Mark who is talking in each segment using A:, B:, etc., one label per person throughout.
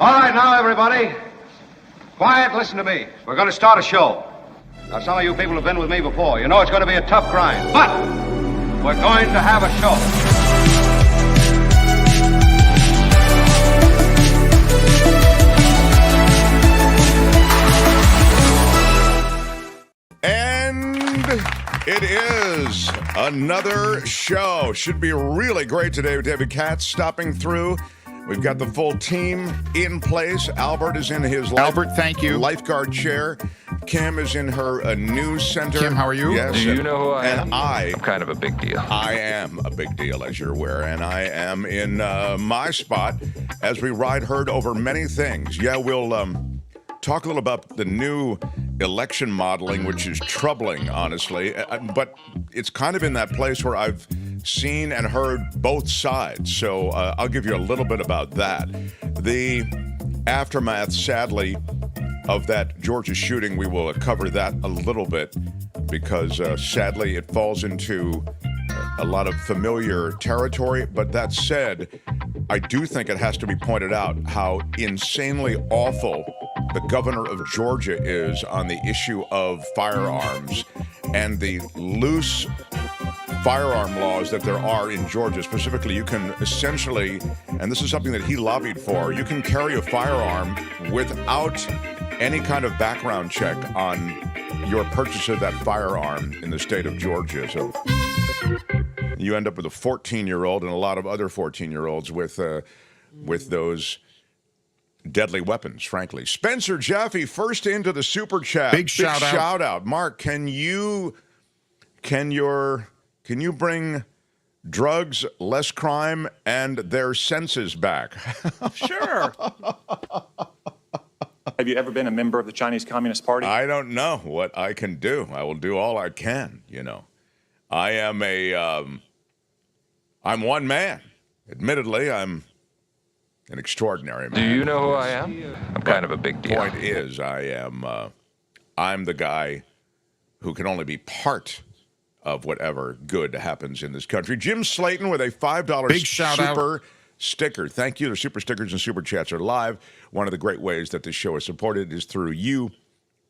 A: All right, now, everybody. Quiet, listen to me. We're going to start a show. Now, some of you people have been with me before. You know it's going to be a tough grind, but we're going to have a show.
B: And it is another show. Should be really great today with David Katz stopping through. We've got the full team in place. Albert is in his
C: thank you.
B: lifeguard chair. Kim is in her news center.
C: Kim, how are you?
B: Yes.
D: Do you know who I am?
B: I'm
D: kind of a big deal.
B: I am a big deal, as you're aware, and I am in my spot as we ride herd over many things. Yeah, we'll talk a little about the new election modeling, which is troubling, honestly, but it's kind of in that place where I've seen and heard both sides, so I'll give you a little bit about that. The aftermath, sadly, of that Georgia shooting, we will cover that a little bit because, sadly, it falls into a lot of familiar territory. But that said, I do think it has to be pointed out how insanely awful the governor of Georgia is on the issue of firearms and the loose firearm laws that there are in Georgia. Specifically, you can essentially, and this is something that he lobbied for, you can carry a firearm without any kind of background check on your purchase of that firearm in the state of Georgia. So you end up with a 14-year-old and a lot of other 14-year-olds with those deadly weapons, frankly. Spencer Jaffe, first into the super chat.
C: Big shout
B: out. Mark, can you bring drugs, less crime, and their senses back?
E: Sure. Have you ever been a member of the Chinese Communist Party?
B: I don't know what I can do. I will do all I can, you know. I am I'm one man. Admittedly, I'm an extraordinary man.
D: Do you know who I am? I'm kind of a big deal.
B: Point is, I'm the guy who can only be part of whatever good happens in this country. Jim Slayton with a $5
C: big shout
B: super
C: out.
B: Sticker. Thank you. The super stickers and super chats are live. One of the great ways that this show is supported is through you,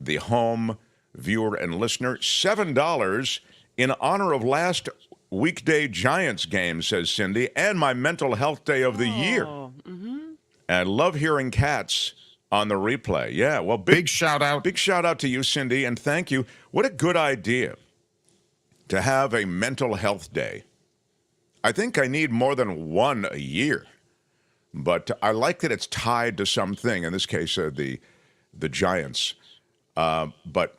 B: the home viewer and listener. $7 in honor of last weekday Giants game, says Cindy, and my mental health day of the year.
F: Mm-hmm.
B: And I love hearing Cats on the replay. Yeah, well,
C: big shout out.
B: Big shout out to you, Cindy, and thank you. What a good idea to have a mental health day. I think I need more than one a year, but I like that it's tied to something. In this case, the Giants. But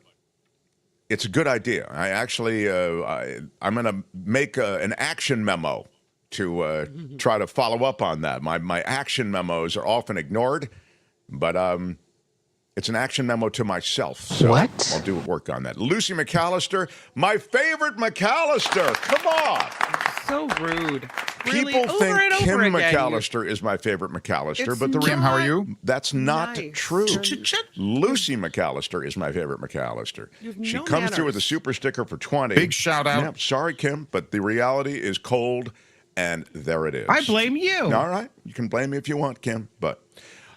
B: it's a good idea. I actually, I'm going to make an action memo to try to follow up on that. My action memos are often ignored, but it's an action memo to myself. So
F: what?
B: I'll do work on that. Lucy McAllister, my favorite McAllister. Come on.
F: So rude. Really,
B: People
F: over
B: think
F: and over
B: Kim
F: again.
B: McAllister is my favorite McAllister,
F: It's
B: but the
C: Kim, how are you?
B: That's not
F: nice.
B: true. Lucy McAllister is my favorite McAllister. She comes through with a super sticker for 20.
C: Big shout out.
B: Yeah, sorry, Kim, but the reality is cold, and there it is.
F: I blame you.
B: All right. You can blame me if you want, Kim, but...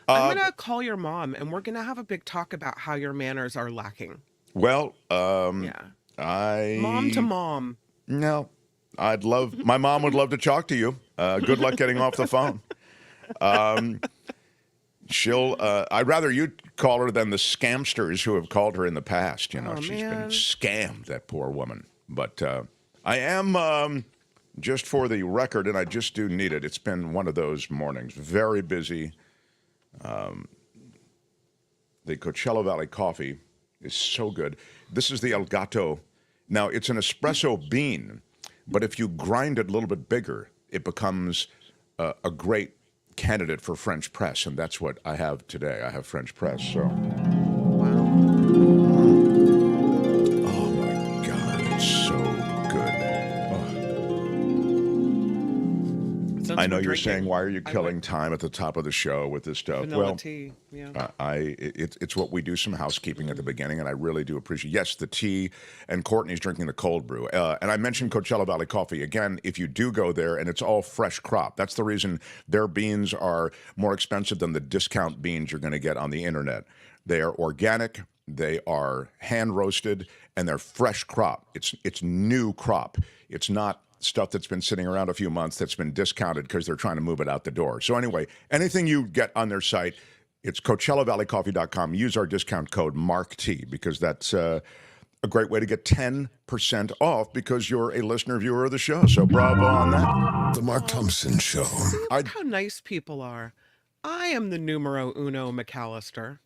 F: I'm going to call your mom, and we're going to have a big talk about how your manners are lacking.
B: Well,
F: Yeah. Mom to mom.
B: No. My mom would love to talk to you. Good luck getting off the phone. I'd rather you call her than the scamsters who have called her in the past. You know, she's been scammed, that poor woman. But I am, just for the record, and I just do need it, it's been one of those mornings, very busy. The Coachella Valley coffee is so good. This is the El Gato. Now, it's an espresso bean, but if you grind it a little bit bigger, it becomes a great candidate for French press, and that's what I have today. I have French press, so.
F: Wow.
B: Oh, my God, it's so good.
F: It's a ones
B: I know
F: we're
B: you're
F: drinking.
B: saying, why are you
F: I
B: killing
F: went
B: time at the top of the show with this stuff?
F: vanilla
B: Well,
F: tea. Yeah.
B: it's what we do, some housekeeping at the beginning, and I really do appreciate. Yes, the tea, and Courtney's drinking the cold brew. And I mentioned Coachella Valley Coffee again. If you do go there, and it's all fresh crop, that's the reason their beans are more expensive than the discount beans you're going to get on the internet. They are organic, they are hand roasted, and they're fresh crop. It's new crop. It's not stuff that's been sitting around a few months that's been discounted because they're trying to move it out the door. So anyway, anything you get on their site, it's CoachellaValleyCoffee.com. Use our discount code MarkT because that's a great way to get 10% off because you're a listener, viewer of the show. So bravo on that.
G: The Mark Thompson Show.
F: Look how nice people are. I am the numero uno McAllister.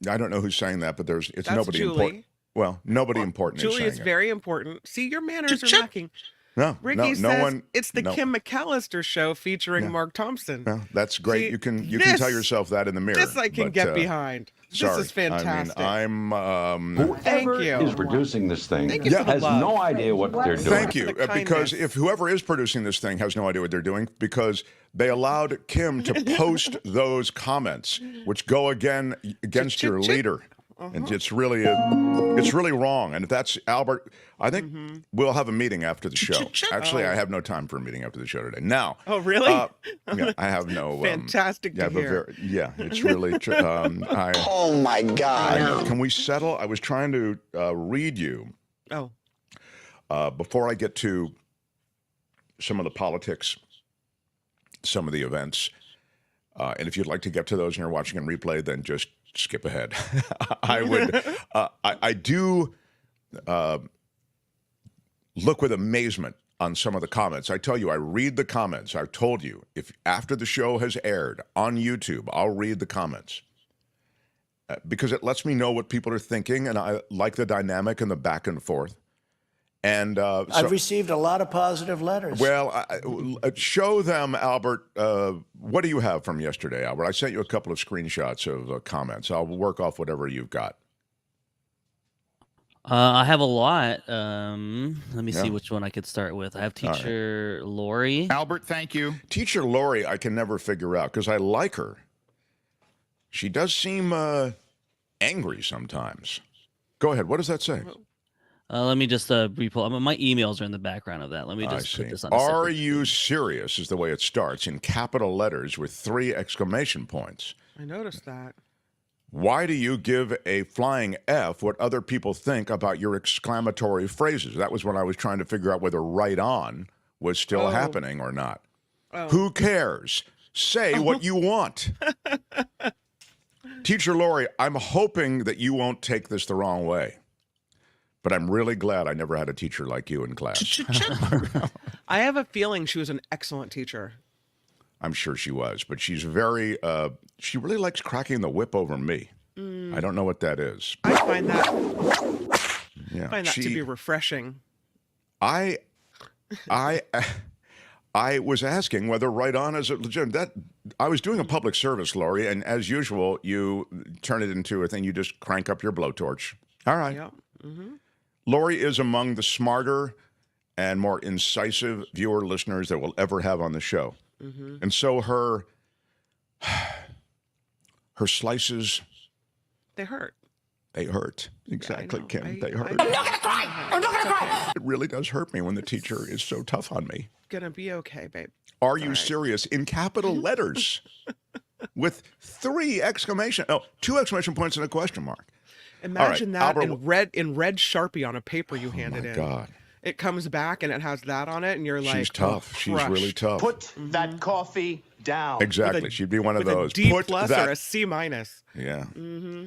B: I don't know who's saying that, but it's
F: That's
B: nobody
F: Julie.
B: important. Well, nobody important
F: Julie
B: is
F: is
B: saying
F: very important. See, your manners are lacking.
B: it.
F: Ricky
B: no
F: says
B: one.
F: it's the
B: no.
F: Kim McAllister show featuring Mark Thompson.
B: No, that's great.
F: See,
B: you can
F: this-
B: tell yourself that in the mirror.
F: This I can
B: but,
F: get behind.
B: Sorry.
F: This is fantastic.
B: I mean,
F: Thank
H: Whoever
F: you.
H: is producing this thing
F: Thank you for the
H: has
F: love.
H: no idea what they're doing.
B: Thank you,
F: The kindness.
B: because if whoever is producing this thing has no idea what they're doing, because they allowed Kim to post those comments, which go against your leader, and it's really wrong. And if that's Albert, I think we'll have a meeting after the show. Actually, I have no time for a meeting after the show today. Now,
F: Oh, really?
B: yeah, I have no.
F: Fantastic to hear.
B: It's really.
G: Oh my God.
B: Can we settle? I was trying to read you.
F: Oh,
B: Before I get to some of the politics, some of the events, and if you'd like to get to those and you're watching in replay, then just skip ahead. I would. I do look with amazement on some of the comments. I tell you, I read the comments. I've told you, if after the show has aired on YouTube, I'll read the comments. Because it lets me know what people are thinking, and I like the dynamic and the back and forth. And
I: I've received a lot of positive letters.
B: well, show them, Albert. What do you have from yesterday, Albert? I sent you a couple of screenshots of comments. I'll work off whatever you've got.
J: I have a lot. Let me see
B: Yeah.
J: which one I could start with. I have teacher Lori.
C: Albert, thank you.
B: Teacher Lori, I can never figure out because I like her. She does seem angry sometimes. Go ahead. What does that say?
J: Let me just repull. My emails are in the background of that. Let me
B: I
J: just
B: see.
J: put this on. A
B: Are
J: separate
B: you
J: sheet.
B: serious? Is the way it starts in capital letters with 3 exclamation points.
F: I noticed that.
B: Why do you give a flying F what other people think about your exclamatory phrases? That was when I was trying to figure out whether right on was still happening or not. Who cares? Say what you want. Teacher Lori, I'm hoping that you won't take this the wrong way. But I'm really glad I never had a teacher like you in class.
F: I have a feeling she was an excellent teacher.
B: I'm sure she was, but she's very, she really likes cracking the whip over me. I don't know what that is.
F: I find that
B: Yeah,
F: to be refreshing.
B: I was asking whether right on is legitimate. That I was doing a public service, Lori, and as usual, you turn it into a thing. You just crank up your blowtorch. All right.
F: Yep. Mm-hmm.
B: Lori is among the smarter and more incisive viewer listeners that we'll ever have on the show.
F: Mm-hmm.
B: And so her slices,
F: They hurt.
B: they hurt. Exactly,
F: know.
B: Kim. They hurt.
F: I'm not gonna cry. I'm not gonna cry.
B: It really does hurt me when the teacher is so tough on me.
F: Gonna be okay, babe.
B: Are you serious? In capital letters with 2 exclamation points and a question mark.
F: Imagine
B: All right,
F: that
B: Albert,
F: in red Sharpie on a paper you handed in.
B: God.
F: It comes back and it has that on it, and you're like,
B: She's tough. She's
F: crushed.
B: really tough.
I: Put that coffee down.
B: Exactly.
F: With a-
B: She'd be one of
F: with
B: those.
F: a D
B: Put
F: plus
B: that.
F: or a C minus.
B: Yeah.
F: Mm-hmm.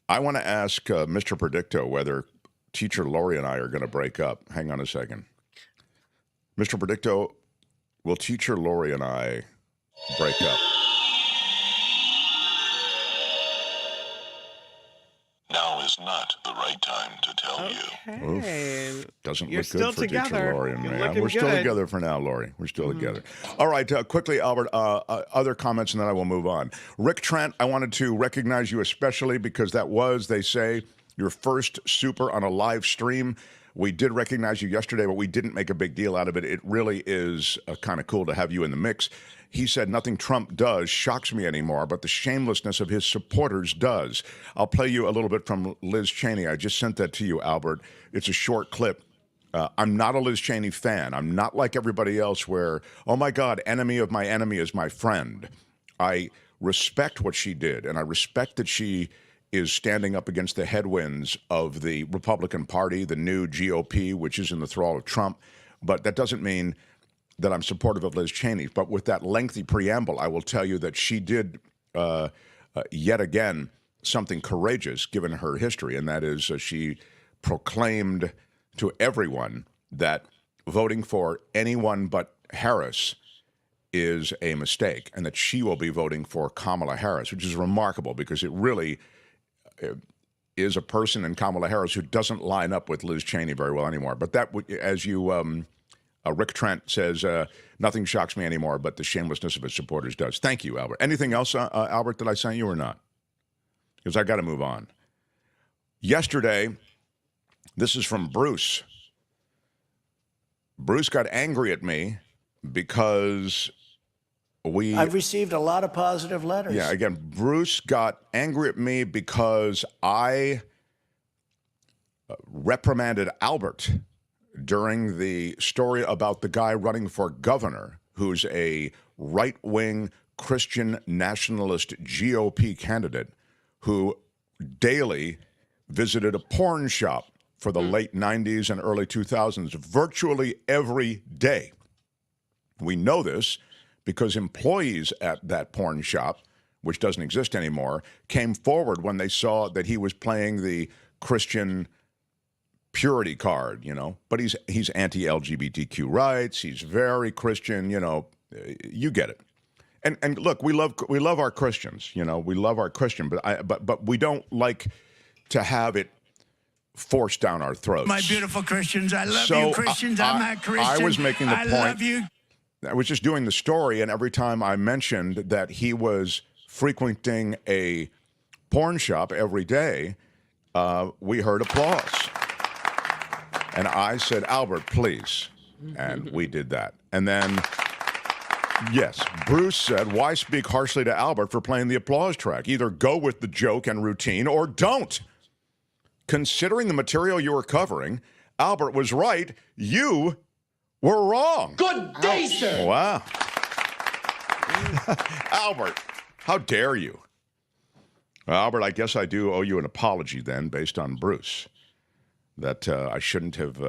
B: I want to ask Mr. Predicto whether teacher Lori and I are going to break up. Hang on a second. Mr. Predicto, will teacher Lori and I break up?
G: Now is not the right time to tell you.
F: Okay.
B: Doesn't
F: You're
B: look good
F: still
B: for
F: together.
B: teacher Lori and
F: You're
B: me.
F: looking
B: We're still
F: good.
B: together for now, Lori. We're still together. All right, quickly, Albert, other comments, and then I will move on. Rick Trent, I wanted to recognize you especially because that was, they say, your first super on a live stream. We did recognize you yesterday, but we didn't make a big deal out of it. It really is kind of cool to have you in the mix. He said, nothing Trump does shocks me anymore, but the shamelessness of his supporters does. I'll play you a little bit from Liz Cheney. I just sent that to you, Albert. It's a short clip. I'm not a Liz Cheney fan. I'm not like everybody else where, oh my God, enemy of my enemy is my friend. I respect what she did, and I respect that she is standing up against the headwinds of the Republican Party, the new GOP, which is in the thrall of Trump. But that doesn't mean that I'm supportive of Liz Cheney. But with that lengthy preamble, I will tell you that she did yet again something courageous given her history, and that is she proclaimed to everyone that voting for anyone but Harris is a mistake, and that she will be voting for Kamala Harris, which is remarkable because it really is a person in Kamala Harris who doesn't line up with Liz Cheney very well anymore. But that, as you, Rick Trent says, nothing shocks me anymore, but the shamelessness of his supporters does. Thank you, Albert. Anything else, Albert, that I sent you or not? Because I got to move on. Yesterday, this is from Bruce. Bruce got angry at me because I've
I: received a lot of positive letters.
B: Yeah, again, Bruce got angry at me because I reprimanded Albert during the story about the guy running for governor who's a right-wing Christian nationalist GOP candidate who daily visited a porn shop for the late 90s and early 2000s, virtually every day. We know this because employees at that porn shop, which doesn't exist anymore, came forward when they saw that he was playing the Christian purity card, you know. But he's anti-LGBTQ rights. He's very Christian, you know. You get it. And look, we love our Christians, you know. We love our Christian, but we don't like to have it forced down our throats.
I: My beautiful Christians, I love you, Christians. I'm not Christian.
B: I was making the point.
I: I love you.
B: I was just doing the story, and every time I mentioned that he was frequenting a porn shop every day, we heard applause. And I said, Albert, please. And we did that. And then, yes, Bruce said, why speak harshly to Albert for playing the applause track? Either go with the joke and routine or don't. Considering the material you were covering, Albert was right. You were wrong.
I: Good day, sir.
B: Wow. Albert, how dare you? Well, Albert, I guess I do owe you an apology then, based on Bruce, that I shouldn't have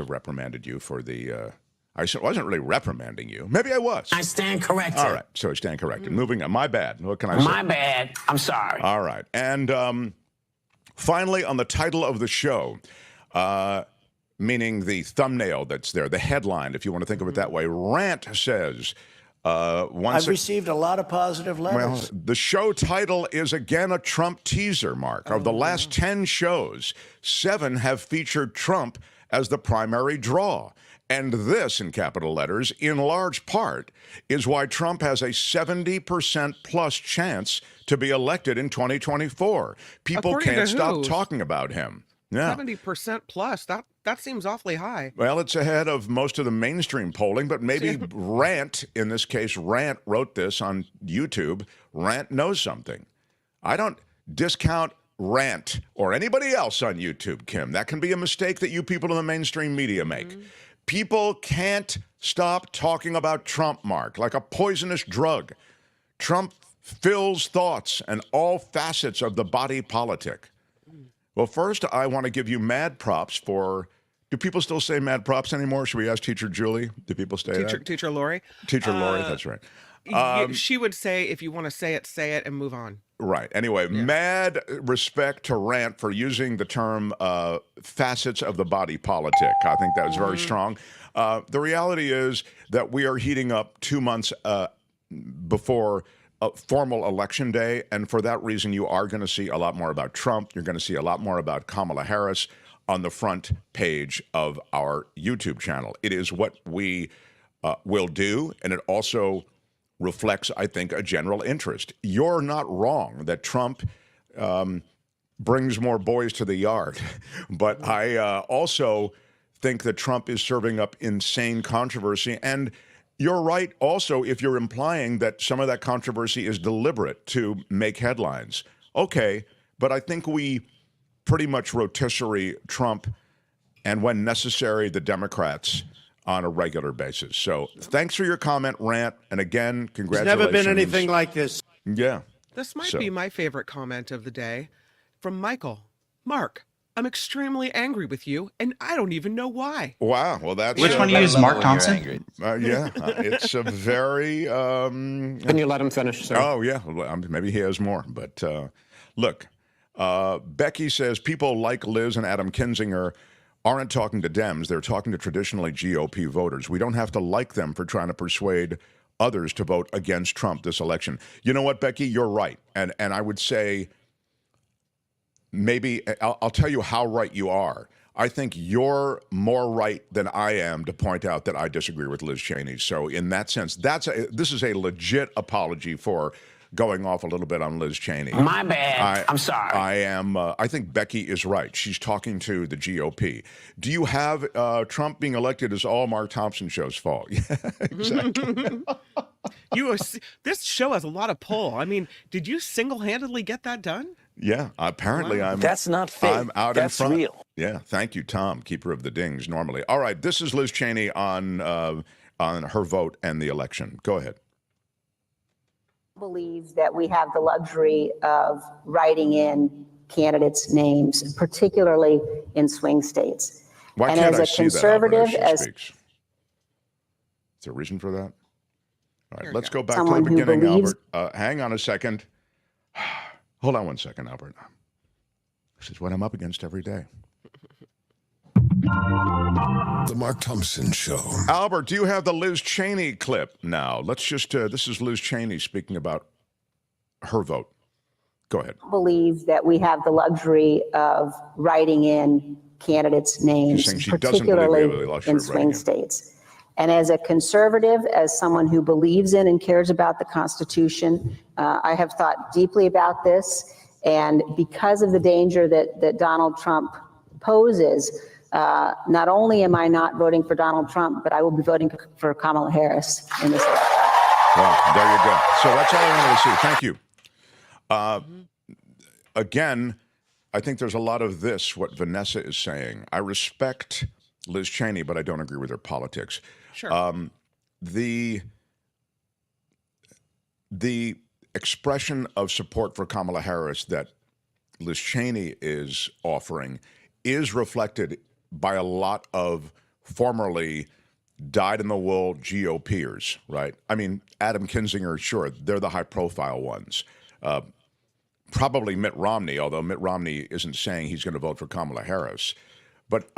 B: reprimanded you for the. I wasn't really reprimanding you. Maybe I was.
I: I stand corrected.
B: All right, so I stand corrected. Moving on. My bad. What can I say?
I: My bad. I'm sorry.
B: All right, and finally, on the title of the show. Meaning the thumbnail that's there, the headline, if you want to think of it that way. Rant says,
I: I've received a lot of positive letters.
B: Well, the show title is again a Trump teaser, Mark. Of the last 10 shows, 7 have featured Trump as the primary draw. And this, in capital letters, in large part, is why Trump has a 70% plus chance to be elected in 2024. People can't stop talking about him. Yeah.
F: 70% plus. That seems awfully high.
B: Well, it's ahead of most of the mainstream polling, but maybe Rant, in this case, Rant wrote this on YouTube. Rant knows something. I don't discount Rant or anybody else on YouTube, Kim. That can be a mistake that you people in the mainstream media make. People can't stop talking about Trump, Mark, like a poisonous drug. Trump fills thoughts and all facets of the body politic. Well, first, I want to give you mad props for. Do people still say mad props anymore? Should we ask Teacher Julie? Do people say that?
F: Teacher Lori?
B: Teacher Lori, that's right.
F: She would say, if you want to say it, and move on.
B: Right. Anyway, mad respect to Rant for using the term facets of the body politic. I think that was very strong. The reality is that we are heating up 2 months before a formal election day, and for that reason, you are going to see a lot more about Trump. You're going to see a lot more about Kamala Harris on the front page of our YouTube channel. It is what we will do, and it also reflects, I think, a general interest. You're not wrong that Trump brings more boys to the yard. But I also think that Trump is serving up insane controversy. And you're right also if you're implying that some of that controversy is deliberate to make headlines. Okay, but I think we pretty much rotisserie Trump and, when necessary, the Democrats on a regular basis. So thanks for your comment, Rant. And again, congratulations.
I: There's never been anything like this.
B: Yeah.
F: This might be my favorite comment of the day from Michael. Mark, I'm extremely angry with you, and I don't even know why.
B: Wow. Well, that's...
K: Which one do you use, Mark Thompson?
B: It's a very...
I: Can you let him finish, sir?
B: Oh, yeah. Maybe he has more. But look, Becky says people like Liz and Adam Kinzinger aren't talking to Dems. They're talking to traditionally GOP voters. We don't have to like them for trying to persuade others to vote against Trump this election. You know what, Becky? You're right. And I would say maybe I'll tell you how right you are. I think you're more right than I am to point out that I disagree with Liz Cheney. So in that sense, this is a legit apology for going off a little bit on Liz Cheney.
I: My bad. I'm sorry.
B: I think Becky is right. She's talking to the GOP. Do you have Trump being elected is all Mark Thompson show's fault? Yeah, exactly.
F: This show has a lot of pull. I mean, did you single-handedly get that done?
B: Yeah, apparently
F: wow.
I: That's not fake.
B: I'm out
I: That's
B: in front.
I: real.
B: Yeah, thank you, Tom, keeper of the dings normally. All right, this is Liz Cheney on her vote and the election. Go ahead.
L: Believes that we have the luxury of writing in candidates' names, particularly in swing states.
B: Why
L: and
B: can't
L: as
B: I
L: a
B: see
L: conservative,
B: that, Albert, as she speaks? Is there a reason for that? All right, let's go back to the beginning, Albert. Hang on a second. Hold on one second, Albert. This is what I'm up against every day.
M: The Mark Thompson Show.
B: Albert, do you have the Liz Cheney clip now? Let's just, this is Liz Cheney speaking about her vote. Go ahead.
L: Believes that we have the luxury of writing in candidates' names, particularly in swing states. And as a conservative, as someone who believes in and cares about the Constitution, I have thought deeply about this. And because of the danger that Donald Trump poses, not only am I not voting for Donald Trump, but I will be voting for Kamala Harris in this election.
B: Well, there you go. So that's all I wanted to see. Thank you. Again, I think there's a lot of this, what Vanessa is saying. I respect Liz Cheney, but I don't agree with her politics.
F: Sure.
B: The expression of support for Kamala Harris that Liz Cheney is offering is reflected by a lot of formerly dyed-in-the-wool GOPers, right? I mean, Adam Kinzinger, sure, they're the high-profile ones. Probably Mitt Romney, although Mitt Romney isn't saying he's going to vote for Kamala Harris. But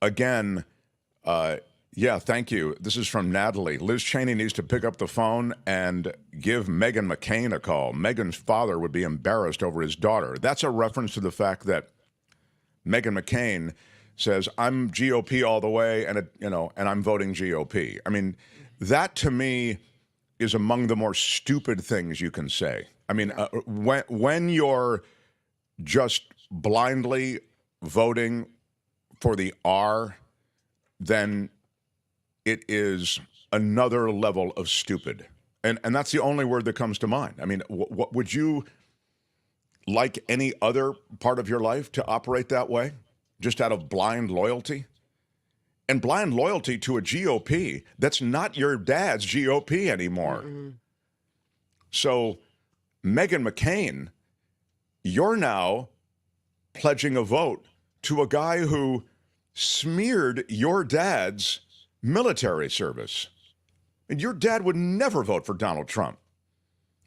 B: again, yeah, thank you. This is from Natalie. Liz Cheney needs to pick up the phone and give Meghan McCain a call. Meghan's father would be embarrassed over his daughter. That's a reference to the fact that Meghan McCain says, I'm GOP all the way, and and I'm voting GOP. I mean, that to me is among the more stupid things you can say. I mean, when you're just blindly voting for the R, then it is another level of stupid. And that's the only word that comes to mind. I mean, what would you like any other part of your life to operate that way, just out of blind loyalty? And blind loyalty to a GOP that's not your dad's GOP anymore. Mm-hmm. So, Meghan McCain, you're now pledging a vote to a guy who smeared your dad's military service. And your dad would never vote for Donald Trump.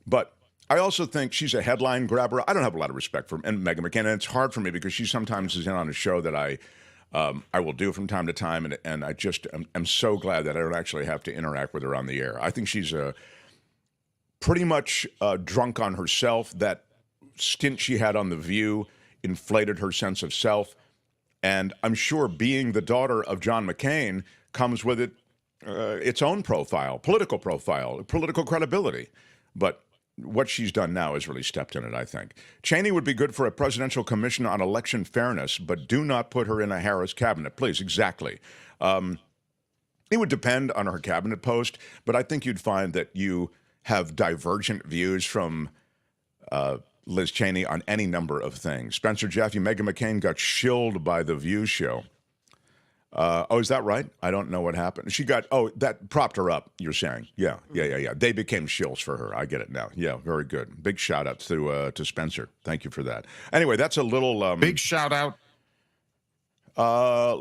B: But I also think she's a headline grabber. I don't have a lot of respect for Meghan McCain, and it's hard for me because she sometimes is in on a show that I will do from time to time, and I just am so glad that I don't actually have to interact with her on the air. I think she's pretty much drunk on herself. That stint she had on The View inflated her sense of self, and I'm sure being the daughter of John McCain comes with it its own profile, political credibility. But what she's done now has really stepped in it, I think. Cheney would be good for a presidential commission on election fairness, but do not put her in a Harris cabinet, please. Exactly. It would depend on her cabinet post, but I think you'd find that you have divergent views from Liz Cheney on any number of things. Spencer Jaffe, Meghan McCain got shilled by The View show. Oh, is that right? I don't know what happened. She got, that propped her up, you're saying. Yeah. They became shills for her. I get it now. Yeah, very good. Big shout out to Spencer. Thank you for that. Anyway, that's a little...
C: Big shout out.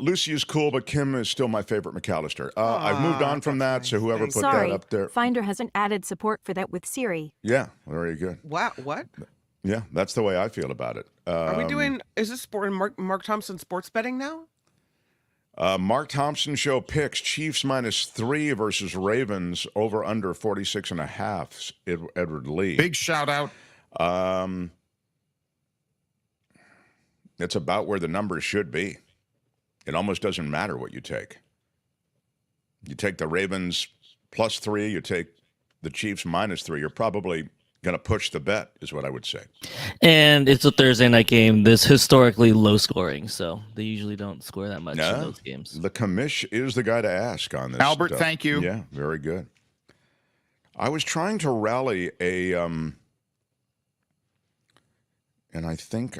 B: Lucy is cool, but Kim is still my favorite McAllister. I've moved on from that, so whoever put that up there...
K: Finder hasn't added support for that with Siri.
B: Yeah, very good.
F: Wow, what?
B: Yeah, that's the way I feel about it.
F: Are we doing... Is this Mark Thompson sports betting now?
B: Mark Thompson show picks Chiefs -3 versus Ravens over under 46.5. Edward Lee.
C: Big shout out.
B: It's about where the numbers should be. It almost doesn't matter what you take. You take the Ravens +3, you take the Chiefs -3. You're probably going to push the bet, is what I would say.
J: And it's a Thursday night game that's historically low scoring, so they usually don't score that much in those games.
B: The commish is the guy to ask on this.
C: Albert, thank you.
B: Yeah, very good. I was trying to rally a, and I think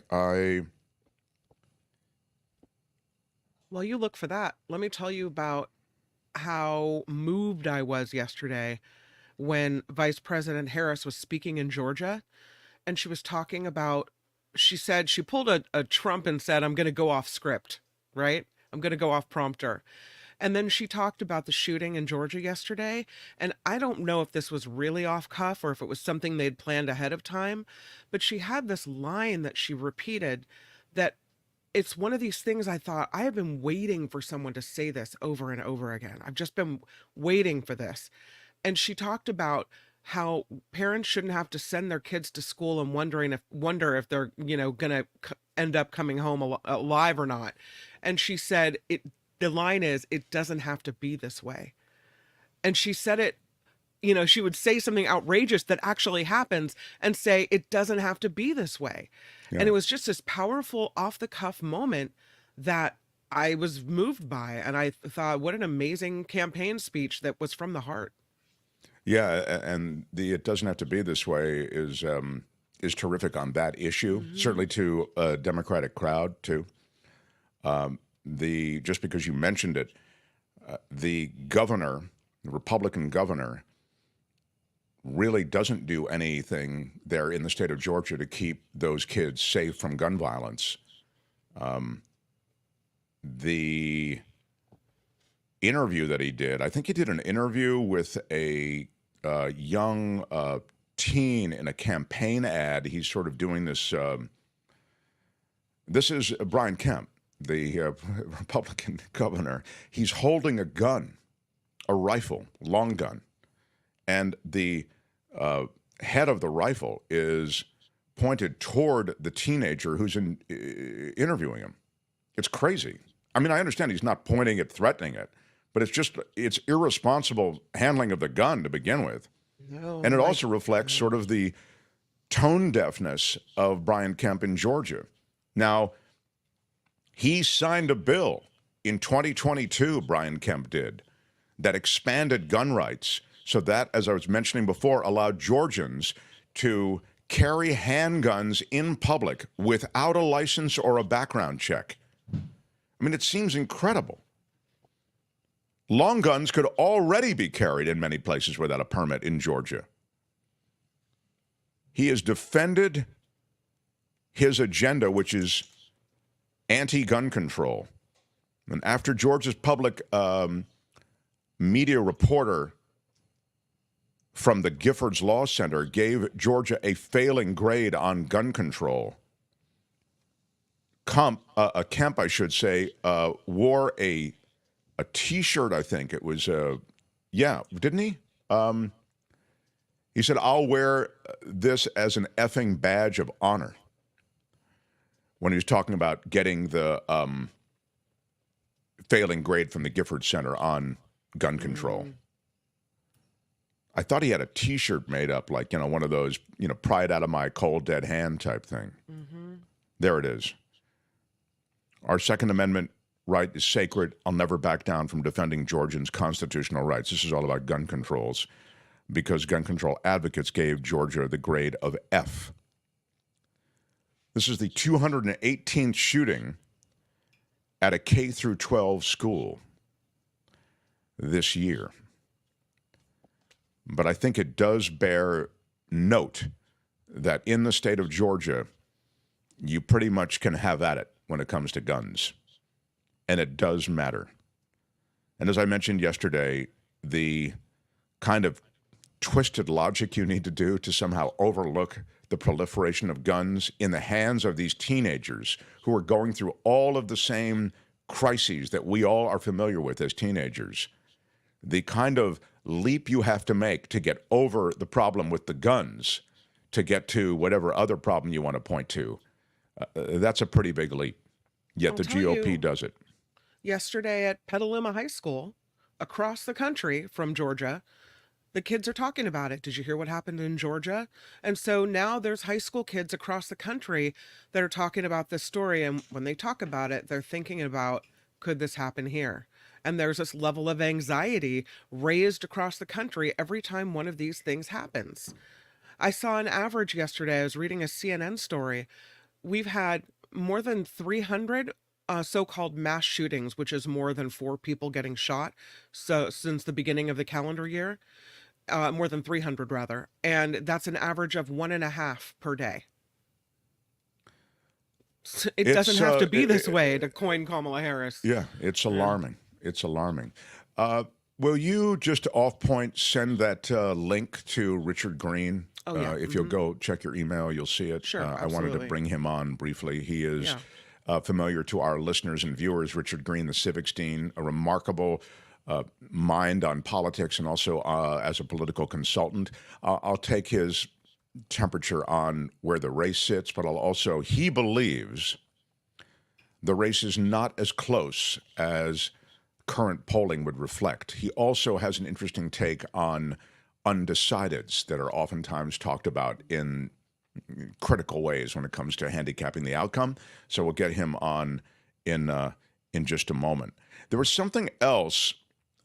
F: While you look for that, let me tell you about how moved I was yesterday when Vice President Harris was speaking in Georgia, and she was talking about, she said, she pulled a Trump and said, I'm going to go off script, right? I'm going to go off prompter. And then she talked about the shooting in Georgia yesterday, and I don't know if this was really off cuff or if it was something they'd planned ahead of time, but she had this line that she repeated that it's one of these things I thought, I have been waiting for someone to say this over and over again. I've just been waiting for this. And she talked about how parents shouldn't have to send their kids to school and wonder if they're, going to end up coming home alive or not. And she said, the line is, it doesn't have to be this way. And she said it, she would say something outrageous that actually happens and say, it doesn't have to be this way. Yeah. And it was just this powerful off the cuff moment that I was moved by. And I thought, what an amazing campaign speech that was from the heart.
B: Yeah, and the "it doesn't have to be this way" is terrific on that issue. Mm-hmm. Certainly to a Democratic crowd too. Just because you mentioned it, the Republican governor, really doesn't do anything there in the state of Georgia to keep those kids safe from gun violence. The interview that he did, I think he did an interview with a young teen in a campaign ad. He's sort of doing this. This is Brian Kemp, the Republican governor. He's holding a gun, a rifle, long gun, and the head of the rifle is pointed toward the teenager who's interviewing him. It's crazy. I mean, I understand he's not pointing it, threatening it, but it's irresponsible handling of the gun to begin with. No, and it also reflects sort of the tone deafness of Brian Kemp in Georgia. Now, he signed a bill in 2022, Brian Kemp did, that expanded gun rights so that, as I was mentioning before, allowed Georgians to carry handguns in public without a license or a background check. I mean, it seems incredible. Long guns could already be carried in many places without a permit in Georgia. He has defended his agenda, which is anti-gun control. And after Georgia's public media reporter from the Giffords Law Center gave Georgia a failing grade on gun control, Kemp, I should say, wore a T-shirt, I think it was, didn't he? He said, "I'll wear this as an effing badge of honor," when he was talking about getting the failing grade from the Gifford Center on gun control. I thought he had a T-shirt made up, like, one of those, pry it out of my cold, dead hand type thing.
F: Mm-hmm.
B: There it is. Our Second Amendment right is sacred. I'll never back down from defending Georgians' constitutional rights. This is all about gun controls, because gun control advocates gave Georgia the grade of F. This is the 218th shooting at a K through 12 school this year. But I think it does bear note that in the state of Georgia, you pretty much can have at it when it comes to guns. And it does matter. And as I mentioned yesterday, the kind of twisted logic you need to do to somehow overlook the proliferation of guns in the hands of these teenagers who are going through all of the same crises that we all are familiar with as teenagers. The kind of leap you have to make to get over the problem with the guns to get to whatever other problem you want to point to, that's a pretty big leap. Yet the GOP does it.
F: Yesterday at Petaluma High School, across the country from Georgia, the kids are talking about it. Did you hear what happened in Georgia? And so now there's high school kids across the country that are talking about this story. And when they talk about it, they're thinking about, could this happen here? And there's this level of anxiety raised across the country every time one of these things happens. I saw an average yesterday. I was reading a CNN story. We've had more than 300 so-called mass shootings, which is more than 4 people getting shot. So since the beginning of the calendar year, more than 300 rather. And that's an average of 1.5 per day. It doesn't have to be this way, to coin Kamala Harris.
B: Yeah, it's alarming. It's alarming. Will you just off point send that link to Richard Greene?
F: Oh, yeah.
B: If you'll go check your email, you'll see it.
F: Sure,
B: I wanted to bring him on briefly. He is familiar to our listeners and viewers. Richard Greene, the civics dean, a remarkable mind on politics and also as a political consultant. I'll take his temperature on where the race sits, but he believes the race is not as close as current polling would reflect. He also has an interesting take on undecideds that are oftentimes talked about in critical ways when it comes to handicapping the outcome. So we'll get him on in just a moment. There was something else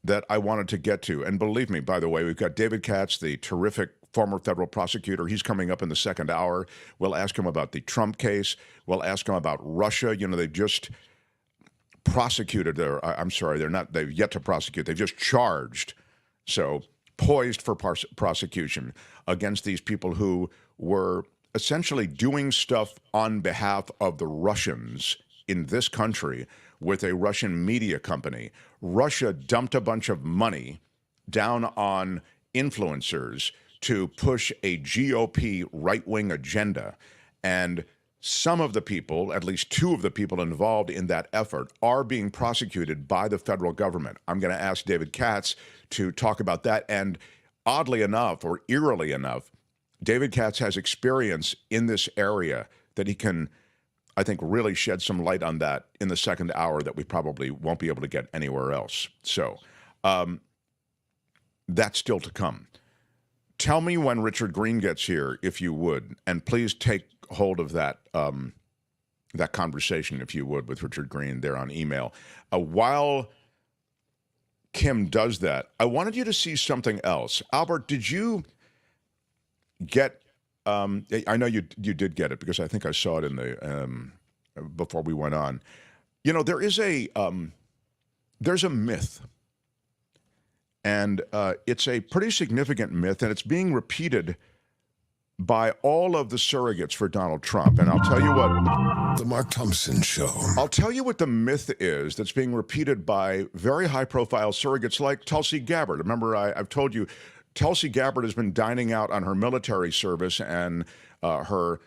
B: that I wanted to get to, and believe me, by the way, we've got David Katz, the terrific former federal prosecutor. He's coming up in the second hour. We'll ask him about the Trump case. We'll ask him about Russia. They just prosecuted they've yet to prosecute. They've just charged, so poised for prosecution against these people who were essentially doing stuff on behalf of the Russians in this country with a Russian media company. Russia dumped a bunch of money down on influencers to push a GOP right-wing agenda, and some of the people, at least 2 of the people involved in that effort, are being prosecuted by the federal government. I'm going to ask David Katz to talk about that. And oddly enough, or eerily enough, David Katz has experience in this area that he can, I think, really shed some light on that in the second hour that we probably won't be able to get anywhere else. So that's still to come. Tell me when Richard Greene gets here, if you would, and please take hold of that that conversation, if you would, with Richard Greene there on email. While Kim does that, I wanted you to see something else. Albert, did you get? I know you did get it because I think I saw it in the before we went on. There's a myth. And it's a pretty significant myth, and it's being repeated by all of the surrogates for Donald Trump. And I'll tell you what.
M: The Mark Thompson Show.
B: I'll tell you what the myth is that's being repeated by very high-profile surrogates like Tulsi Gabbard. Remember, I've told you, Tulsi Gabbard has been dining out on her military service and her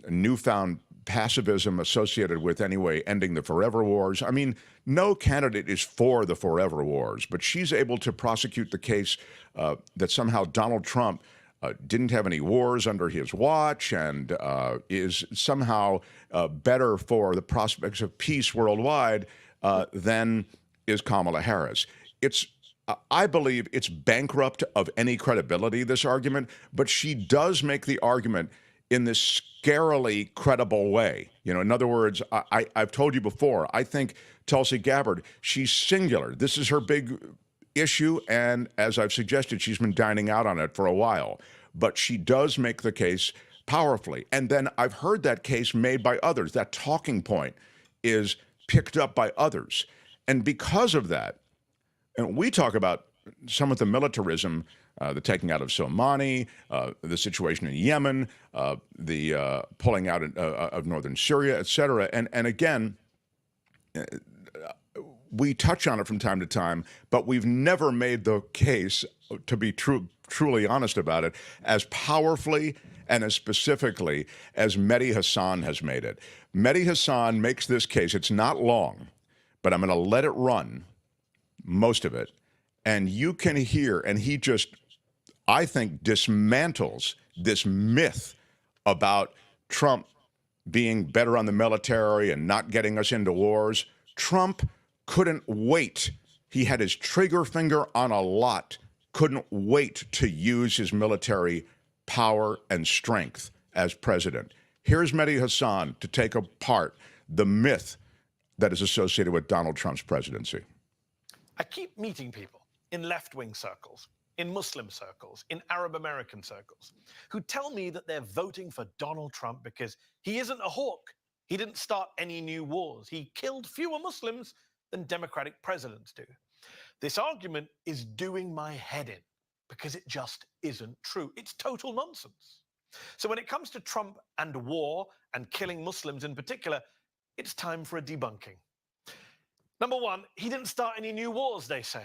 B: newfound pacifism associated with, anyway, ending the forever wars. I mean, no candidate is for the forever wars, but she's able to prosecute the case that somehow Donald Trump didn't have any wars under his watch and is somehow better for the prospects of peace worldwide than is Kamala Harris. It's I believe it's bankrupt of any credibility, this argument, but she does make the argument in this scarily credible way. In other words, I've told you before, I think Tulsi Gabbard, she's singular. This is her big issue, and as I've suggested, she's been dining out on it for a while. But she does make the case powerfully. And then I've heard that case made by others. That talking point is picked up by others. And because of that, and we talk about some of the militarism, the taking out of Soleimani, the situation in Yemen, the pulling out of northern Syria, et cetera. And again, we touch on it from time to time, but we've never made the case, to be truly honest about it, as powerfully and as specifically as Mehdi Hasan has made it. Mehdi Hasan makes this case. It's not long, but I'm going to let it run, most of it, and you can hear, and he just, I think, dismantles this myth about Trump being better on the military and not getting us into wars. Trump couldn't wait. He had his trigger finger on a lot, couldn't wait to use his military power and strength as president. Here's Mehdi Hasan to take apart the myth that is associated with Donald Trump's presidency.
N: I keep meeting people in left-wing circles, in Muslim circles, in Arab American circles, who tell me that they're voting for Donald Trump because he isn't a hawk. He didn't start any new wars. He killed fewer Muslims than Democratic presidents do. This argument is doing my head in because it just isn't true. It's total nonsense. So when it comes to Trump and war and killing Muslims in particular, it's time for a debunking. Number one, he didn't start any new wars, they say.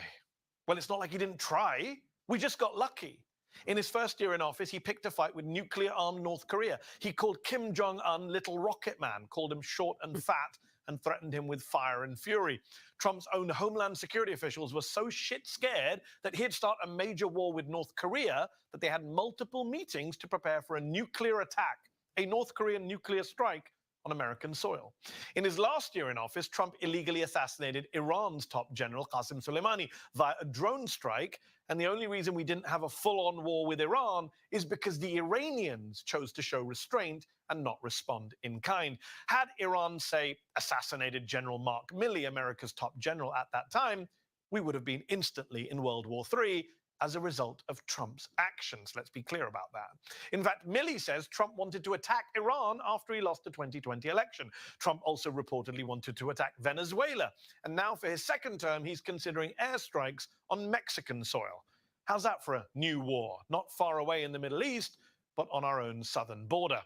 N: Well, it's not like he didn't try. We just got lucky. In his first year in office, he picked a fight with nuclear-armed North Korea. He called Kim Jong-un Little Rocket Man, called him short and fat, and threatened him with fire and fury. Trump's own Homeland Security officials were so shit scared that he'd start a major war with North Korea that they had multiple meetings to prepare for a nuclear attack, a North Korean nuclear strike on American soil. In his last year in office, Trump illegally assassinated Iran's top general, Qasem Soleimani, via a drone strike. And the only reason we didn't have a full-on war with Iran is because the Iranians chose to show restraint and not respond in kind. Had Iran, say, assassinated General Mark Milley, America's top general at that time, we would have been instantly in World War III as a result of Trump's actions. Let's be clear about that. In fact, Milley says Trump wanted to attack Iran after he lost the 2020 election. Trump also reportedly wanted to attack Venezuela. And now for his second term, he's considering airstrikes on Mexican soil. How's that for a new war? Not far away in the Middle East, but on our own southern border.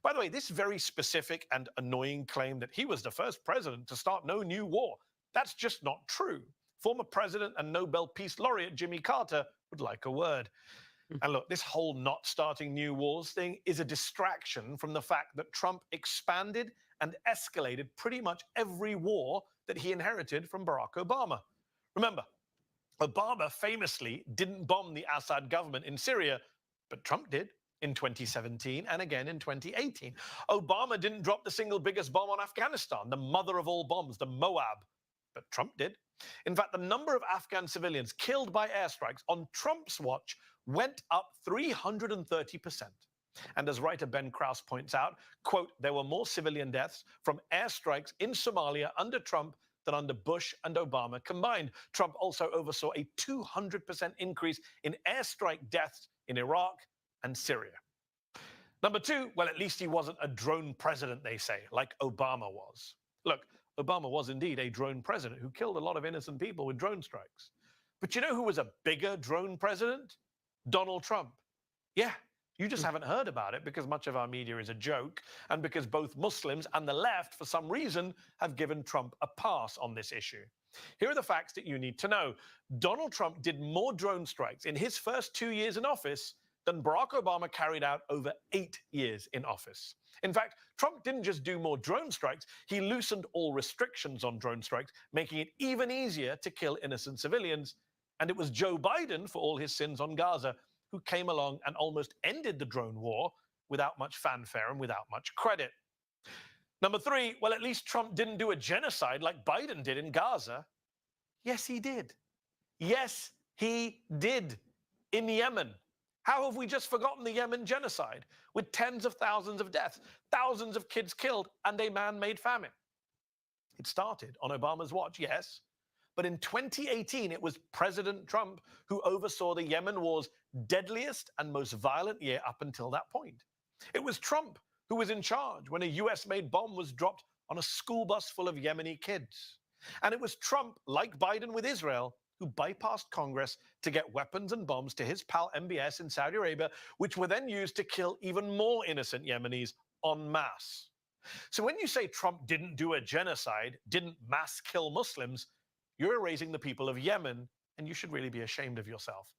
N: By the way, this very specific and annoying claim that he was the first president to start no new war, that's just not true. Former President and Nobel Peace Laureate Jimmy Carter would like a word. And look, this whole not starting new wars thing is a distraction from the fact that Trump expanded and escalated pretty much every war that he inherited from Barack Obama. Remember, Obama famously didn't bomb the Assad government in Syria, but Trump did in 2017 and again in 2018. Obama didn't drop the single biggest bomb on Afghanistan, the mother of all bombs, the Moab, but Trump did. In fact, the number of Afghan civilians killed by airstrikes on Trump's watch went up 330%. And as writer Ben Krause points out, quote, there were more civilian deaths from airstrikes in Somalia under Trump than under Bush and Obama combined. Trump also oversaw a 200% increase in airstrike deaths in Iraq and Syria. Number two, well, at least he wasn't a drone president, they say, like Obama was. Look, Obama was indeed a drone president who killed a lot of innocent people with drone strikes. But you know who was a bigger drone president? Donald Trump. Yeah, you just haven't heard about it because much of our media is a joke and because both Muslims and the left, for some reason, have given Trump a pass on this issue. Here are the facts that you need to know. Donald Trump did more drone strikes in his first 2 years in office than Barack Obama carried out over 8 years in office. In fact, Trump didn't just do more drone strikes, he loosened all restrictions on drone strikes, making it even easier to kill innocent civilians. And it was Joe Biden, for all his sins on Gaza, who came along and almost ended the drone war without much fanfare and without much credit. Number three, well, at least Trump didn't do a genocide like Biden did in Gaza. Yes, he did. Yes, He did in Yemen. How have we just forgotten the Yemen genocide with tens of thousands of deaths, thousands of kids killed, and a man-made famine? It started on Obama's watch, yes, but in 2018, it was President Trump who oversaw the Yemen war's deadliest and most violent year up until that point. It was Trump who was in charge when a US-made bomb was dropped on a school bus full of Yemeni kids. And it was Trump, like Biden with Israel, who bypassed Congress to get weapons and bombs to his pal MBS in Saudi Arabia, which were then used to kill even more innocent Yemenis en masse. So when you say Trump didn't do a genocide, didn't mass kill Muslims, you're erasing the people of Yemen, and you should really be ashamed of yourself.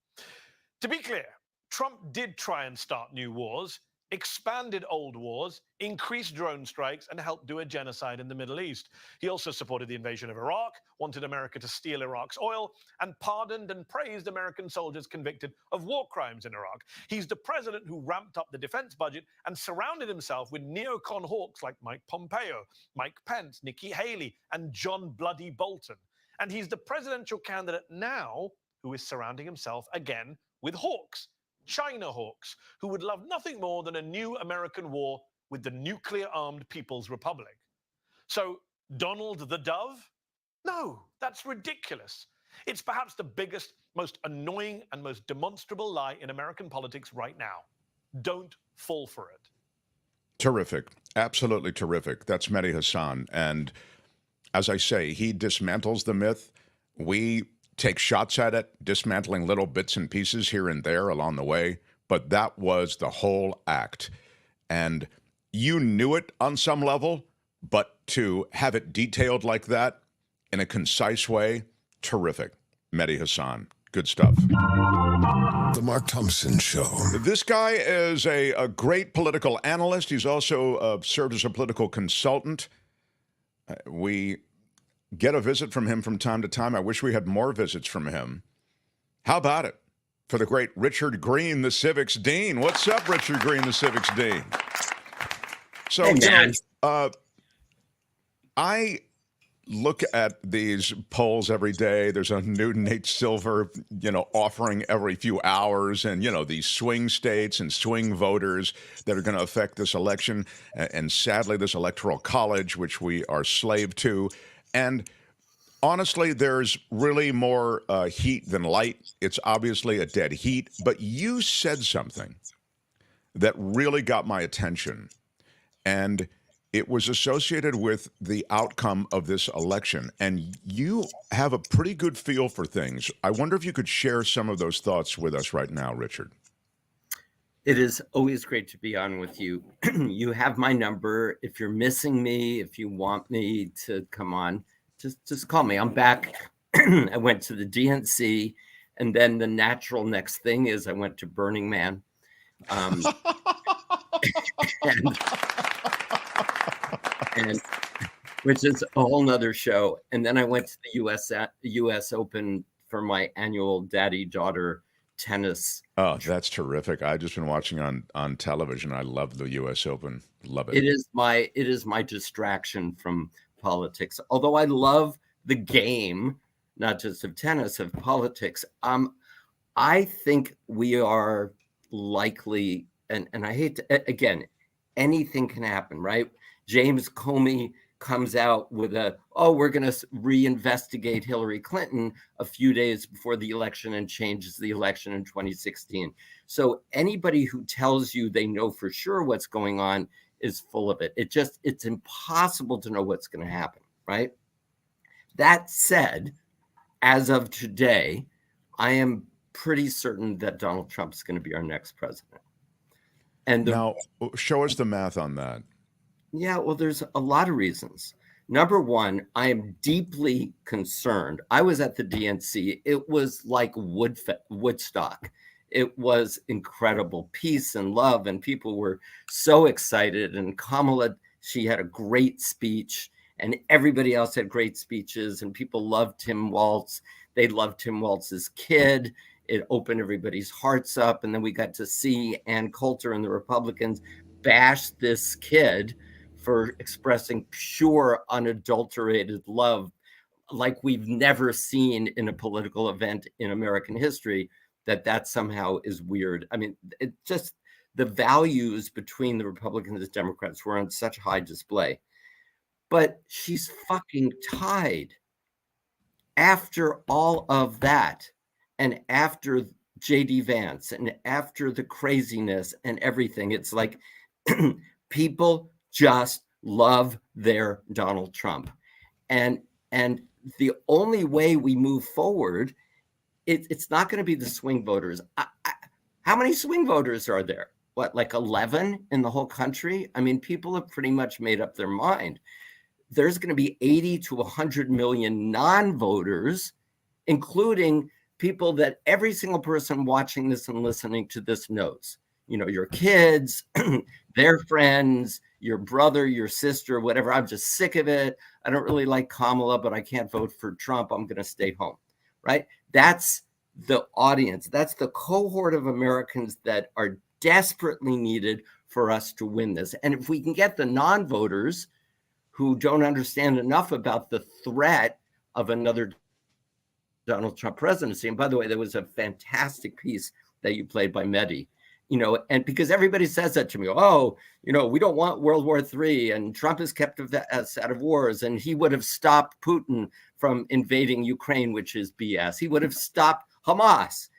N: To be clear, Trump did try and start new wars, expanded old wars, increased drone strikes, and helped do a genocide in the Middle East. He also supported the invasion of Iraq, wanted America to steal Iraq's oil, and pardoned and praised American soldiers convicted of war crimes in Iraq. He's the president who ramped up the defense budget and surrounded himself with neocon hawks like Mike Pompeo, Mike Pence, Nikki Haley, and John Bloody Bolton. And he's the presidential candidate now who is surrounding himself again with hawks, China hawks, who would love nothing more than a new American war with the nuclear-armed People's Republic. So, Donald the Dove? No, that's ridiculous. It's perhaps the biggest, most annoying, and most demonstrable lie in American politics right now. Don't fall for it.
B: Terrific. Absolutely terrific. That's Mehdi Hasan. And as I say, he dismantles the myth. We take shots at it, dismantling little bits and pieces here and there along the way, but that was the whole act. And you knew it on some level, but to have it detailed like that in a concise way, terrific. Mehdi Hasan, good stuff.
M: The Mark Thompson Show.
B: This guy is a great political analyst. He's also served as a political consultant. We get a visit from him from time to time. I wish we had more visits from him. How about it for the great Richard Greene, the Civics Dean? What's up, Richard Greene, the Civics Dean? So,
I: Hey,
B: I look at these polls every day. There's a new Nate Silver, offering every few hours, and, these swing states and swing voters that are going to affect this election, and sadly, this electoral college, which we are slave to. And honestly, there's really more heat than light. It's obviously a dead heat. But you said something that really got my attention, and it was associated with the outcome of this election. And you have a pretty good feel for things. I wonder if you could share some of those thoughts with us right now, Richard.
O: It is always great to be on with you. You have my number. If you're missing me, if you want me to come on, just call me. I'm back. I went to the DNC, and then the natural next thing is I went to Burning Man, and which is a whole nother show. And then I went to the US Open for my annual daddy-daughter tennis.
B: Oh, that's terrific. I've just been watching on television. I love the US Open. Love it.
O: It is my distraction from politics. Although I love the game, not just of tennis, of politics. I think we are likely, and I hate to, again, anything can happen, right? James Comey comes out with we're going to reinvestigate Hillary Clinton a few days before the election and changes the election in 2016. So anybody who tells you they know for sure what's going on is full of it. It's impossible to know what's going to happen, right? That said, as of today, I am pretty certain that Donald Trump is going to be our next president. And
B: now, show us the math on that.
O: Yeah, well, there's a lot of reasons. Number one, I am deeply concerned. I was at the DNC. It was like Woodstock. It was incredible, peace and love, and people were so excited. And Kamala, she had a great speech, and everybody else had great speeches, and people loved Tim Walz. They loved Tim Walz's kid. It opened everybody's hearts up, and then we got to see Ann Coulter and the Republicans bash this kid for expressing pure, unadulterated love. like we've never seen in a political event in American history, that somehow is weird. I mean, it just, the values between the Republicans and Democrats were on such high display. But she's fucking tied. After all of that, and after J.D. Vance, and after the craziness and everything, it's like people just love their Donald Trump. And the only way we move forward, it's not going to be the swing voters. How many swing voters are there? What, like 11 in the whole country? I mean, people have pretty much made up their mind. There's going to be 80 to 100 million non-voters, including people that every single person watching this and listening to this knows. You know, your kids, their friends, your brother, your sister, whatever. I'm just sick of it. I don't really like Kamala, but I can't vote for Trump. I'm going to stay home, right? That's the audience. That's the cohort of Americans that are desperately needed for us to win this. And if we can get the non-voters who don't understand enough about the threat of another Donald Trump presidency. And by the way, there was a fantastic piece that you played by Mehdi, you know, and because everybody says that to me, oh, you know, we don't want World War III, and Trump has kept us out of wars, and he would have stopped Putin from invading Ukraine, which is BS. He would have stopped Hamas.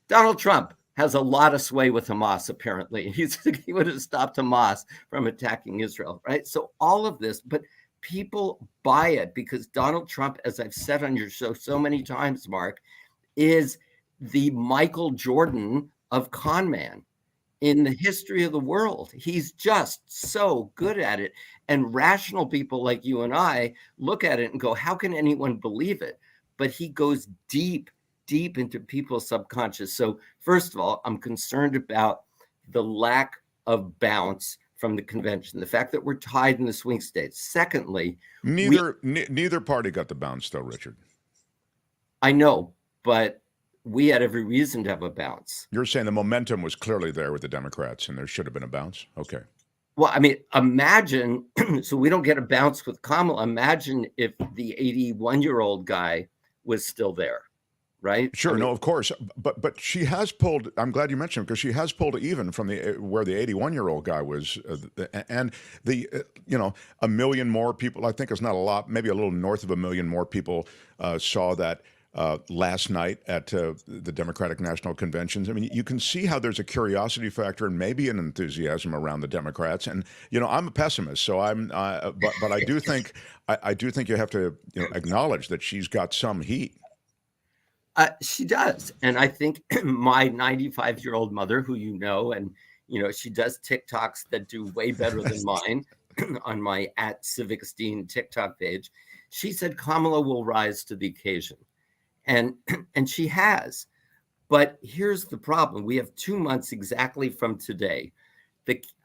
O: Donald Trump has a lot of sway with Hamas, apparently. He would have stopped Hamas from attacking Israel, right? So all of this, but people buy it because Donald Trump, as I've said on your show so many times, Mark, is the Michael Jordan of con man in the history of the world. He's just so good at it. And rational people like you and I look at it and go, how can anyone believe it? But he goes deep into people's subconscious. So first of all, I'm concerned about the lack of bounce from the convention, the fact that we're tied in the swing states. Secondly,
B: neither party got the bounce though, Richard.
O: I know, but we had every reason to have a bounce.
B: You're saying the momentum was clearly there with the Democrats and there should have been a bounce? Okay.
O: Well, I mean, imagine, so we don't get a bounce with Kamala. Imagine if the 81-year-old guy was still there. Right?
B: Sure. No, of course. But she has pulled, I'm glad you mentioned, because she has pulled even from where the 81-year-old guy was. And the, a million more people, I think it's not a lot, maybe a little north of a million more people saw that last night at the Democratic National Conventions. I mean, you can see how there's a curiosity factor and maybe an enthusiasm around the Democrats. And, I'm a pessimist, so but I do think, you have to acknowledge that she's got some heat.
O: She does. And I think my 95-year-old mother, who and, she does TikToks that do way better than mine on my @CivicSteen TikTok page. She said Kamala will rise to the occasion. And she has. But here's the problem. We have 2 months exactly from today.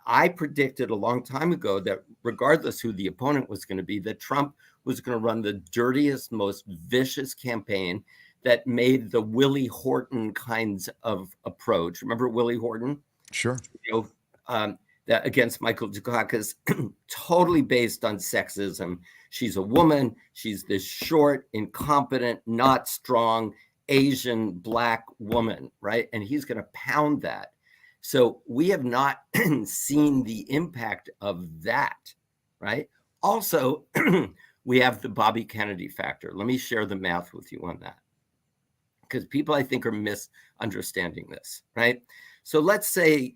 O: I predicted a long time ago that regardless who the opponent was going to be, that Trump was going to run the dirtiest, most vicious campaign that made the Willie Horton kinds of approach. Remember Willie Horton?
B: Sure.
O: That against Michael Dukakis, totally based on sexism. She's a woman. She's this short, incompetent, not strong, Asian Black woman, right? And he's going to pound that. So we have not seen the impact of that, right? Also, we have the Bobby Kennedy factor. Let me share the math with you on that, because people, I think, are misunderstanding this, right? So let's say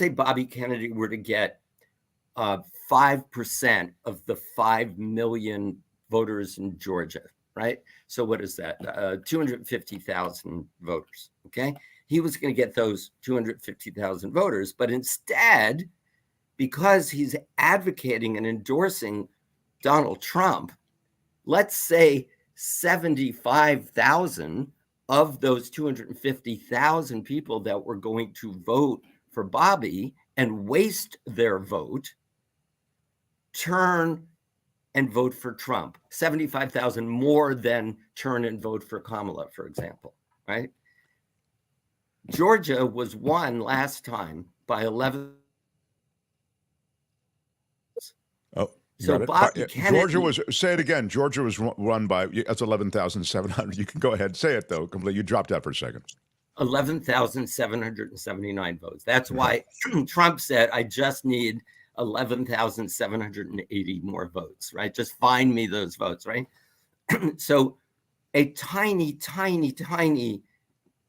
O: Bobby Kennedy were to get 5% of the 5 million voters in Georgia, right? So what is that? 250,000 voters, okay? He was going to get those 250,000 voters, but instead, because he's advocating and endorsing Donald Trump, let's say 75,000 of those 250,000 people that were going to vote for Bobby and waste their vote turn and vote for Trump. 75,000 more than turn and vote for Kamala, for example, right? Georgia was won last time by 11. So Bobby Kennedy,
B: Georgia was, say it again, Georgia was run by, that's 11,700. You can go ahead. Say it, though, completely. You dropped out for a second.
O: 11,779 votes. That's why Trump said, I just need 11,780 more votes, right? Just find me those votes, right? So a tiny, tiny, tiny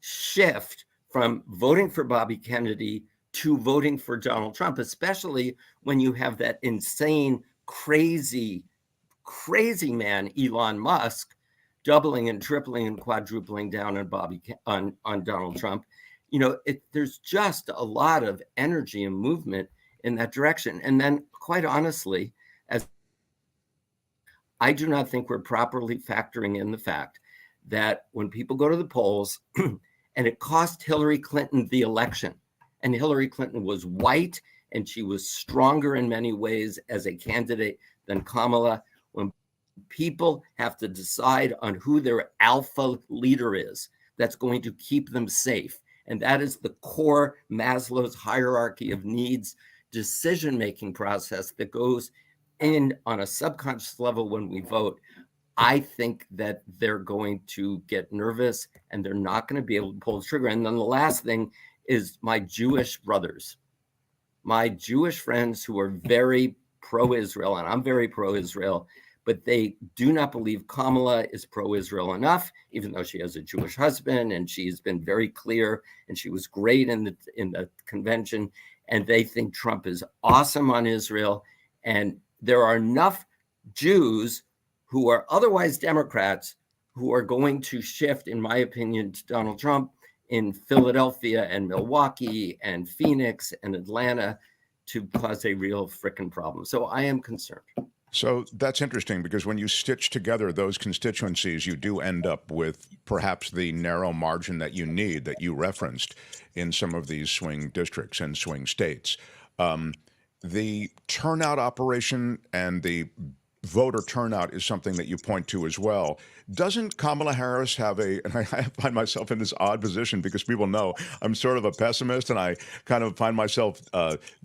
O: shift from voting for Bobby Kennedy to voting for Donald Trump, especially when you have that insane, crazy man, Elon Musk, doubling and tripling and quadrupling down on Donald Trump. You know, there's just a lot of energy and movement in that direction. And then, quite honestly, I do not think we're properly factoring in the fact that when people go to the polls, and it cost Hillary Clinton the election, and Hillary Clinton was white, and she was stronger in many ways as a candidate than Kamala. When people have to decide on who their alpha leader is, that's going to keep them safe. And that is the core Maslow's hierarchy of needs decision-making process that goes in on a subconscious level when we vote. I think that they're going to get nervous and they're not going to be able to pull the trigger. And then the last thing is my Jewish brothers, my Jewish friends who are very pro-Israel, and I'm very pro-Israel, but they do not believe Kamala is pro-Israel enough, even though she has a Jewish husband and she's been very clear and she was great in the convention. And they think Trump is awesome on Israel. And there are enough Jews who are otherwise Democrats who are going to shift, in my opinion, to Donald Trump in Philadelphia and Milwaukee and Phoenix and Atlanta to cause a real frickin' problem. So I am concerned.
B: So that's interesting because when you stitch together those constituencies, you do end up with perhaps the narrow margin that you need that you referenced in some of these swing districts and swing states. The turnout operation and the voter turnout is something that you point to as well. Doesn't Kamala Harris have and I find myself in this odd position because people know I'm sort of a pessimist and I kind of find myself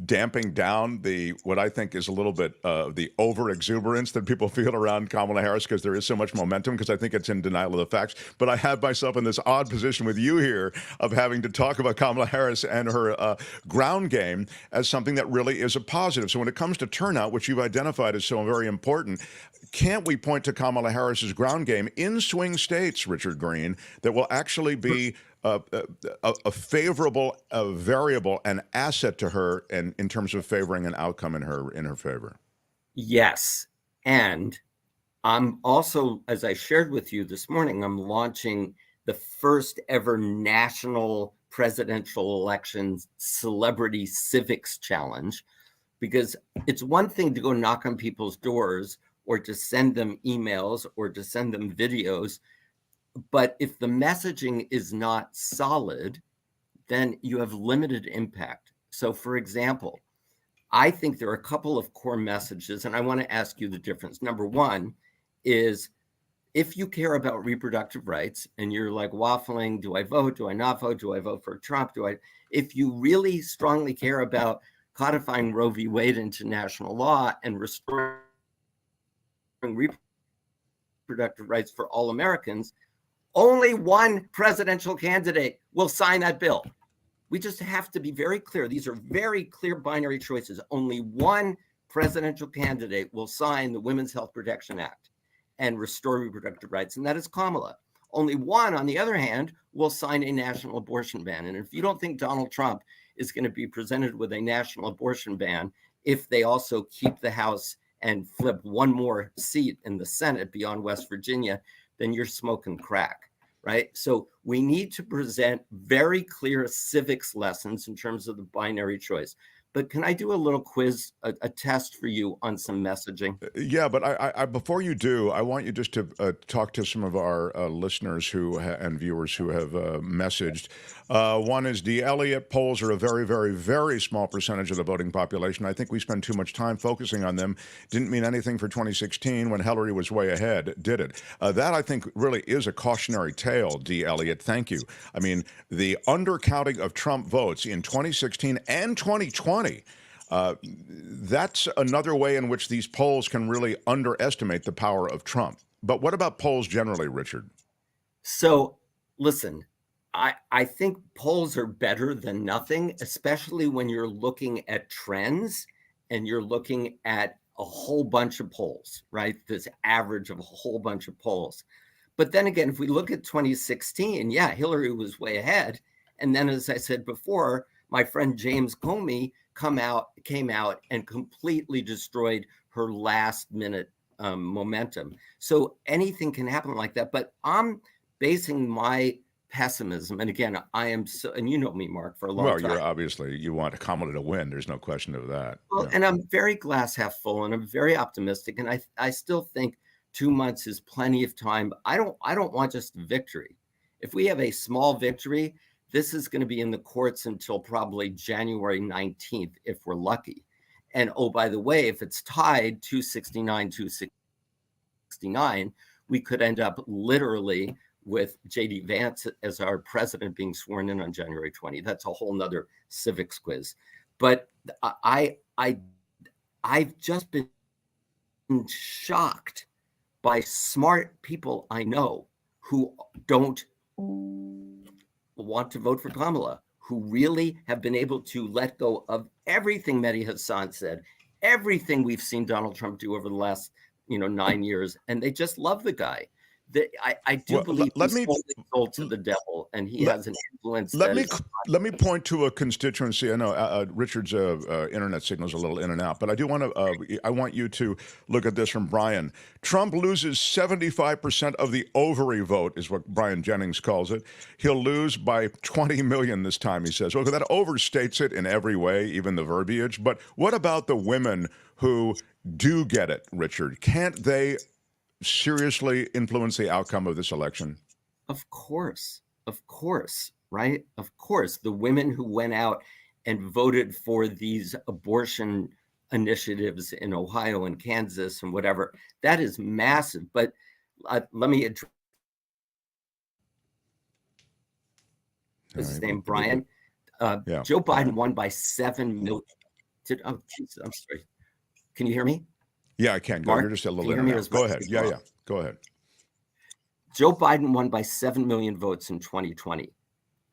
B: damping down what I think is a little bit the over exuberance that people feel around Kamala Harris because there is so much momentum because I think it's in denial of the facts. But I have myself in this odd position with you here of having to talk about Kamala Harris and her ground game as something that really is a positive. So when it comes to turnout, which you've identified as so very important, can't we point to Kamala Harris's ground game in swing states, Richard Greene, that will actually be a favorable variable and asset to her in terms of favoring an outcome in her favor?
O: Yes. And I'm also, as I shared with you this morning, I'm launching the first ever national presidential elections celebrity civics challenge, because it's one thing to go knock on people's doors or to send them emails or to send them videos. But if the messaging is not solid, then you have limited impact. So for example, I think there are a couple of core messages, and I want to ask you the difference. Number one is if you care about reproductive rights and you're like waffling, do I vote? Do I not vote? Do I vote for Trump? If you really strongly care about codifying Roe v. Wade into national law and restoring reproductive rights for all Americans, only one presidential candidate will sign that bill. We just have to be very clear. These are very clear binary choices. Only one presidential candidate will sign the Women's Health Protection Act and restore reproductive rights, and that is Kamala. Only one, on the other hand, will sign a national abortion ban. And if you don't think Donald Trump is going to be presented with a national abortion ban if they also keep the House and flip one more seat in the Senate beyond West Virginia, then you're smoking crack, right? So we need to present very clear civics lessons in terms of the binary choice. But can I do a little quiz, a test for you on some messaging?
B: Yeah, but I before you do, I want you just to talk to some of our listeners and viewers who have messaged. One is D. Elliott. Polls are a very, very, very small percentage of the voting population. I think we spend too much time focusing on them. Didn't mean anything for 2016 when Hillary was way ahead, did it? That, I think, really is a cautionary tale, D. Elliott. Thank you. I mean, the undercounting of Trump votes in 2016 and 2020 That's another way in which these polls can really underestimate the power of Trump. But what about polls generally, Richard?
O: So, listen, I think polls are better than nothing, especially when you're looking at trends and you're looking at a whole bunch of polls, right? This average of a whole bunch of polls. But then again, if we look at 2016, yeah, Hillary was way ahead. And then, as I said before, my friend James Comey came out and completely destroyed her last minute momentum. So anything can happen like that. But I'm basing my pessimism, and again, I am so, and you know me, Mark, for a long time.
B: Well, you're obviously, you want Kamala to win. There's no question of that.
O: Well, and I'm very glass half full, and I'm very optimistic, and I still think 2 months is plenty of time. I don't want just victory. If we have a small victory, this is going to be in the courts until probably January 19th, if we're lucky. And oh, by the way, if it's tied 269, we could end up literally with J.D. Vance as our president being sworn in on January 20. That's a whole nother civics quiz. But I've just been shocked by smart people I know who don't want to vote for Kamala, who really have been able to let go of everything Mehdi Hassan said, everything we've seen Donald Trump do over the last 9 years, and they just love the guy. I do believe he's sold to the devil, and he has an influence.
B: Let me point to a constituency. I know Richard's internet signal is a little in and out, but I do want to. I want you to look at this from Brian. Trump loses 75% of the ovary vote, is what Brian Jennings calls it. He'll lose by 20 million this time, he says. Well, that overstates it in every way, even the verbiage. But what about the women who do get it, Richard? Can't they seriously influence the outcome of this election?
O: Of course, right? Of course, the women who went out and voted for these abortion initiatives in Ohio and Kansas and whatever, that is massive. But let me address his name, Brian. Joe Biden won by 7 million. I'm sorry. Can you hear me?
B: Yeah, I can. Go. You're just a little in and out. Go ahead. Yeah. Go ahead.
O: Joe Biden won by 7 million votes in 2020,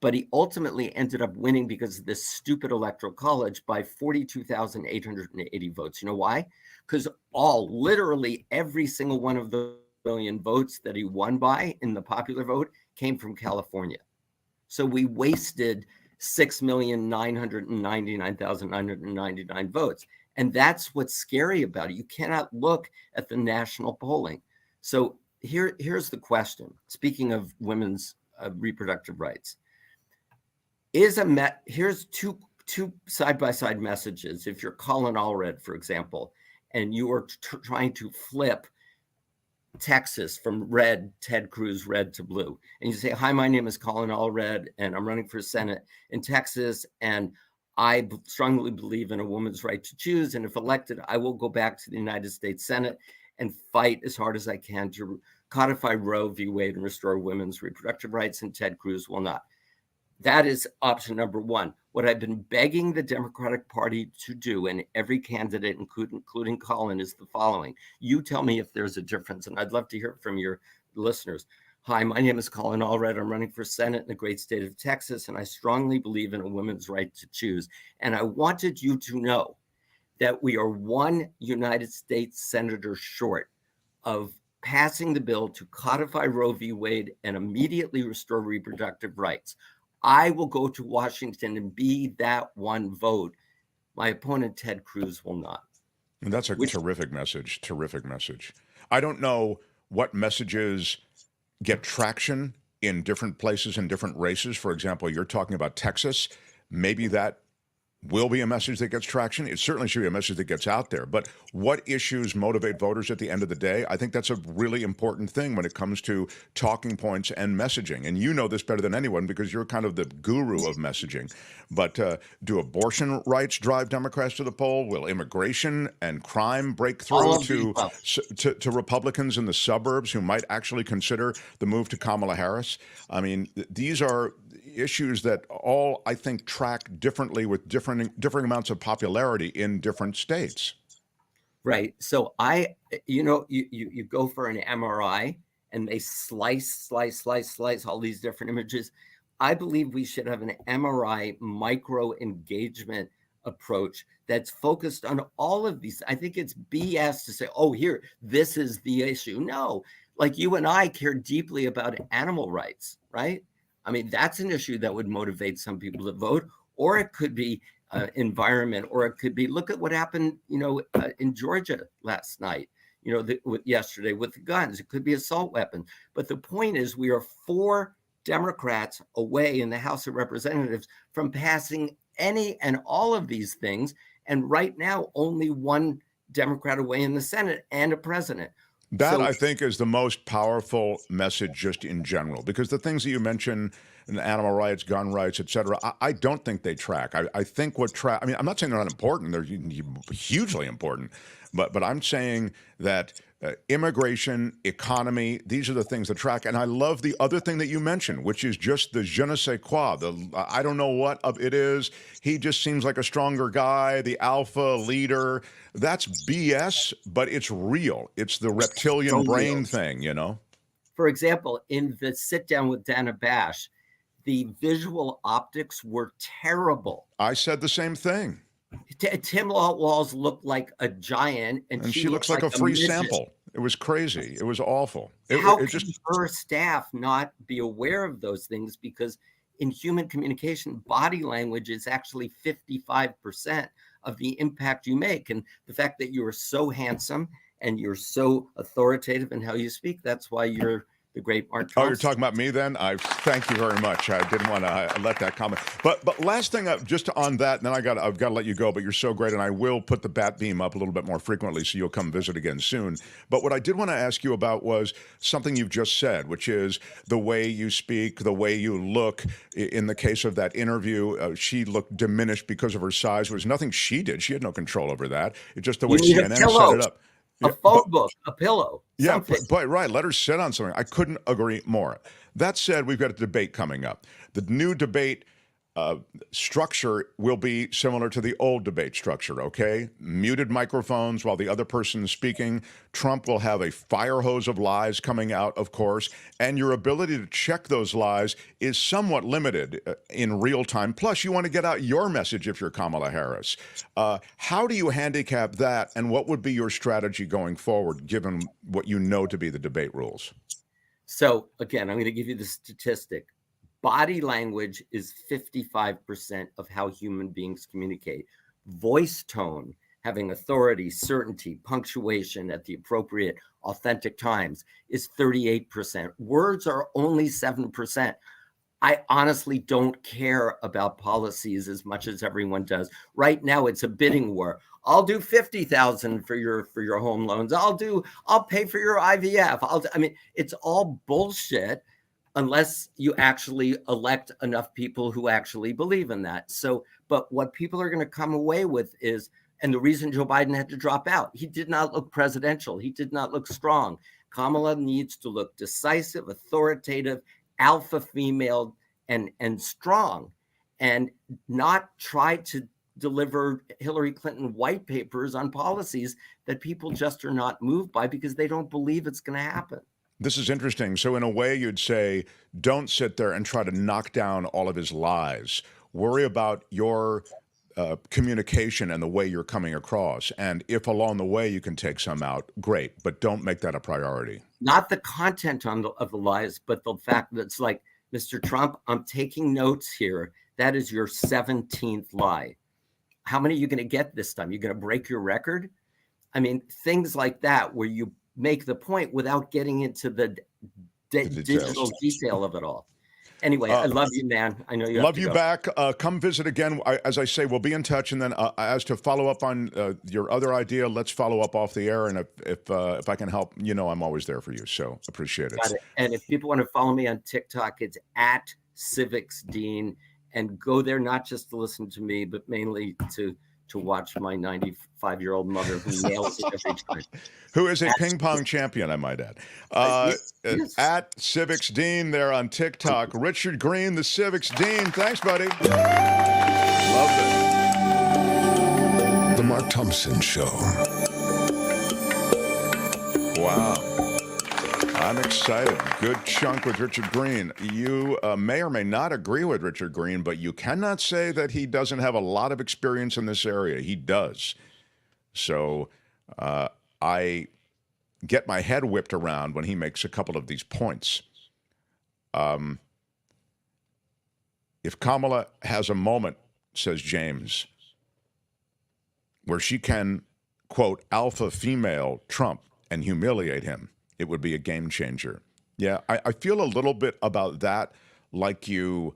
O: but he ultimately ended up winning because of this stupid electoral college by 42,880 votes. You know why? Because literally every single one of the million votes that he won by in the popular vote came from California. So we wasted 6,999,999 votes. And that's what's scary about it. You cannot look at the national polling. So here's the question. Speaking of women's reproductive rights, here's two side-by-side messages. If you're Colin Allred, for example, and you are trying to flip Texas from red, Ted Cruz, red to blue, and you say, hi, my name is Colin Allred, and I'm running for Senate in Texas, and I strongly believe in a woman's right to choose. And if elected, I will go back to the United States Senate and fight as hard as I can to codify Roe v. Wade and restore women's reproductive rights, and Ted Cruz will not. That is option number one. What I've been begging the Democratic Party to do, and every candidate, including Colin, is the following. You tell me if there's a difference, and I'd love to hear from your listeners. Hi, my name is Colin Allred. I'm running for Senate in the great state of Texas, and I strongly believe in a woman's right to choose. And I wanted you to know that we are one United States senator short of passing the bill to codify Roe v. Wade and immediately restore reproductive rights. I will go to Washington and be that one vote. My opponent, Ted Cruz, will not.
B: And that's a terrific message. Terrific message. I don't know what messages get traction in different places and different races. For example, you're talking about Texas. Maybe that will be a message that gets traction. It certainly should be a message that gets out there. But what issues motivate voters at the end of the day? I think that's a really important thing when it comes to talking points and messaging. And you know this better than anyone because you're kind of the guru of messaging. But do abortion rights drive Democrats to the poll? Will immigration and crime break through to Republicans in the suburbs who might actually consider the move to Kamala Harris? I mean, these are, issues that all, I think, track differently with different amounts of popularity in different states.
O: Right. So you go for an MRI and they slice all these different images. I believe we should have an MRI micro engagement approach that's focused on all of these. I think it's BS to say, oh, here, this is the issue. No, like you and I care deeply about animal rights, right? I mean, that's an issue that would motivate some people to vote, or it could be environment, or it could be, look at what happened, in Georgia last night, yesterday with the guns. It could be assault weapons. But the point is, we are 4 Democrats away in the House of Representatives from passing any and all of these things. And right now, only 1 Democrat away in the Senate and a president.
B: That, I think, is the most powerful message just in general, because the things that you mentioned, animal rights, gun rights, et cetera, I don't think they track. I think I mean, I'm not saying they're not important. They're hugely important. But I'm saying that immigration, economy, these are the things that track. And I love the other thing that you mentioned, which is just the je ne sais quoi. I don't know what it is. He just seems like a stronger guy, the alpha leader. That's BS, but it's real. It's the reptilian brain thing,
O: For example, in the sit down with Dana Bash, the visual optics were terrible.
B: I said the same thing.
O: Tim Walz looked like a giant, and
B: she looks like a free sample. It was crazy. It was awful.
O: How could her staff not be aware of those things? Because in human communication, body language is actually 55% of the impact you make. And the fact that you are so handsome and you're so authoritative in how you speak, that's why you're the great Mark Thompson.
B: Oh, you're talking about me then? I thank you very much. I didn't want to let that comment. But last thing, just on that, and then I've got to let you go, but you're so great, and I will put the bat beam up a little bit more frequently so you'll come visit again soon. But what I did want to ask you about was something you've just said, which is the way you speak, the way you look. In the case of that interview, she looked diminished because of her size. It was nothing she did. She had no control over that. It's just the way CNN set it up.
O: A phone book, a pillow.
B: Yeah, but right. Let her sit on something. I couldn't agree more. That said, we've got a debate coming up. The new debate structure will be similar to the old debate structure, okay? Muted microphones while the other person is speaking. Trump will have a fire hose of lies coming out, of course, and your ability to check those lies is somewhat limited in real time. Plus, you want to get out your message if you're Kamala Harris. How do you handicap that, and what would be your strategy going forward, given what you know to be the debate rules?
O: So, again, I'm going to give you the statistic. Body language is 55% of how human beings communicate. Voice tone, having authority, certainty, punctuation at the appropriate, authentic times, is 38%. Words are only 7%. I honestly don't care about policies as much as everyone does. Right now, it's a bidding war. I'll do $50,000 for your home loans. I'll pay for your IVF. I mean, it's all bullshit, unless you actually elect enough people who actually believe in that. So, but what people are going to come away with is, and the reason Joe Biden had to drop out, he did not look presidential. He did not look strong. Kamala needs to look decisive, authoritative, alpha female, and strong, and not try to deliver Hillary Clinton white papers on policies that people just are not moved by because they don't believe it's going to happen.
B: This is interesting. So in a way, you'd say, don't sit there and try to knock down all of his lies. Worry about your communication and the way you're coming across. And if along the way you can take some out, great. But don't make that a priority.
O: Not the content of the lies, but the fact that it's like, Mr. Trump, I'm taking notes here. That is your 17th lie. How many are you going to get this time? You're going to break your record? I mean, things like that where you make the point without getting into the digital detail of it all. Anyway, I love you, man. I know you
B: love you back. Come visit again. As I say, we'll be in touch. And then as to follow up on your other idea, let's follow up off the air. And if I can help, I'm always there for you. So appreciate it.
O: Got it. And if people want to follow me on TikTok, it's @CivicsDean, and go there not just to listen to me, but mainly to to watch my 95-year-old mother who nails it every time.
B: Who is a ping pong champion, I might add.
O: Yes.
B: At Civics Dean there on TikTok. Richard Greene, the Civics Dean. Thanks, buddy. Love it.
M: The Mark Thompson Show.
B: Wow. I'm excited. Good chunk with Richard Greene. You may or may not agree with Richard Greene, but you cannot say that he doesn't have a lot of experience in this area. He does. So I get my head whipped around when he makes a couple of these points. If Kamala has a moment, says James, where she can, quote, alpha female Trump and humiliate him, it would be a game changer. Yeah, I feel a little bit about that, like you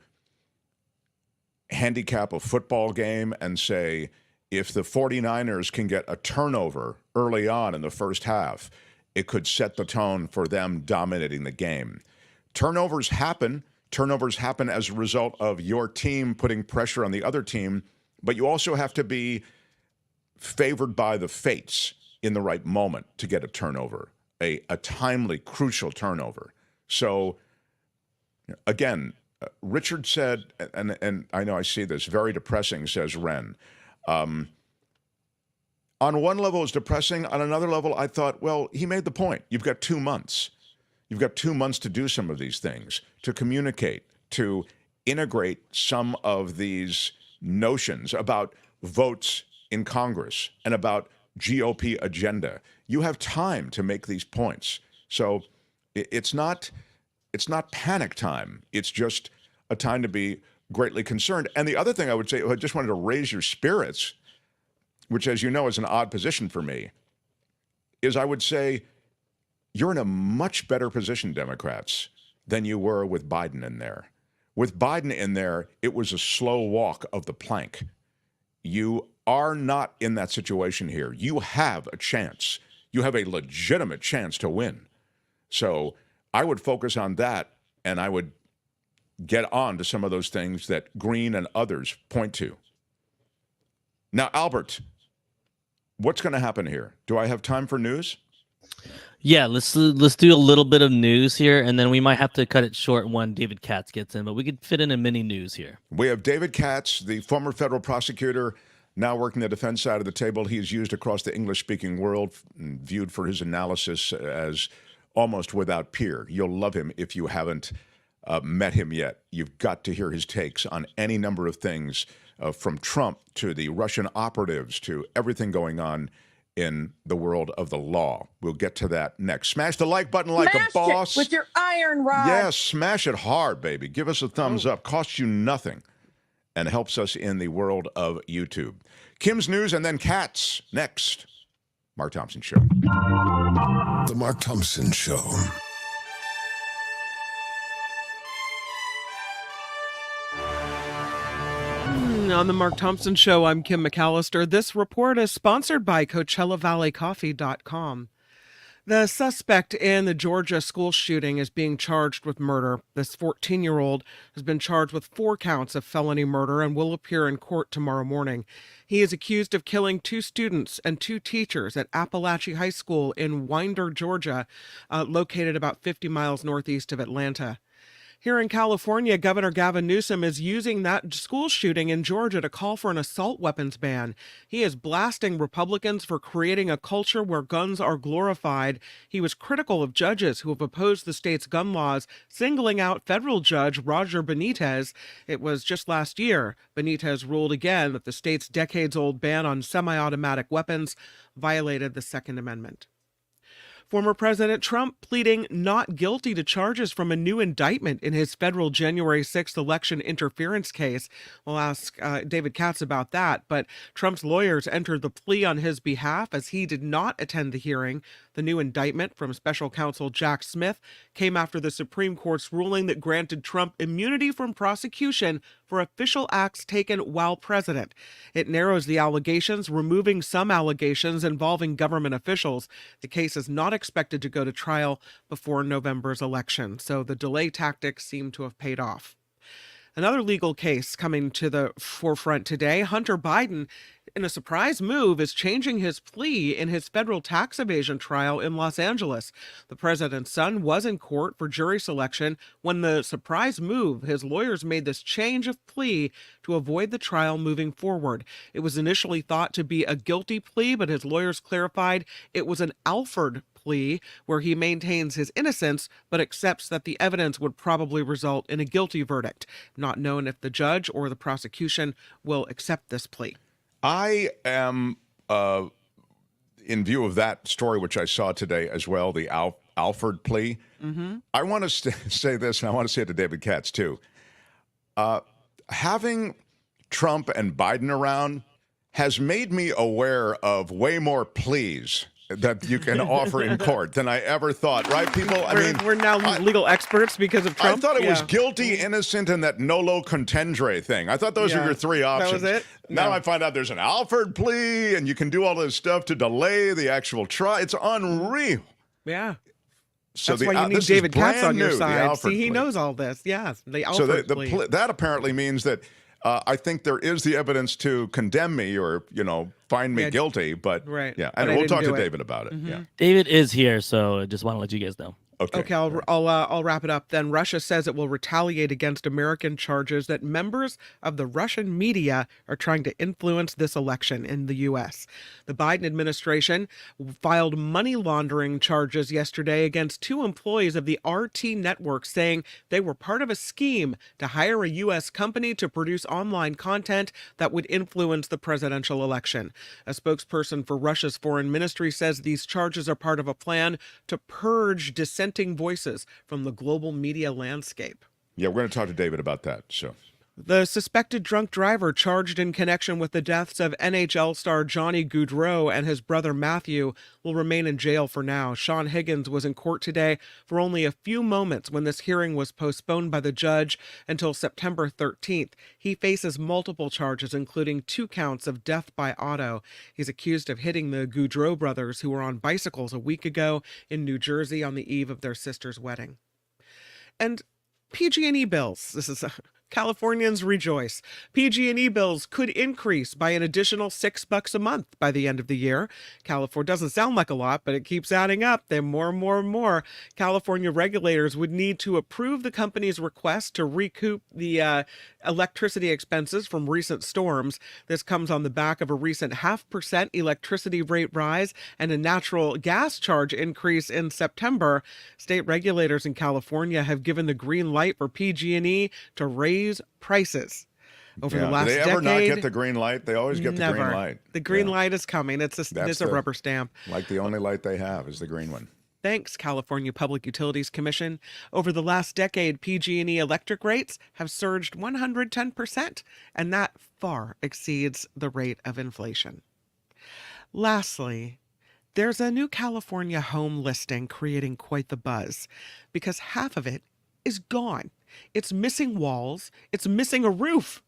B: handicap a football game and say, if the 49ers can get a turnover early on in the first half, it could set the tone for them dominating the game. Turnovers happen. Turnovers happen as a result of your team putting pressure on the other team, but you also have to be favored by the fates in the right moment to get a turnover. A timely, crucial turnover. So, again, Richard said, and I know I see this, very depressing, says Ren. On one level, it's depressing. On another level, I thought, well, he made the point. You've got 2 months. You've got 2 months to do some of these things, to communicate, to integrate some of these notions about votes in Congress and about GOP agenda. You have time to make these points. So it's not panic time. It's just a time to be greatly concerned. And the other thing I would say, I just wanted to raise your spirits, which, as you know, is an odd position for me, is I would say you're in a much better position, Democrats, than you were with Biden in there. With Biden in there, it was a slow walk of the plank. You are not in that situation here. You have a chance. You have a legitimate chance to win. So I would focus on that, and I would get on to some of those things that Greene and others point to. Now, Albert, what's going to happen here? Do I have time for news?
J: Yeah, let's do a little bit of news here, and then we might have to cut it short when David Katz gets in, but we could fit in a mini news here.
B: We have David Katz, the former federal prosecutor, now working the defense side of the table. He is used across the English-speaking world, viewed for his analysis as almost without peer. You'll love him if you haven't met him yet. You've got to hear his takes on any number of things, from Trump to the Russian operatives to everything going on in the world of the law. We'll get to that next. Smash the like button like a boss.
P: It with your iron rod.
B: Yes, smash it hard, baby. Give us a thumbs up. Costs you nothing and helps us in the world of YouTube. Kim's News and then Katz next. Mark Thompson Show.
M: The Mark Thompson Show.
F: On the Mark Thompson Show, I'm Kim McAllister. This report is sponsored by CoachellaValleyCoffee.com. The suspect in the Georgia school shooting is being charged with murder. This 14-year-old has been charged with 4 counts of felony murder and will appear in court tomorrow morning. He is accused of killing 2 students and 2 teachers at Appalachia High School in Winder, Georgia, located about 50 miles northeast of Atlanta. Here in California, Governor Gavin Newsom is using that school shooting in Georgia to call for an assault weapons ban. He is blasting Republicans for creating a culture where guns are glorified. He was critical of judges who have opposed the state's gun laws, singling out federal judge Roger Benitez. It was just last year Benitez ruled again that the state's decades-old ban on semi-automatic weapons violated the Second Amendment. Former President Trump pleading not guilty to charges from a new indictment in his federal January 6th election interference case. We'll ask David Katz about that, but Trump's lawyers entered the plea on his behalf as he did not attend the hearing. The new indictment from special counsel Jack Smith came after the Supreme Court's ruling that granted Trump immunity from prosecution for official acts taken while president. It narrows the allegations, removing some allegations involving government officials. The case is not expected to go to trial before November's election, so the delay tactics seem to have paid off. Another legal case coming to the forefront today. Hunter Biden in a surprise move, is changing his plea in his federal tax evasion trial in Los Angeles. The president's son was in court for jury selection when the surprise move, his lawyers made this change of plea to avoid the trial moving forward. It was initially thought to be a guilty plea, but his lawyers clarified it was an Alford plea where he maintains his innocence but accepts that the evidence would probably result in a guilty verdict. Not known if the judge or the prosecution will accept this plea.
B: I am, in view of that story, which I saw today as well, the Alford plea, I want to say this, and I want to say it to David Katz, too. Having Trump and Biden around has made me aware of way more pleas that you can offer in court than I ever thought, right, people?
F: We're now legal experts because of Trump.
B: I thought it was guilty, innocent, and that nolo contendere thing. I thought those were your three options.
F: That was it?
B: Now
F: No.
B: I find out there's an Alford plea, and you can do all this stuff to delay the actual trial. It's unreal.
F: Yeah.
B: So
F: That's why you need David Katz on your side. See, he
B: plea.
F: knows all this. Yes, the
B: So
F: Alford plea.
B: that apparently means that I think there is the evidence to condemn me or, find me guilty. But,
F: right.
B: yeah,
F: But
B: and
F: I
B: we'll
F: didn't
B: talk
F: do
B: to
F: it.
B: David about it. Yeah.
J: David is here, so I just want to let you guys know.
F: Okay, I'll wrap it up then. Russia says it will retaliate against American charges that members of the Russian media are trying to influence this election in the U.S. The Biden administration filed money laundering charges yesterday against 2 employees of the RT network, saying they were part of a scheme to hire a U.S. company to produce online content that would influence the presidential election. A spokesperson for Russia's foreign ministry says these charges are part of a plan to purge dissenting voices from the global media landscape.
B: Yeah, we're going to talk to David about that. So,
F: the suspected drunk driver charged in connection with the deaths of NHL star Johnny Gaudreau and his brother Matthew will remain in jail for now. Sean Higgins was in court today for only a few moments when this hearing was postponed by the judge until September 13th. He faces multiple charges, including 2 counts of death by auto. He's accused of hitting the Gaudreau brothers, who were on bicycles a week ago in New Jersey on the eve of their sister's wedding. And PG&E bills. This is Californians rejoice. PG&E bills could increase by an additional $6 a month by the end of the year. California doesn't sound like a lot, but it keeps adding up. Then more and more and more. California regulators would need to approve the company's request to recoup the electricity expenses from recent storms. This comes on the back of a recent 0.5% electricity rate rise and a natural gas charge increase in September. State regulators in California have given the green light for PG&E to raise prices over the last decade.
B: Do they ever not get the green light? They always get the green light.
F: The green light is coming. It's a rubber stamp.
B: Like the only light they have is the green one.
F: Thanks, California Public Utilities Commission. Over the last decade, PG&E electric rates have surged 110%, and that far exceeds the rate of inflation. Lastly, there's a new California home listing creating quite the buzz because half of it is gone. It's missing walls. It's missing a roof.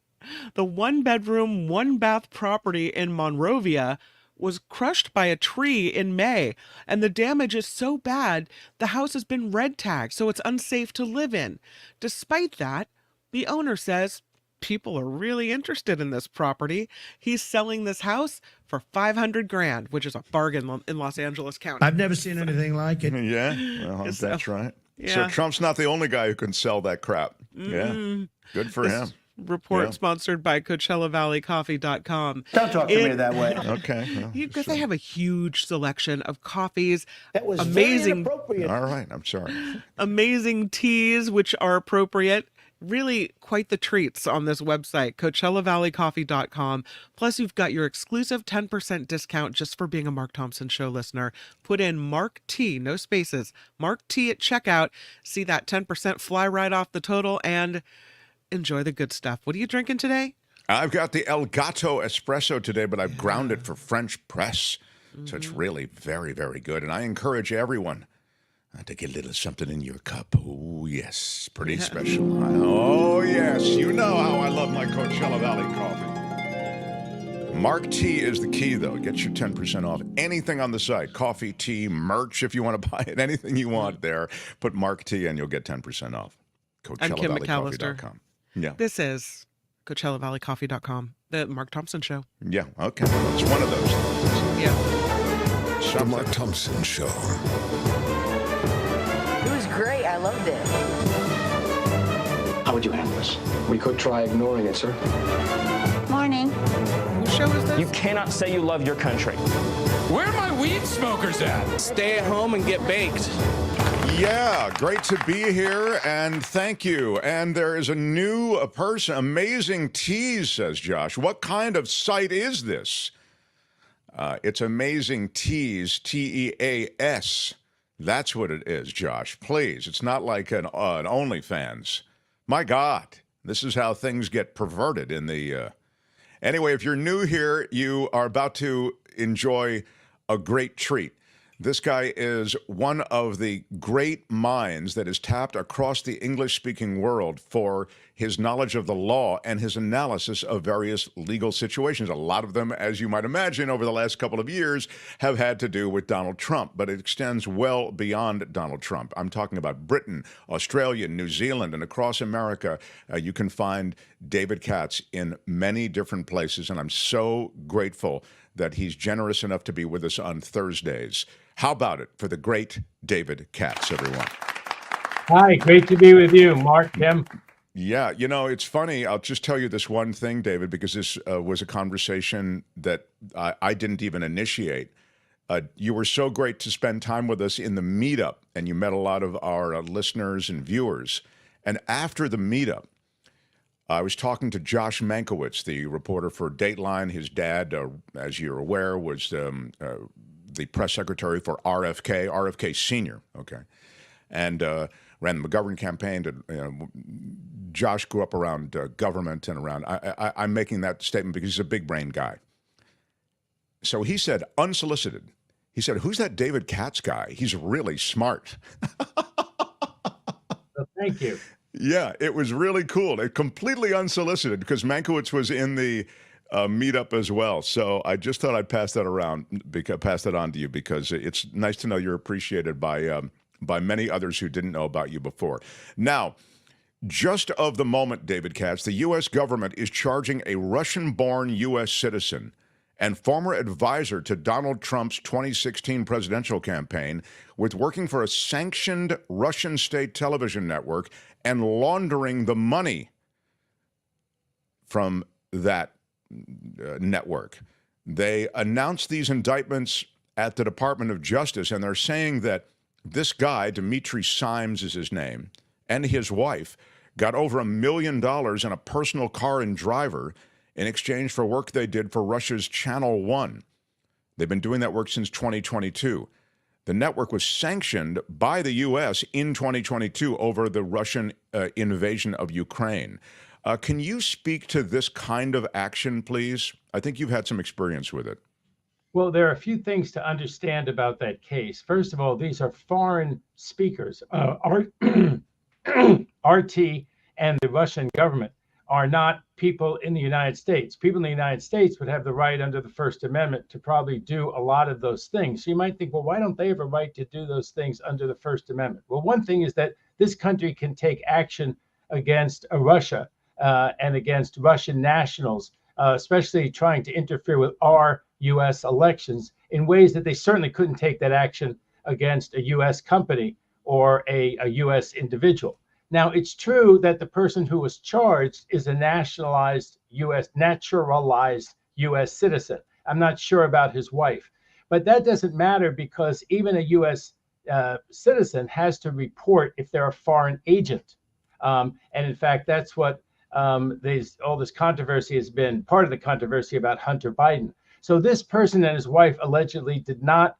F: The 1-bedroom, 1-bath property in Monrovia was crushed by a tree in May, and the damage is so bad, the house has been red tagged, so it's unsafe to live in. Despite that, the owner says people are really interested in this property. He's selling this house for $500,000, which is a bargain in Los Angeles County.
P: I've never seen anything like it.
B: Yeah, well, that's right.
F: Yeah.
B: So Trump's not the only guy who can sell that crap. Yeah, good for him.
F: Report sponsored by CoachellaValleyCoffee.com.
P: Don't talk to me that way.
B: Okay.
F: Because they have a huge selection of coffees.
P: That was
F: amazing.
P: very inappropriate.
B: All right, I'm sorry.
F: Amazing teas, which are appropriate. Really quite the treats on this website, CoachellaValleyCoffee.com. Plus, you've got your exclusive 10% discount just for being a Mark Thompson Show listener. Put in Mark T, no spaces, Mark T at checkout. See that 10% fly right off the total and enjoy the good stuff. What are you drinking today?
B: I've got the El Gato Espresso today, but I've ground it for French press. So it's really very, very good. And I encourage everyone to get a little something in your cup. Oh, yes. Pretty special. Oh, yes. You know how I love my Coachella Valley coffee. Mark T is the key, though. Get your 10% off anything on the site. Coffee, tea, merch, if you want to buy it. Anything you want there. Put Mark T and you'll get 10% off.
F: I'm Kim McAllister.
B: CoachellaValleyCoffee.com. Yeah.
F: This is CoachellaValleyCoffee.com. The Mark Thompson Show.
B: Yeah, okay. Well, it's one of those things.
F: Yeah.
M: The Mark Thompson Show.
Q: It was great. I loved it.
I: How would you handle this? We could try ignoring it, sir.
Q: Morning.
F: Whose show is this?
I: You cannot say you love your country.
C: Where are my weed smokers at?
P: Stay at home and get baked.
B: Yeah, great to be here, and thank you. And there is a new person, amazing tease, says Josh. What kind of site is this? It's Amazing Teas, Teas. That's what it is, Josh. Please, it's not like an OnlyFans. My God, this is how things get perverted in the... Anyway, if you're new here, you are about to enjoy a great treat. This guy is one of the great minds that is tapped across the English-speaking world for his knowledge of the law and his analysis of various legal situations. A lot of them, as you might imagine, over the last couple of years have had to do with Donald Trump, but it extends well beyond Donald Trump. I'm talking about Britain, Australia, New Zealand, and across America. You can find David Katz in many different places, and I'm so grateful that he's generous enough to be with us on Thursdays. How about it for the great David Katz, everyone?
R: Hi, great to be with you, Mark, Tim.
B: Yeah, you know, it's funny. I'll just tell you this one thing, David, because this was a conversation that I didn't even initiate. You were so great to spend time with us in the meetup, and you met a lot of our listeners and viewers. And after the meetup, I was talking to Josh Mankiewicz, the reporter for Dateline. His dad, as you're aware, was the press secretary for RFK Sr., okay, and ran the McGovern campaign. Josh grew up around government and around, I'm making that statement because he's a big-brain guy. So he said, unsolicited, he said, who's that David Katz guy? He's really smart.
R: Well, thank you.
B: Yeah, it was really cool. It completely unsolicited because Mankiewicz was in the meetup as well. So I just thought I'd pass that on to you because it's nice to know you're appreciated by many others who didn't know about you before. Now, just of the moment, David Katz, the U.S. government is charging a Russian-born U.S. citizen and former advisor to Donald Trump's 2016 presidential campaign with working for a sanctioned Russian state television network and laundering the money from that network. They announced these indictments at the Department of Justice, and they're saying that this guy, Dimitri Simes is his name, and his wife got over $1 million in a personal car and driver in exchange for work they did for Russia's Channel 1. They've been doing that work since 2022. The network was sanctioned by the U.S. in 2022 over the Russian invasion of Ukraine. Can you speak to this kind of action, please? I think you've had some experience with it.
R: Well, there are a few things to understand about that case. First of all, these are foreign speakers. RT and the Russian government are not people in the United States. People in the United States would have the right under the First Amendment to probably do a lot of those things. So you might think, well, why don't they have a right to do those things under the First Amendment? Well, one thing is that this country can take action against Russia and against Russian nationals, especially trying to interfere with our U.S. elections in ways that they certainly couldn't take that action against a U.S. company or a U.S. individual. Now, it's true that the person who was charged is a naturalized U.S. citizen. I'm not sure about his wife, but that doesn't matter because even a U.S. Citizen has to report if they're a foreign agent. And in fact, that's what all this controversy has been, part of the controversy about Hunter Biden. So this person and his wife allegedly did not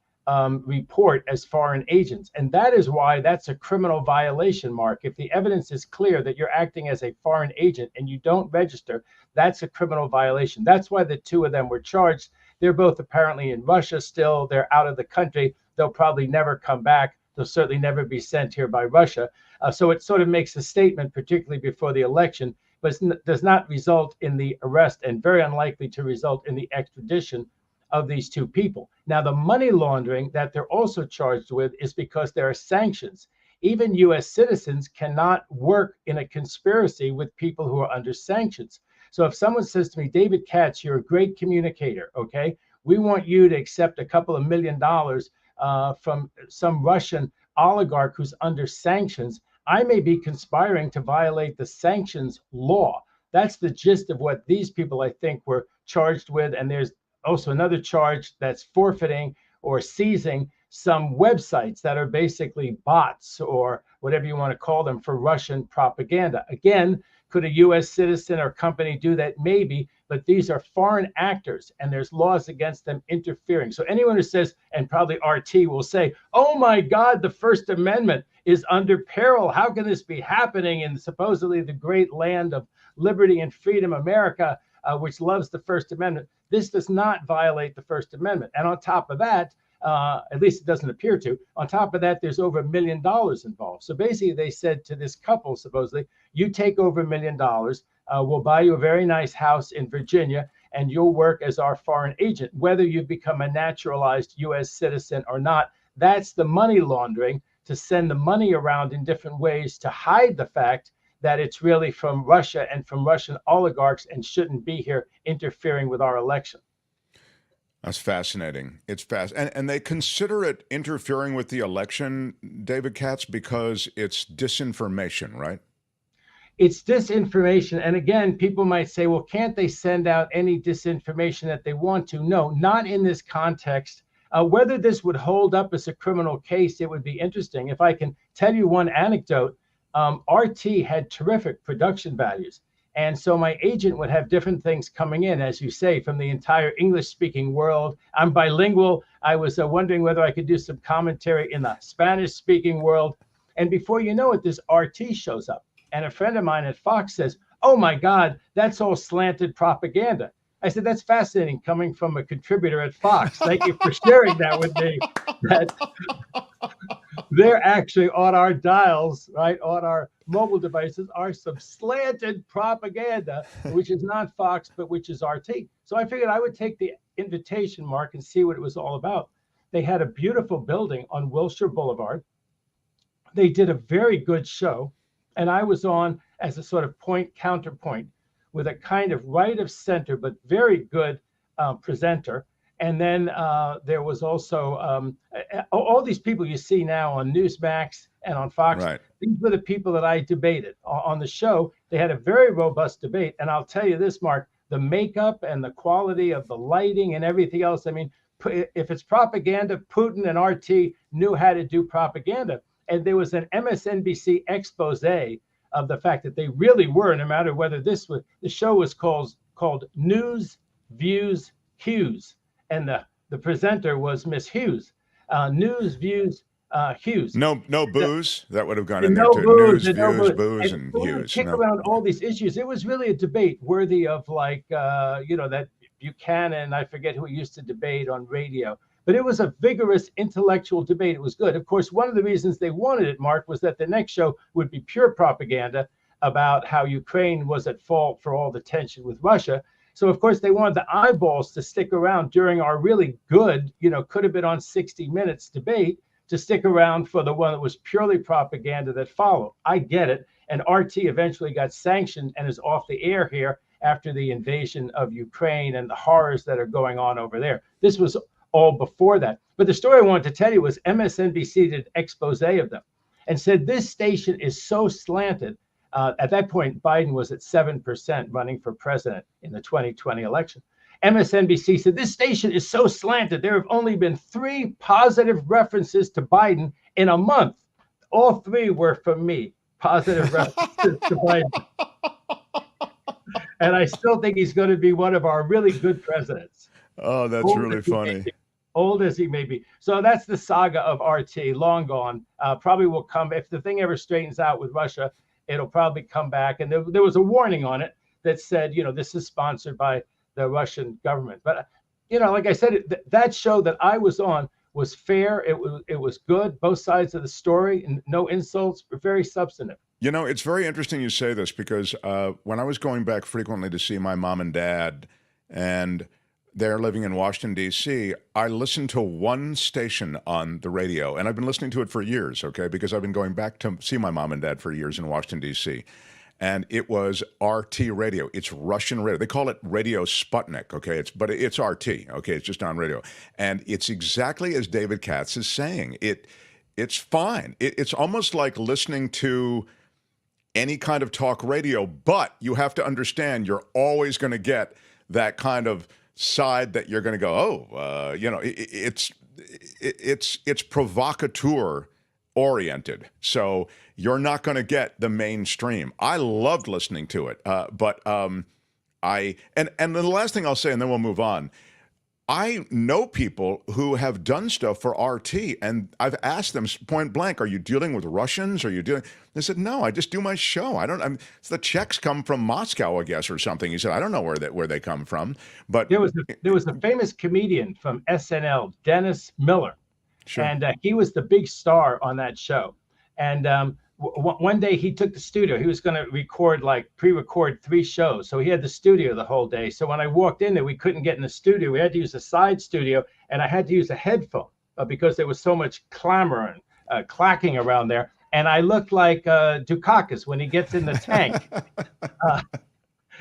R: report as foreign agents. And that is why that's a criminal violation, Mark. If the evidence is clear that you're acting as a foreign agent and you don't register, that's a criminal violation. That's why the two of them were charged. They're both apparently in Russia still. They're out of the country. They'll probably never come back. They'll certainly never be sent here by Russia. So it sort of makes a statement, particularly before the election, but it does not result in the arrest and very unlikely to result in the extradition of these two people. Now, the money laundering that they're also charged with is because there are sanctions. Even U.S. citizens cannot work in a conspiracy with people who are under sanctions. So if someone says to me, David Katz, you're a great communicator, okay? We want you to accept a couple of $1 million from some Russian oligarch who's under sanctions. I may be conspiring to violate the sanctions law. That's the gist of what these people, I think, were charged with. And there's also another charge that's forfeiting or seizing some websites that are basically bots or whatever you want to call them for Russian propaganda. Again, could a U.S. citizen or company do that? Maybe, but these are foreign actors and there's laws against them interfering. So anyone who says, and probably RT will say, oh my God, the First Amendment is under peril. How can this be happening in supposedly the great land of liberty and freedom, America, which loves the First Amendment? This does not violate the First Amendment. And on top of that, at least it doesn't appear to. On top of that, there's over $1 million involved. So basically, they said to this couple, supposedly, you take over $1 million, we'll buy you a very nice house in Virginia, and you'll work as our foreign agent, whether you become a naturalized U.S. citizen or not. That's the money laundering, to send the money around in different ways to hide the fact that it's really from Russia and from Russian oligarchs and shouldn't be here interfering with our election.
B: That's fascinating. It's and they consider it interfering with the election, David Katz, because it's disinformation, right?
R: It's disinformation. And again, people might say, well, can't they send out any disinformation that they want to? No, not in this context. Whether this would hold up as a criminal case, it would be interesting. If I can tell you one anecdote, RT had terrific production values. And so my agent would have different things coming in, as you say, from the entire English-speaking world. I'm bilingual. I was wondering whether I could do some commentary in the Spanish-speaking world. And before you know it, this RT shows up. And a friend of mine at Fox says, oh, my God, that's all slanted propaganda. I said, that's fascinating coming from a contributor at Fox. Thank you for sharing that with me. That they're actually on our dials, right, on our mobile devices, are some slanted propaganda, which is not Fox, but which is RT. So I figured I would take the invitation, Mark, and see what it was all about. They had a beautiful building on Wilshire Boulevard. They did a very good show, and I was on as a sort of point counterpoint with a kind of right of center, but very good presenter. And then there was also all these people you see now on Newsmax and on Fox. Right. These were the people that I debated on the show. They had a very robust debate. And I'll tell you this, Mark, the makeup and the quality of the lighting and everything else. I mean, if it's propaganda, Putin and RT knew how to do propaganda. And there was an MSNBC expose of the fact that they really were, no matter whether this was, the show was called News, Views, Hughes. And the presenter was Miss Hughes. News, Views, Hughes.
B: No booze. That would have gone in
R: no
B: there too.
R: Booze,
B: News,
R: no
B: Views,
R: booze,
B: and
R: so
B: Hughes.
R: Kick around all these issues. It was really a debate worthy of that Buchanan, I forget who used to debate on radio. But it was a vigorous intellectual debate. It was good. Of course, one of the reasons they wanted it, Mark, was that the next show would be pure propaganda about how Ukraine was at fault for all the tension with Russia. So, of course, they wanted the eyeballs to stick around during our really good, could have been on 60 Minutes debate, to stick around for the one that was purely propaganda that followed. I get it. And RT eventually got sanctioned and is off the air here after the invasion of Ukraine and the horrors that are going on over there. This was all before that. But the story I wanted to tell you was MSNBC did an expose of them and said this station is so slanted. At that point, Biden was at 7% running for president in the 2020 election. MSNBC said this station is so slanted. There have only been 3 positive references to Biden in a month. All 3 were from me, positive references to Biden. And I still think he's going to be one of our really good presidents.
B: Oh, that's really funny.
R: Old as he may be. So that's the saga of RT, long gone. Probably will come, if the thing ever straightens out with Russia, it'll probably come back. And there was a warning on it that said, this is sponsored by the Russian government. But, like I said, that show that I was on was fair. It was good. Both sides of the story, and no insults, but very substantive.
B: It's very interesting you say this because when I was going back frequently to see my mom and dad, and they're living in Washington, D.C., I listened to one station on the radio, and I've been listening to it for years, okay, because I've been going back to see my mom and dad for years in Washington, D.C. and it was RT radio. It's Russian radio. They call it Radio Sputnik, okay? But it's RT, okay? It's just on radio. And it's exactly as David Katz is saying. It's fine. It's almost like listening to any kind of talk radio, but you have to understand you're always going to get that kind of side that you're going to go, it's provocateur oriented. So you're not going to get the mainstream. I loved listening to it, but and the last thing I'll say, and then we'll move on. I know people who have done stuff for RT, and I've asked them point blank, "Are you dealing with Russians? Are you dealing?" They said, "No, I just do my show. The checks come from Moscow, I guess, or something." He said, "I don't know where they come from." But
R: there was a famous comedian from SNL, Dennis Miller,
B: sure.
R: And he was the big star on that show. And one day he took the studio. He was going to pre-record 3 shows. So he had the studio the whole day. So when I walked in there, we couldn't get in the studio. We had to use a side studio, and I had to use a headphone because there was so much clamor and clacking around there. And I looked like Dukakis when he gets in the tank.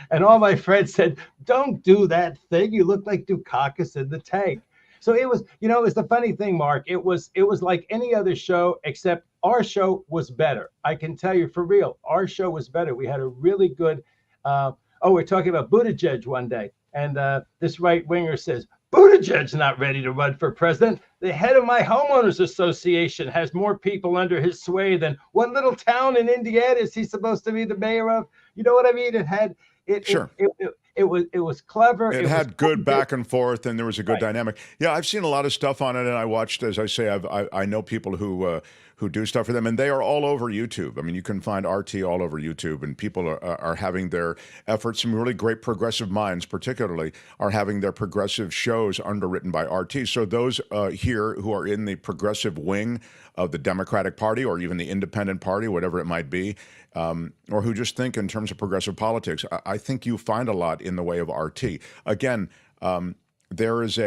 R: And all my friends said, "Don't do that thing. You look like Dukakis in the tank." So it was, it was the funny thing, Mark. It was like any other show, except our show was better. I can tell you for real, our show was better. We had a really good, we're talking about Buttigieg one day. And this right winger says, "Buttigieg's not ready to run for president. The head of my homeowners association has more people under his sway than what little town in Indiana is he supposed to be the mayor of?" You know what I mean?
B: Sure.
R: It was clever.
B: It had good back and forth, and there was a good dynamic. Yeah, I've seen a lot of stuff on it, and I watched, as I say, I know people who do stuff for them, and they are all over YouTube. I mean, you can find RT all over YouTube, and people are having their efforts. Some really great progressive minds, particularly, are having their progressive shows underwritten by RT. So those here who are in the progressive wing of the Democratic Party or even the Independent Party, whatever it might be, or who just think in terms of progressive politics, I think you find a lot in the way of RT. Again, there is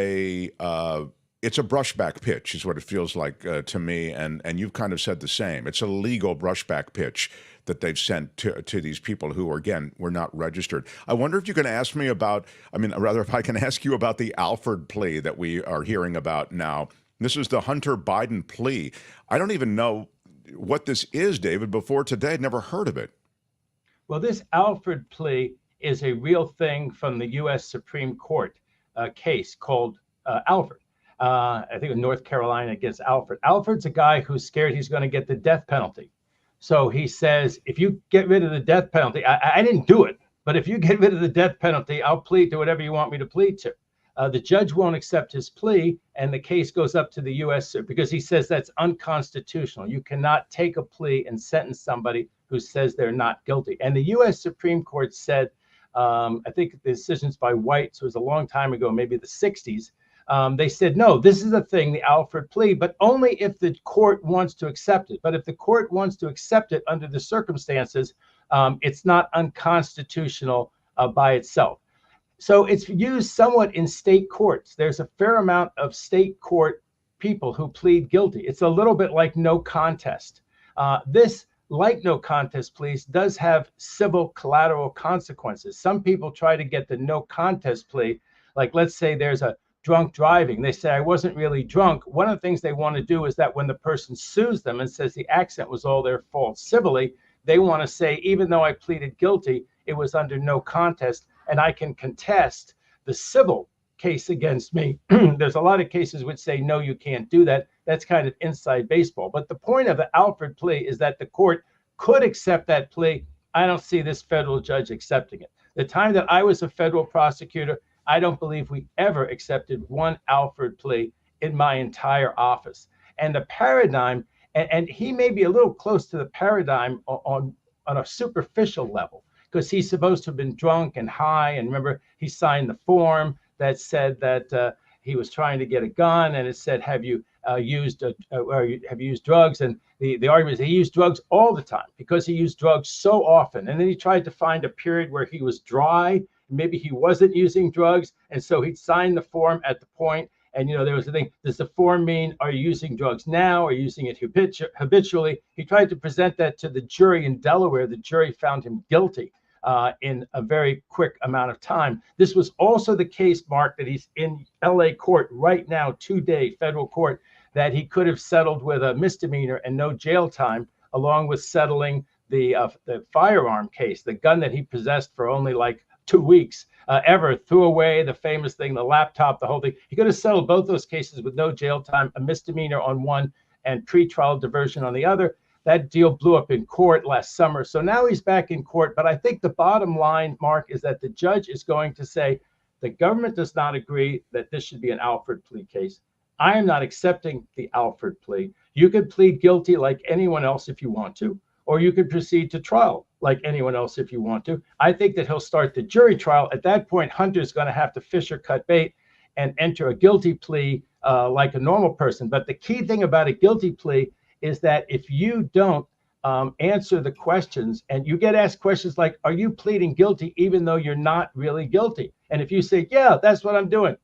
B: it's a brushback pitch is what it feels like to me, and you've kind of said the same. It's a legal brushback pitch that they've sent to these people who, again, were not registered. I wonder if you can ask me about, if I can ask you about the Alford plea that we are hearing about now. This is the Hunter Biden plea. I don't even know what this is, David. Before today, I'd never heard of it.
R: Well, this Alford plea is a real thing from the U.S. Supreme Court case called Alford. I think it was North Carolina against Alford. Alford's a guy who's scared he's going to get the death penalty. So he says, if you get rid of the death penalty, I didn't do it, but if you get rid of the death penalty, I'll plead to whatever you want me to plead to. The judge won't accept his plea, and the case goes up to the U.S. because he says that's unconstitutional. You cannot take a plea and sentence somebody who says they're not guilty. And the U.S. Supreme Court said, I think the decisions by White, so it was a long time ago, maybe the 60s, they said, no, this is a thing, the Alford plea, but only if the court wants to accept it. But if the court wants to accept it under the circumstances, it's not unconstitutional by itself. So it's used somewhat in state courts. There's a fair amount of state court people who plead guilty. It's a little bit like no contest. This, like no contest pleas, does have civil collateral consequences. Some people try to get the no contest plea, like let's say there's a drunk driving. They say, I wasn't really drunk. One of the things they want to do is that when the person sues them and says the accident was all their fault civilly, they want to say, even though I pleaded guilty, it was under no contest, and I can contest the civil case against me. There's a lot of cases which say, no, you can't do that. That's kind of inside baseball. But the point of the Alford plea is that the court could accept that plea. I don't see this federal judge accepting it. The time that I was a federal prosecutor, I don't believe we ever accepted one Alford plea in my entire office. And the paradigm, and he may be a little close to the paradigm on a superficial level, because he's supposed to have been drunk and high. And remember, he signed the form that said that he was trying to get a gun, and it said, have you used drugs? And the argument is he used drugs all the time because he used drugs so often. And then he tried to find a period where he was dry. Maybe he wasn't using drugs, and so he'd sign the form at the point, And, there was the thing, does the form mean, are you using drugs now? Are you using it habitually? He tried to present that to the jury in Delaware. The jury found him guilty in a very quick amount of time. This was also the case, Mark, that he's in LA court right now, 2-day federal court, that he could have settled with a misdemeanor and no jail time, along with settling the firearm case, the gun that he possessed for only like 2 weeks, threw away, the famous thing, the laptop, the whole thing. He could have settled both those cases with no jail time, a misdemeanor on one and pretrial diversion on the other. That deal blew up in court last summer. So now he's back in court. But I think the bottom line, Mark, is that the judge is going to say the government does not agree that this should be an Alford plea case. I am not accepting the Alford plea. You could plead guilty like anyone else if you want to, or you could proceed to trial like anyone else if you want to. I think that he'll start the jury trial. At that point, Hunter's going to have to fish or cut bait and enter a guilty plea like a normal person. But the key thing about a guilty plea is that if you don't answer the questions, and you get asked questions like, are you pleading guilty even though you're not really guilty? And if you say, yeah, that's what I'm doing,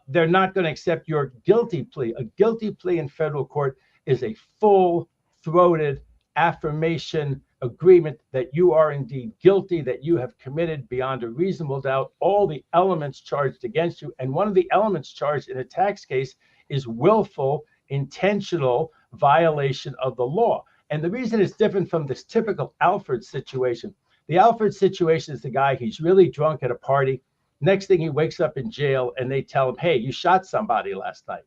R: they're not going to accept your guilty plea. A guilty plea in federal court is a full-throated affirmation agreement that you are indeed guilty, that you have committed beyond a reasonable doubt all the elements charged against you. And one of the elements charged in a tax case is willful, intentional violation of the law. And the reason it's different from this typical Alford situation, the Alford situation is the guy, he's really drunk at a party. Next thing, he wakes up in jail and they tell him, hey, you shot somebody last night.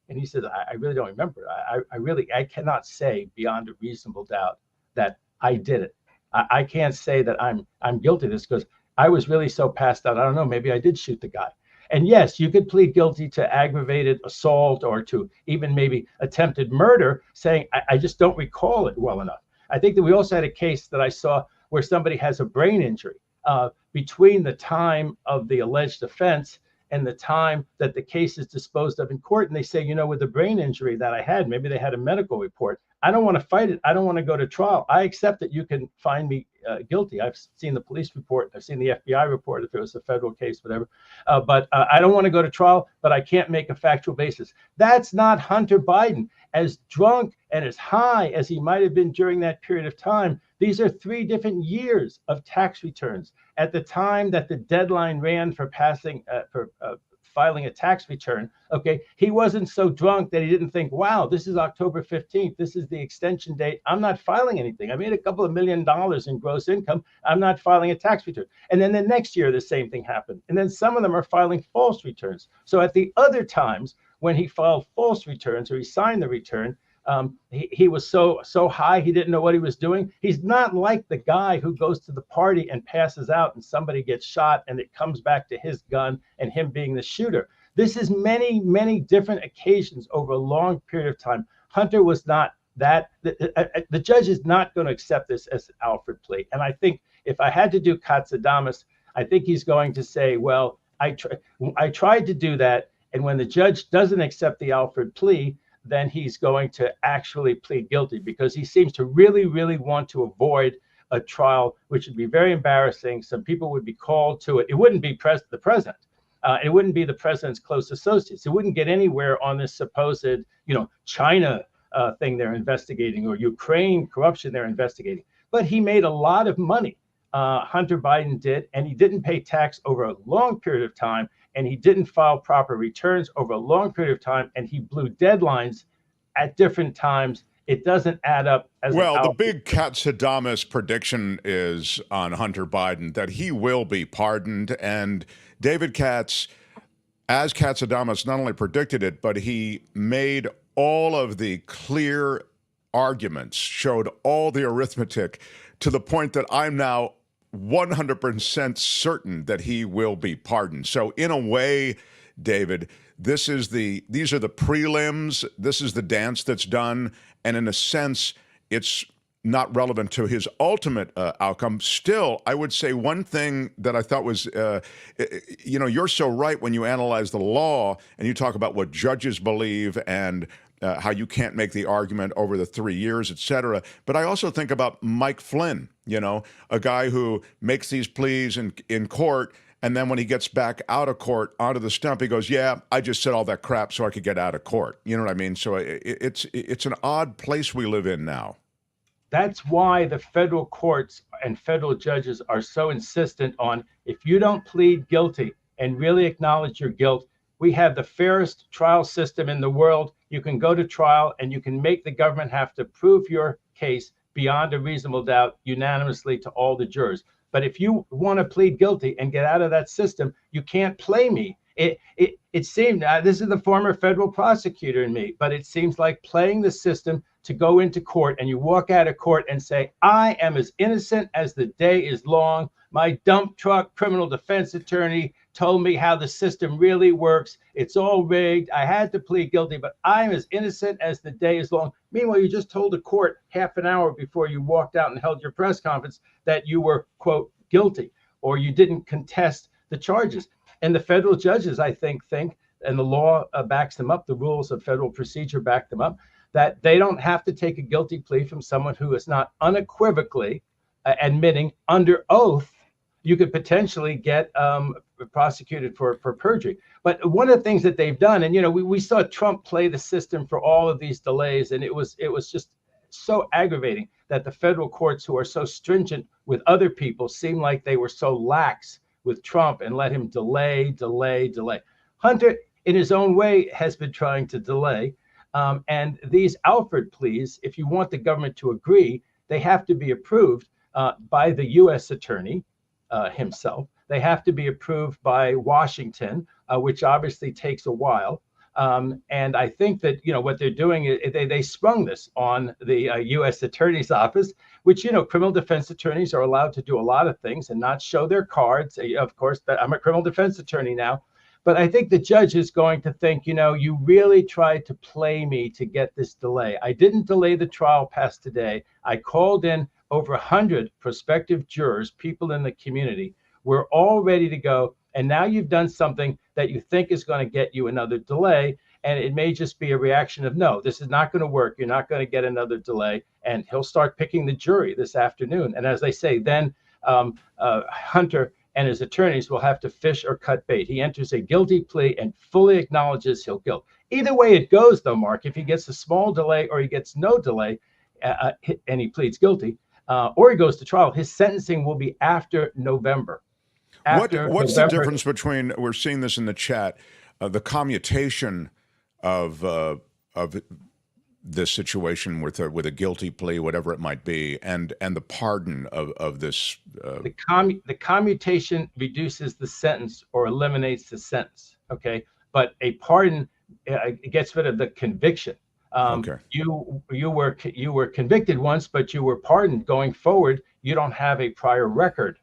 R: And he says, I really don't remember. I cannot say beyond a reasonable doubt that I did it. I can't say that I'm guilty of this because I was really so passed out. I don't know, maybe I did shoot the guy. And yes, you could plead guilty to aggravated assault or to even maybe attempted murder, saying, I just don't recall it well enough. I think that we also had a case that I saw where somebody has a brain injury between the time of the alleged offense and the time that the case is disposed of in court. And they say, with the brain injury that I had, maybe they had a medical report. I don't want to fight it. I don't want to go to trial. I accept that you can find me guilty. I've seen the police report. I've seen the FBI report if it was a federal case, whatever. But I don't want to go to trial, but I can't make a factual basis. That's not Hunter Biden. As drunk and as high as he might have been during that period of time, these are 3 different years of tax returns. At the time that the deadline ran for filing a tax return, okay, he wasn't so drunk that he didn't think, wow, this is October 15th. This is the extension date. I'm not filing anything. I made a couple of $1 million in gross income. I'm not filing a tax return. And then the next year, the same thing happened. And then some of them are filing false returns. So at the other times when he filed false returns or he signed the return, he was so high he didn't know what he was doing. He's not like the guy who goes to the party and passes out and somebody gets shot and it comes back to his gun and him being the shooter. This is many, many different occasions over a long period of time. Hunter was not that. The judge is not going to accept this as an Alford plea. And I think if I had to do Katsadamas, I think he's going to say, well, I tried to do that. And when the judge doesn't accept the Alford plea, then he's going to actually plead guilty because he seems to really, really want to avoid a trial, which would be very embarrassing. Some people would be called to it. It wouldn't be the president. It wouldn't be the president's close associates. It wouldn't get anywhere on this supposed, China thing they're investigating or Ukraine corruption they're investigating. But he made a lot of money. Hunter Biden did, and he didn't pay tax over a long period of time. And he didn't file proper returns over a long period of time, and he blew deadlines at different times. It doesn't add up.
B: The big Katsadamas prediction is on Hunter Biden that he will be pardoned. And David Katz, as Katsadamas, not only predicted it, but he made all of the clear arguments, showed all the arithmetic to the point that I'm now 100% certain that he will be pardoned. So in a way, David, these are the prelims. This is the dance that's done. And in a sense, it's not relevant to his ultimate outcome. Still, I would say one thing that I thought was, you're so right when you analyze the law and you talk about what judges believe and how you can't make the argument over the 3 years, et cetera. But I also think about Mike Flynn, a guy who makes these pleas in court And then when he gets back out of court onto the stump, he goes, yeah, I just said all that crap so I could get out of court. You know what I mean? So it's an odd place we live in now.
R: That's why the federal courts and federal judges are so insistent on, if you don't plead guilty and really acknowledge your guilt, we have the fairest trial system in the world. You can go to trial and you can make the government have to prove your case beyond a reasonable doubt unanimously to all the jurors. But if you want to plead guilty and get out of that system, you can't play me. It seemed, this is the former federal prosecutor in me, but it seems like playing the system to go into court, and you walk out of court and say, I am as innocent as the day is long. My dump truck criminal defense attorney told me how the system really works. It's all rigged. I had to plead guilty, but I'm as innocent as the day is long. Meanwhile, you just told the court half an hour before you walked out and held your press conference that you were, quote, guilty, or you didn't contest the charges. And the federal judges, I think, and the law backs them up, the rules of federal procedure back them up, that they don't have to take a guilty plea from someone who is not unequivocally admitting under oath. You could potentially get prosecuted for perjury. But one of the things that they've done, and we saw Trump play the system for all of these delays, and it was just so aggravating that the federal courts, who are so stringent with other people, seem like they were so lax with Trump and let him delay. Hunter, in his own way, has been trying to delay. And these Alford pleas, if you want the government to agree, they have to be approved by the U.S. attorney himself. They have to be approved by Washington, which obviously takes a while. And I think that, what they're doing is they sprung this on the U.S. Attorney's Office, which, criminal defense attorneys are allowed to do a lot of things and not show their cards. Of course, I'm a criminal defense attorney now. But I think the judge is going to think, you really tried to play me to get this delay. I didn't delay the trial past today. I called in over 100 prospective jurors, people in the community. We're all ready to go. And now you've done something that you think is going to get you another delay. And it may just be a reaction of, no, this is not going to work. You're not going to get another delay. And he'll start picking the jury this afternoon. And as they say, then Hunter and his attorneys will have to fish or cut bait. He enters a guilty plea and fully acknowledges he'll guilt. Either way it goes, though, Mark, if he gets a small delay or he gets no delay and he pleads guilty or he goes to trial, his sentencing will be after November.
B: What's the difference between, we're seeing this in the chat, the commutation of this situation with a guilty plea, whatever it might be, and the pardon of this?
R: The commutation reduces the sentence or eliminates the sentence, okay? But a pardon gets rid of the conviction.
B: Okay.
R: You were convicted once, but you were pardoned. Going forward, you don't have a prior record.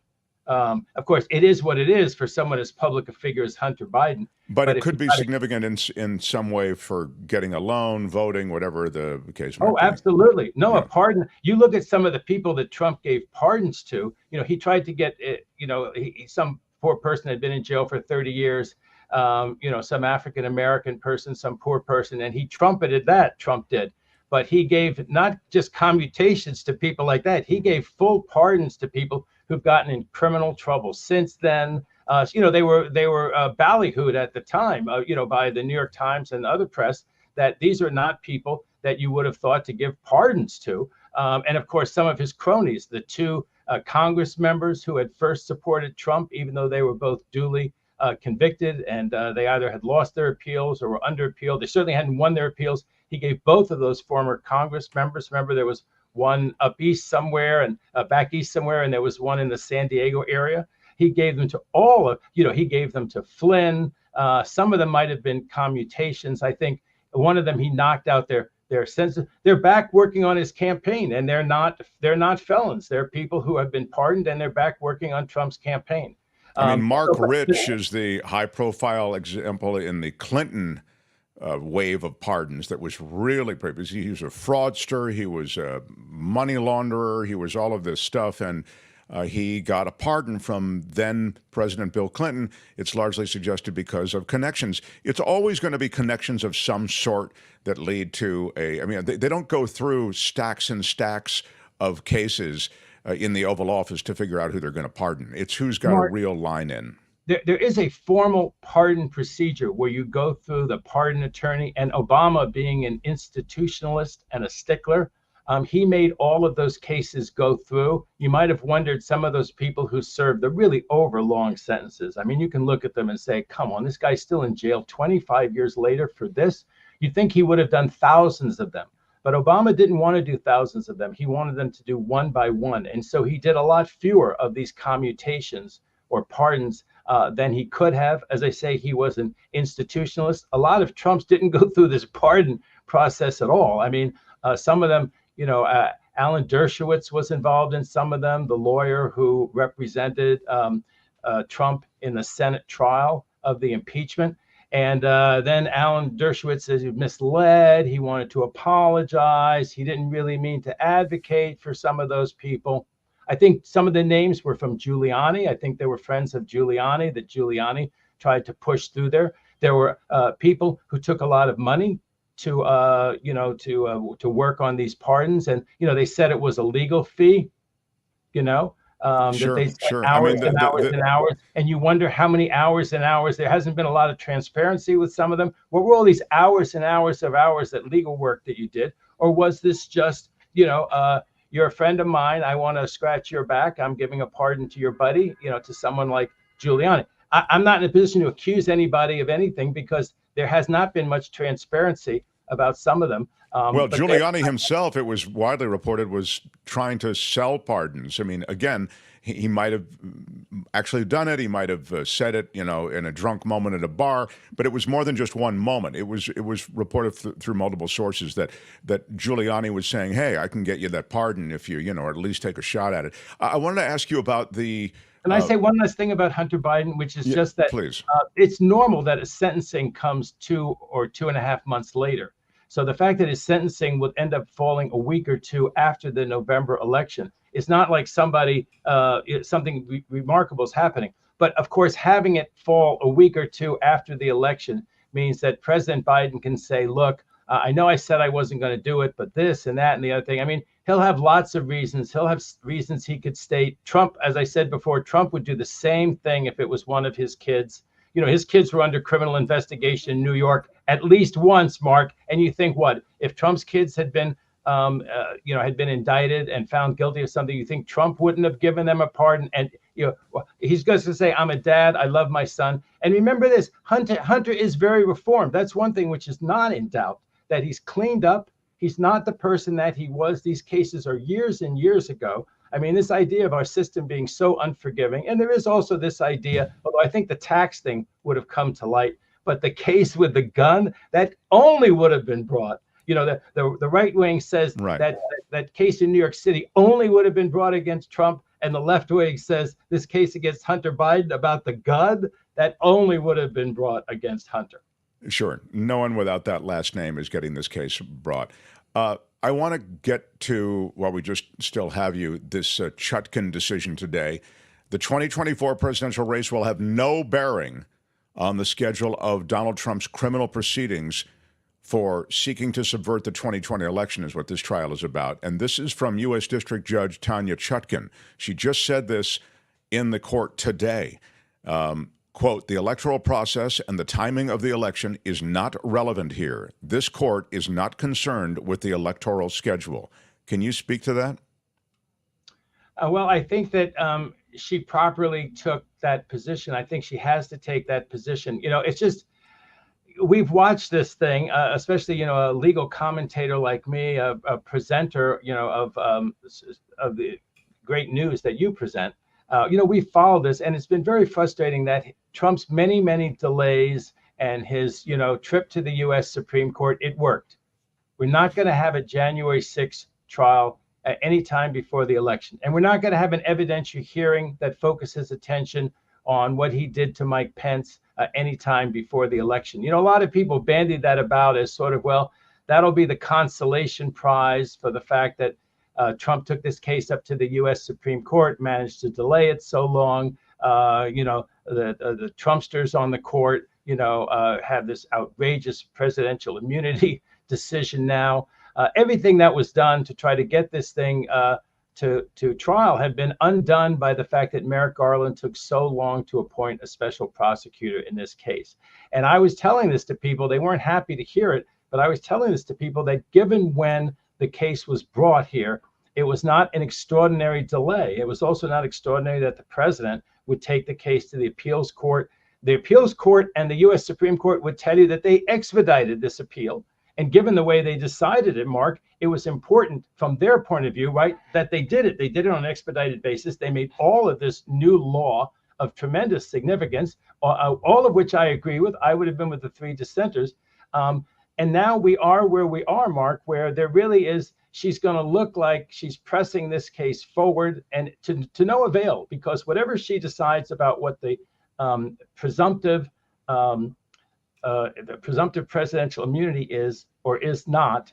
R: Of course, it is what it is for someone as public a figure as Hunter Biden.
B: But it could be significant in some way for getting a loan, voting, whatever the case might be.
R: Oh, absolutely. No, yeah. A pardon. You look at some of the people that Trump gave pardons to. He tried to get, some poor person had been in jail for 30 years. Some African-American person, some poor person, and he trumpeted that, Trump did. But he gave not just commutations to people like that. He gave full pardons to people who've gotten in criminal trouble. Since then, they were ballyhooed at the time, by the New York Times and other press, that these are not people that you would have thought to give pardons to. And of course, some of his cronies, the two Congress members who had first supported Trump, even though they were both duly convicted and they either had lost their appeals or were under appeal. They certainly hadn't won their appeals. He gave both of those former Congress members. Remember, there was one up east somewhere and back east somewhere, and there was one in the San Diego area. He gave them to all of, he gave them to Flynn. Some of them might have been commutations. I think one of them, he knocked out their sentence. They're back working on his campaign, and they're not felons. They're people who have been pardoned, and they're back working on Trump's campaign.
B: Mark Rich is the high-profile example in the Clinton wave of pardons that was really pretty. He was a fraudster, he was a money launderer, he was all of this stuff, and he got a pardon from then President Bill Clinton. It's largely suggested because of connections. It's always going to be connections of some sort that lead to they don't go through stacks and stacks of cases in the Oval Office to figure out who they're going to pardon. It's who's got a real line in.
R: there is a formal pardon procedure where you go through the pardon attorney, and Obama, being an institutionalist and a stickler, he made all of those cases go through. You might have wondered, some of those people who served the really overlong sentences. I mean, you can look at them and say, come on, this guy's still in jail 25 years later for this. You'd think he would have done thousands of them. But Obama didn't want to do thousands of them. He wanted them to do one by one. And so he did a lot fewer of these commutations or pardons than he could have. As I say, he was an institutionalist. A lot of Trumps didn't go through this pardon process at all. I mean, some of them, Alan Dershowitz was involved in some of them, the lawyer who represented Trump in the Senate trial of the impeachment. And then Alan Dershowitz says he was misled. He wanted to apologize. He didn't really mean to advocate for some of those people. I think some of the names were from Giuliani. I think they were friends of Giuliani that Giuliani tried to push through there. There were people who took a lot of money to work on these pardons, and they said it was a legal fee. That they spent hours and hours and hours, and you wonder how many hours and hours. There hasn't been a lot of transparency with some of them. What were all these hours and hours of hours that legal work that you did, or was this just you're a friend of mine, I want to scratch your back, I'm giving a pardon to your buddy, to someone like Giuliani. I'm not in a position to accuse anybody of anything because there has not been much transparency about some of them.
B: Well, Giuliani himself, it was widely reported, was trying to sell pardons. I mean, again, he might have actually done it. He might have said it, in a drunk moment at a bar. But it was more than just one moment. It was reported through multiple sources that Giuliani was saying, "Hey, I can get you that pardon if you, or at least take a shot at it." I wanted to ask you about the.
R: Can I say one last thing about Hunter Biden, which is just that it's normal that a sentencing comes 2 or 2.5 months later. So the fact that his sentencing would end up falling a week or two after the November election is not like something remarkable is happening. But of course, having it fall a week or two after the election means that President Biden can say, look, I know I said I wasn't going to do it, but this and that and the other thing. I mean, he'll have lots of reasons. He'll have reasons he could state. Trump, as I said before, Trump would do the same thing if it was one of his kids. His kids were under criminal investigation in New York at least once, Mark. And you think, what if Trump's kids had been, had been indicted and found guilty of something? You think Trump wouldn't have given them a pardon? And he's going to say, "I'm a dad. I love my son." And remember this: Hunter is very reformed. That's one thing which is not in doubt. That he's cleaned up. He's not the person that he was. These cases are years and years ago. I mean, this idea of our system being so unforgiving, and there is also this idea, although I think the tax thing would have come to light, but the case with the gun, that only would have been brought. The right wing says that case in New York City only would have been brought against Trump, and the left wing says this case against Hunter Biden about the gun, that only would have been brought against Hunter.
B: Sure. No one without that last name is getting this case brought. I want to get to, while we just still have you, this Chutkan decision today. The 2024 presidential race will have no bearing on the schedule of Donald Trump's criminal proceedings for seeking to subvert the 2020 election, is what this trial is about. And this is from U.S. District Judge Tanya Chutkan. She just said this in the court today. Quote, "The electoral process and the timing of the election is not relevant here. This court is not concerned with the electoral schedule." Can you speak to that?
R: Well, I think that she properly took that position. I think she has to take that position. It's just, we've watched this thing, especially, a legal commentator like me, a presenter, of the great news that you present. We followed this, and it's been very frustrating that Trump's many, many delays and his, trip to the U.S. Supreme Court, it worked. We're not going to have a January 6th trial at any time before the election. And we're not going to have an evidentiary hearing that focuses attention on what he did to Mike Pence any time before the election. A lot of people bandied that about as sort of, well, that'll be the consolation prize for the fact that Trump took this case up to the U.S. Supreme Court, managed to delay it so long. The Trumpsters on the court, have this outrageous presidential immunity decision now. Everything that was done to try to get this thing to trial have been undone by the fact that Merrick Garland took so long to appoint a special prosecutor in this case. And I was telling this to people, they weren't happy to hear it, but I was telling this to people that given when the case was brought here, it was not an extraordinary delay. It was also not extraordinary that the president would take the case to the appeals court. The appeals court and the U.S. Supreme Court would tell you that they expedited this appeal. And given the way they decided it, Mark, it was important from their point of view, right, that they did it. They did it on an expedited basis. They made all of this new law of tremendous significance, all of which I agree with. I would have been with the three dissenters. And now we are where we are, Mark, where there really is, she's going to look like she's pressing this case forward and to no avail, because whatever she decides about what the presumptive presidential immunity is or is not.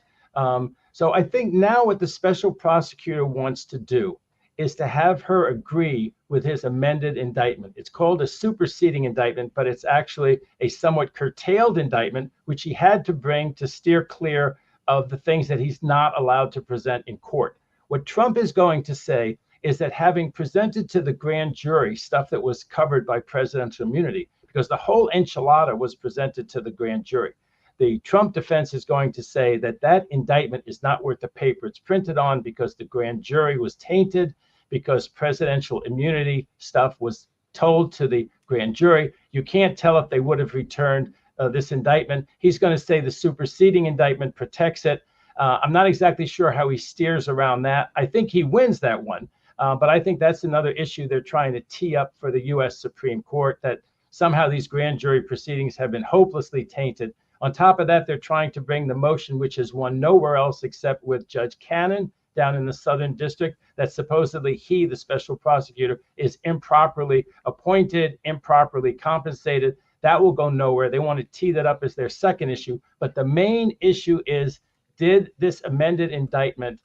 R: So I think now what the special prosecutor wants to do is to have her agree with his amended indictment. It's called a superseding indictment, but it's actually a somewhat curtailed indictment, which he had to bring to steer clear of the things that he's not allowed to present in court. What Trump is going to say is that having presented to the grand jury stuff that was covered by presidential immunity, because the whole enchilada was presented to the grand jury, the Trump defense is going to say that that indictment is not worth the paper it's printed on because the grand jury was tainted, because presidential immunity stuff was told to the grand jury. You can't tell if they would have returned this indictment. He's going to say the superseding indictment protects it. I'm not exactly sure how he steers around that. I think he wins that one. But I think that's another issue they're trying to tee up for the U.S. Supreme Court, that somehow these grand jury proceedings have been hopelessly tainted. On top of that, they're trying to bring the motion, which has won nowhere else except with Judge Cannon down in the Southern District, that supposedly he, the special prosecutor, is improperly appointed, improperly compensated. That will go nowhere. They want to tee that up as their second issue. But the main issue is, did this amended indictment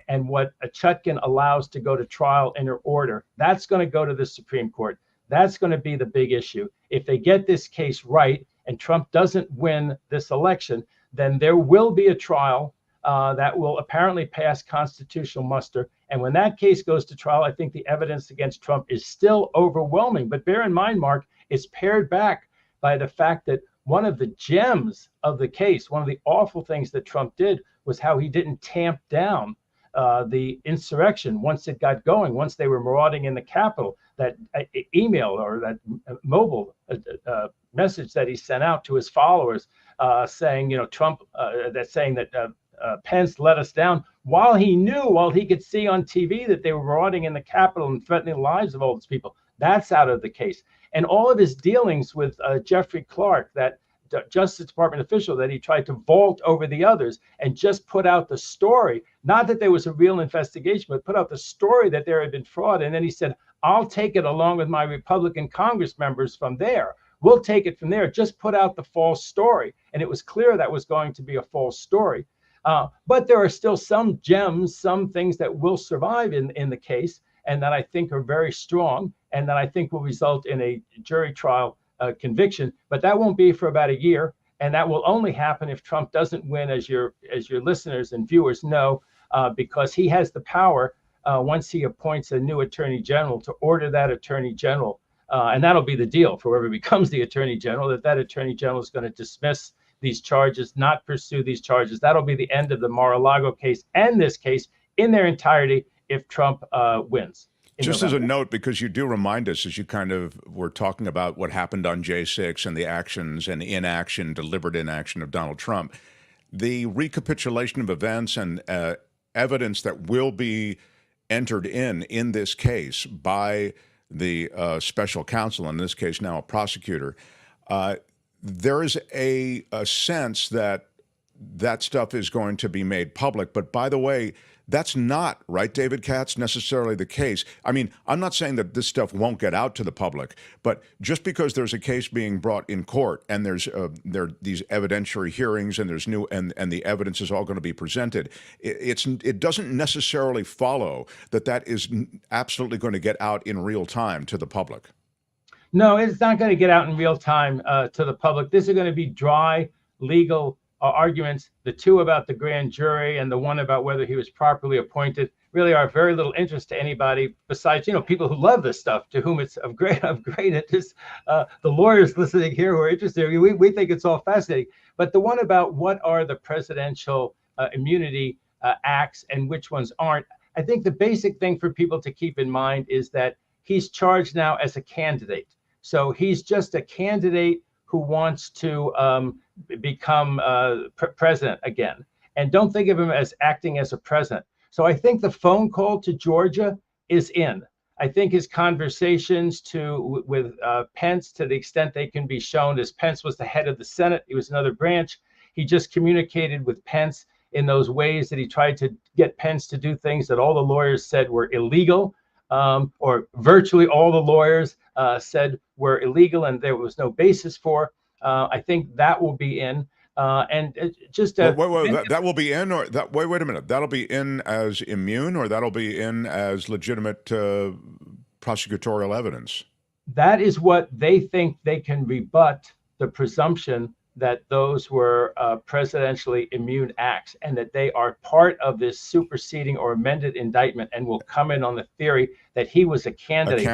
R: and what a Chutkan allows to go to trial in her order, that's going to go to the Supreme Court. That's going to be the big issue. If they get this case right and Trump doesn't win this election, then there will be a trial that will apparently pass constitutional muster. And when that case goes to trial, I think the evidence against Trump is still overwhelming. But bear in mind, Mark, it's pared back by the fact that one of the gems of the case, one of the awful things that Trump did, was how he didn't tamp down the insurrection once it got going, once they were marauding in the Capitol. That email or that mobile message that he sent out to his followers saying, Trump, saying that Pence let us down, while he could see on TV that they were marauding in the Capitol and threatening the lives of all these people. That's out of the case. And all of his dealings with Jeffrey Clark, that Justice Department official that he tried to vault over the others and just put out the story, not that there was a real investigation, but put out the story that there had been fraud. And then he said, I'll take it along with my Republican Congress members from there. We'll take it from there. Just put out the false story. And it was clear that was going to be a false story. But there are still some gems, some things that will survive in the case, and that I think are very strong, and that I think will result in a jury trial conviction. But that won't be for about a year, and that will only happen if Trump doesn't win, as your listeners and viewers know, because he has the power once he appoints a new attorney general to order that attorney general, and that'll be the deal for whoever becomes the attorney general, that attorney general is going to dismiss these charges, not pursue these charges. That'll be the end of the Mar-a-Lago case and this case in their entirety if Trump wins.
B: Just as a note, because you do remind us, as you kind of were talking about what happened on J6 and the actions and inaction, deliberate inaction of Donald Trump, the recapitulation of events and evidence that will be entered in this case by the special counsel, in this case now a prosecutor, there is a sense that that stuff is going to be made public. But by the way, that's not, right, David Katz, necessarily the case. I mean, I'm not saying that this stuff won't get out to the public, but just because there's a case being brought in court and there are these evidentiary hearings and there's and the evidence is all going to be presented, it doesn't necessarily follow that is absolutely going to get out in real time to the public.
R: No, it's not going to get out in real time to the public. This is going to be dry legal arguments, the two about the grand jury and the one about whether he was properly appointed. really are of very little interest to anybody besides, people who love this stuff, to whom it's of great interest. The lawyers listening here who are interested, we think it's all fascinating. But the one about what are the presidential immunity acts and which ones aren't, I think the basic thing for people to keep in mind is that he's charged now as a candidate. So he's just a candidate who wants to become president again. And don't think of him as acting as a president. So I think the phone call to Georgia is in. I think his conversations with Pence, to the extent they can be shown, as Pence was the head of the Senate, he was another branch. He just communicated with Pence in those ways that he tried to get Pence to do things that all the lawyers said were illegal, or virtually all the lawyers said were illegal and there was no basis for. I think that will be in. And just
B: that will be in, or that wait a minute, that'll be in as immune, or that'll be in as legitimate prosecutorial evidence?
R: That is what they think they can rebut, the presumption that those were presidentially immune acts and that they are part of this superseding or amended indictment and will come in on the theory that he was a candidate.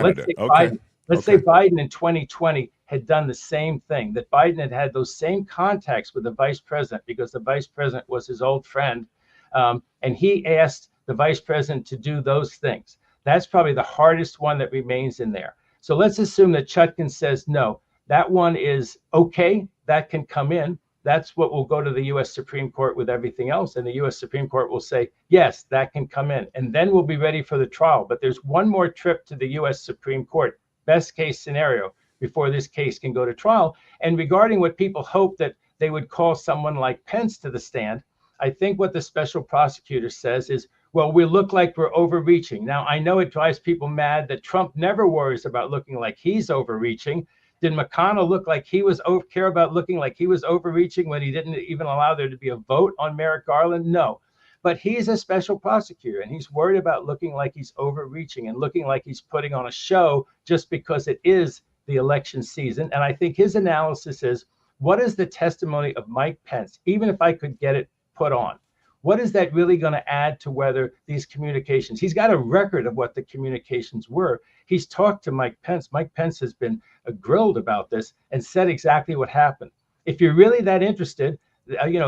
R: Let's say Biden in 2020 had done the same thing, that Biden had those same contacts with the vice president because the vice president was his old friend. And he asked the vice president to do those things. That's probably the hardest one that remains in there. So let's assume that Chutkan says, no, that one is okay, that can come in. That's what will go to the U.S. Supreme Court with everything else. And the U.S. Supreme Court will say, yes, that can come in. And then we'll be ready for the trial. But there's one more trip to the U.S. Supreme Court, best case scenario, before this case can go to trial. And regarding what people hope that they would call someone like Pence to the stand, I think what the special prosecutor says is, well, we look like we're overreaching. Now, I know it drives people mad that Trump never worries about looking like he's overreaching. Did McConnell look like he was care about looking like he was overreaching when he didn't even allow there to be a vote on Merrick Garland? No. But he's a special prosecutor, and he's worried about looking like he's overreaching and looking like he's putting on a show just because it is the election season. And I think his analysis is, what is the testimony of Mike Pence, even if I could get it put on? What is that really going to add to whether these communications, he's got a record of what the communications were. He's talked to Mike Pence. Mike Pence has been grilled about this and said exactly what happened. If you're really that interested,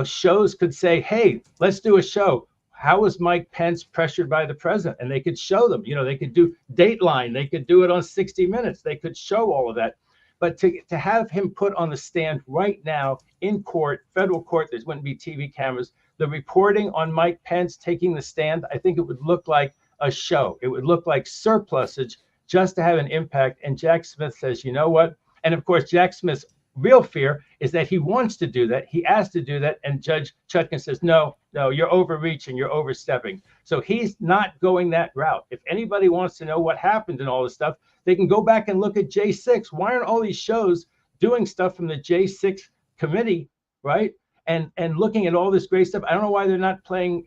R: shows could say, hey, let's do a show. How was Mike Pence pressured by the president? And they could show them, they could do Dateline. They could do it on 60 Minutes. They could show all of that. But to have him put on the stand right now in court, federal court, there wouldn't be TV cameras. The reporting on Mike Pence taking the stand, I think it would look like a show. It would look like surplusage just to have an impact. And Jack Smith says, you know what? And of course, Jack Smith's real fear is that he wants to do that. He asked to do that. And Judge Chutkan says, no, you're overreaching, you're overstepping. So he's not going that route. If anybody wants to know what happened and all this stuff, they can go back and look at J6. Why aren't all these shows doing stuff from the J6 committee, right? And looking at all this great stuff. I don't know why they're not playing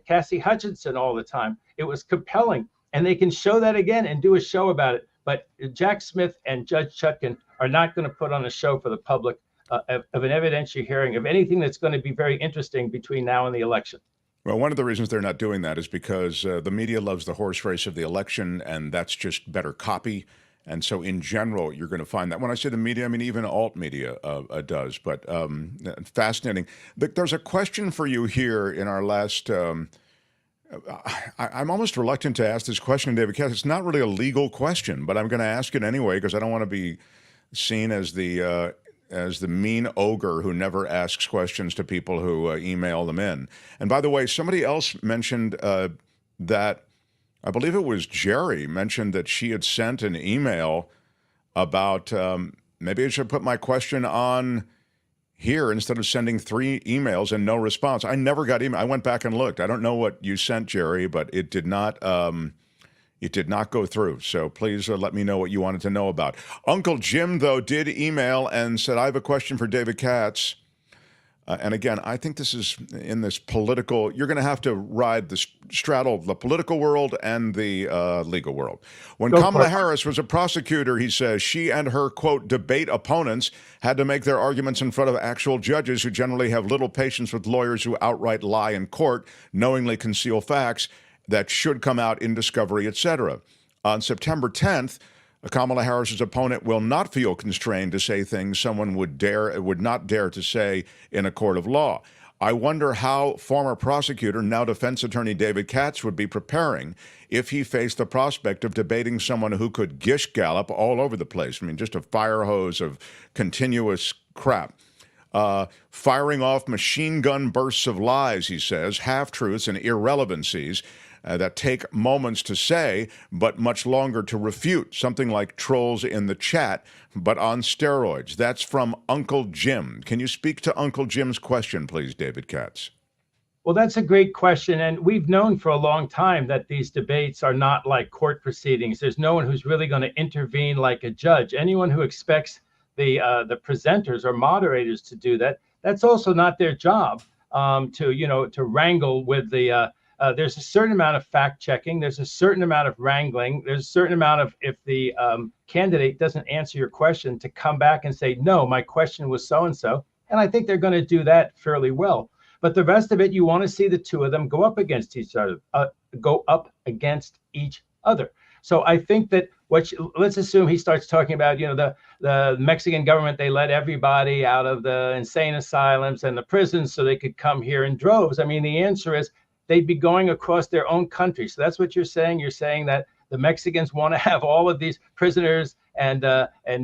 R: Cassie Hutchinson all the time. It was compelling. And they can show that again and do a show about it. But Jack Smith and Judge Chutkan are not going to put on a show for the public of an evidentiary hearing of anything that's going to be very interesting between now and the election.
B: Well, one of the reasons they're not doing that is because the media loves the horse race of the election, and that's just better copy. And so in general, you're going to find that. When I say the media, I mean even alt media does. But fascinating. There's a question for you here in our last... I'm almost reluctant to ask this question, David Katz. It's not really a legal question, but I'm going to ask it anyway because I don't want to be seen as the mean ogre who never asks questions to people who email them in. And by the way, somebody else mentioned that, I believe it was Jerry, mentioned that she had sent an email about maybe I should put my question on here instead of sending 3 emails and no response. I never got email. I went back and looked. I don't know what you sent, Jerry, but it did not go through. So please let me know what you wanted to know about. Uncle Jim, though, did email and said, I have a question for David Katz. And again, I think this is in this political, you're going to have to straddle the political world and the legal world. When Kamala Harris was a prosecutor, he says she and her, quote, debate opponents had to make their arguments in front of actual judges who generally have little patience with lawyers who outright lie in court, knowingly conceal facts, that should come out in discovery, etc. On September 10th, Kamala Harris's opponent will not feel constrained to say things someone would not dare to say in a court of law. I wonder how former prosecutor, now defense attorney David Katz would be preparing if he faced the prospect of debating someone who could gish gallop all over the place. I mean, just a fire hose of continuous crap. Firing off machine gun bursts of lies, he says, half-truths and irrelevancies that take moments to say, but much longer to refute. Something like trolls in the chat, but on steroids. That's from Uncle Jim. Can you speak to Uncle Jim's question, please, David Katz?
R: Well, that's a great question. And we've known for a long time that these debates are not like court proceedings. There's no one who's really going to intervene like a judge. Anyone who expects the presenters or moderators to do that, that's also not their job, to wrangle with the there's a certain amount of fact checking. There's a certain amount of wrangling. There's a certain amount of, if the candidate doesn't answer your question, to come back and say, no, my question was so-and-so. And I think they're going to do that fairly well. But the rest of it, you want to see the two of them go up against each other, So I think that let's assume he starts talking about, the Mexican government, they let everybody out of the insane asylums and the prisons so they could come here in droves. I mean, the answer is, they'd be going across their own country. So that's what you're saying. You're saying that the Mexicans want to have all of these prisoners and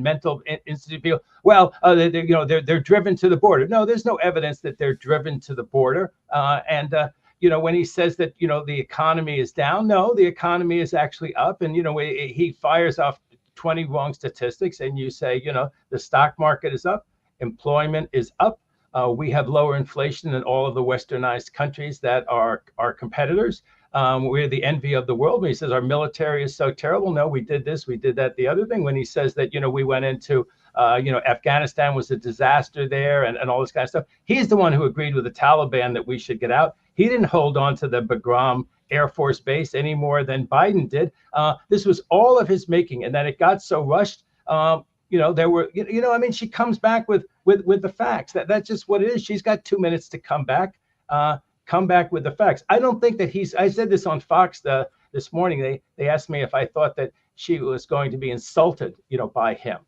R: mental institute people. Well, they're driven to the border. No, there's no evidence that they're driven to the border. When he says that the economy is down, no, the economy is actually up. And he fires off 20 wrong statistics, and you say the stock market is up, employment is up. We have lower inflation than all of the westernized countries that are our competitors. We're the envy of the world. When he says our military is so terrible, no, we did this, we did that, the other thing. When he says that, we went into, Afghanistan was a disaster there and all this kind of stuff. He's the one who agreed with the Taliban that we should get out. He didn't hold on to the Bagram Air Force Base any more than Biden did. This was all of his making, and that it got so rushed. There were, she comes back with the facts. That's just what it is. She's got 2 minutes to come back with the facts. I don't think that I said this on Fox this morning. They asked me if I thought that she was going to be insulted, by him.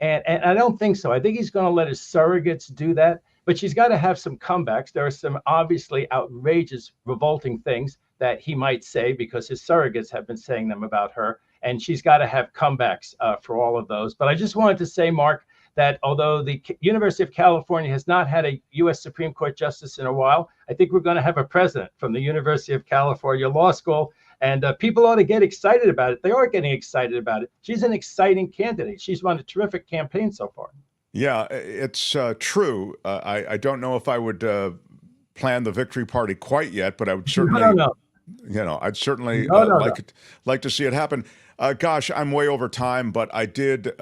R: And I don't think so. I think he's going to let his surrogates do that, but she's got to have some comebacks. There are some obviously outrageous, revolting things that he might say because his surrogates have been saying them about her. And she's got to have comebacks for all of those. But I just wanted to say, Mark, that although the University of California has not had a U.S. Supreme Court justice in a while, I think we're going to have a president from the University of California Law School. And people ought to get excited about it. They are getting excited about it. She's an exciting candidate. She's run a terrific campaign so far.
B: Yeah, it's true. I don't know if I would plan the victory party quite yet, but I would certainly, I'd certainly like to see it happen. Gosh, I'm way over time, but I did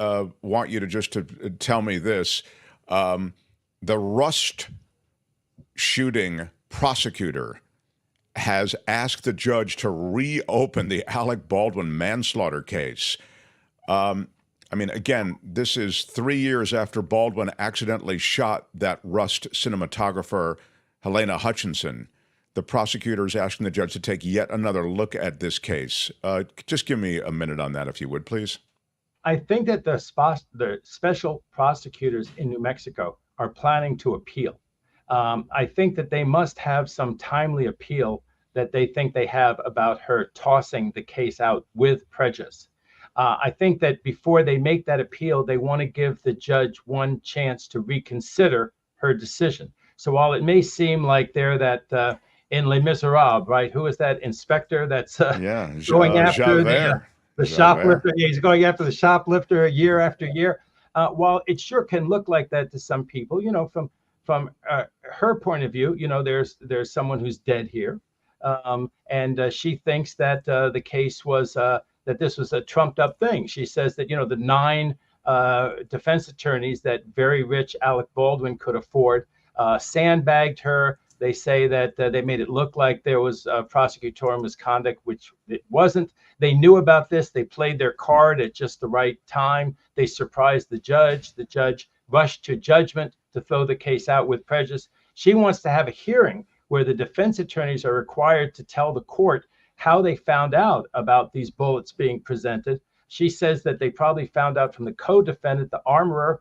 B: want you to tell me this. The Rust shooting prosecutor has asked the judge to reopen the Alec Baldwin manslaughter case. Again, this is 3 years after Baldwin accidentally shot that Rust cinematographer, Helena Hutchinson. The prosecutor is asking the judge to take yet another look at this case. Just give me a minute on that, if you would, please.
R: I think that the special prosecutors in New Mexico are planning to appeal. I think that they must have some timely appeal that they think they have about her tossing the case out with prejudice. I think that before they make that appeal, they want to give the judge one chance to reconsider her decision. So while it may seem like they're that in Les Miserables, right? Who is that inspector that's going after the shoplifter? Yeah, he's going after the shoplifter year after year. While it sure can look like that to some people, from her point of view, there's someone who's dead here, and she thinks that the case was that this was a trumped up thing. She says that the 9 defense attorneys that very rich Alec Baldwin could afford sandbagged her. They say that they made it look like there was prosecutorial misconduct, which it wasn't. They knew about this. They played their card at just the right time. They surprised the judge. The judge rushed to judgment to throw the case out with prejudice. She wants to have a hearing where the defense attorneys are required to tell the court how they found out about these bullets being presented. She says that they probably found out from the co-defendant, the armorer,